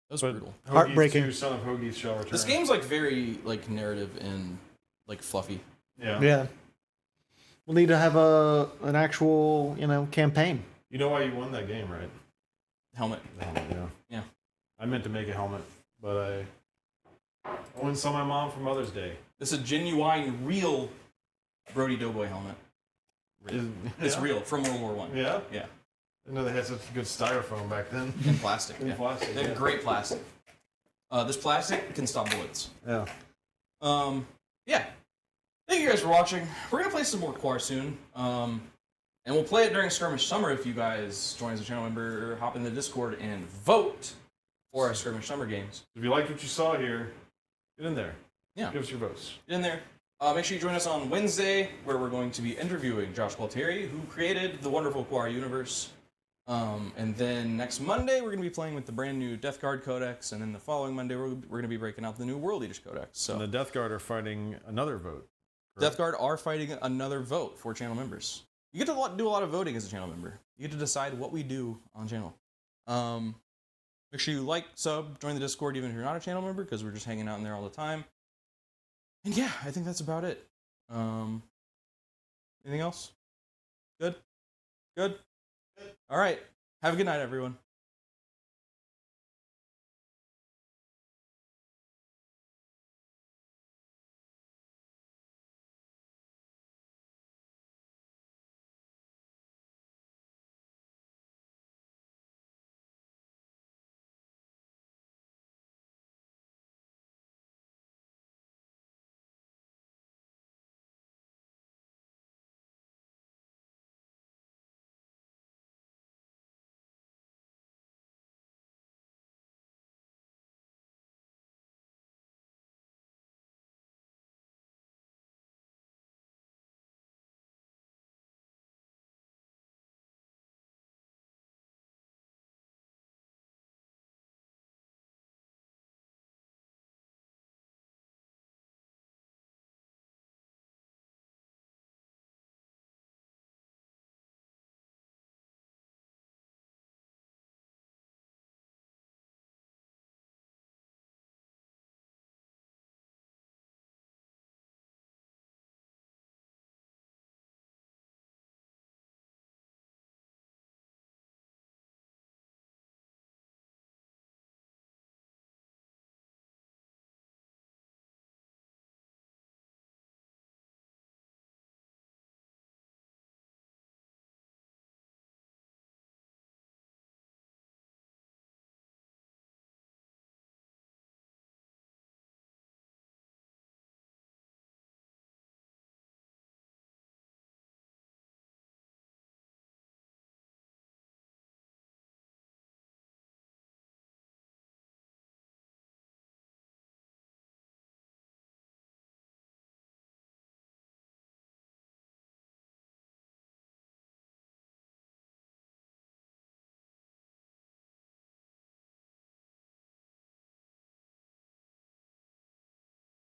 That was But brutal. Hoagie's Heartbreaking. 2, Son of Hoagie's shall return. This game's like very like narrative and like fluffy. Yeah. Yeah. We'll need to have an actual, you know, campaign. You know why you won that game, right? Helmet. The helmet, yeah. Yeah. I meant to make a helmet, but I went and saw my mom for Mother's Day. This is a genuine, real Brody Doughboy helmet. It's real from World War One. Yeah? Yeah. I didn't know they had such good styrofoam back then. And plastic. And Yeah. plastic, They have yeah. great plastic. This plastic can stop bullets. Yeah. Yeah. Thank you guys for watching. We're gonna play some more Quar soon. And we'll play it during Skirmish Summer if you guys join as a channel member, hop in the Discord and vote for our Skirmish Summer games. If you liked what you saw here, get in there. Yeah. Give us your votes. Get in there. Make sure you join us on Wednesday, where we're going to be interviewing Josh Gualtieri, who created the wonderful Quar universe. And then next Monday, we're going to be playing with the brand new Death Guard Codex, and then the following Monday, we're going to be breaking out the new World Eaters Codex. So And the Death Guard are fighting another vote. Death Guard are fighting another vote for channel members. You get to do a lot of voting as a channel member. You get to decide what we do on channel. Make sure you like, sub, join the Discord even if you're not a channel member, because we're just hanging out in there all the time. And yeah, I think that's about it. Anything else? Good? Good? All right. Have a good night, everyone.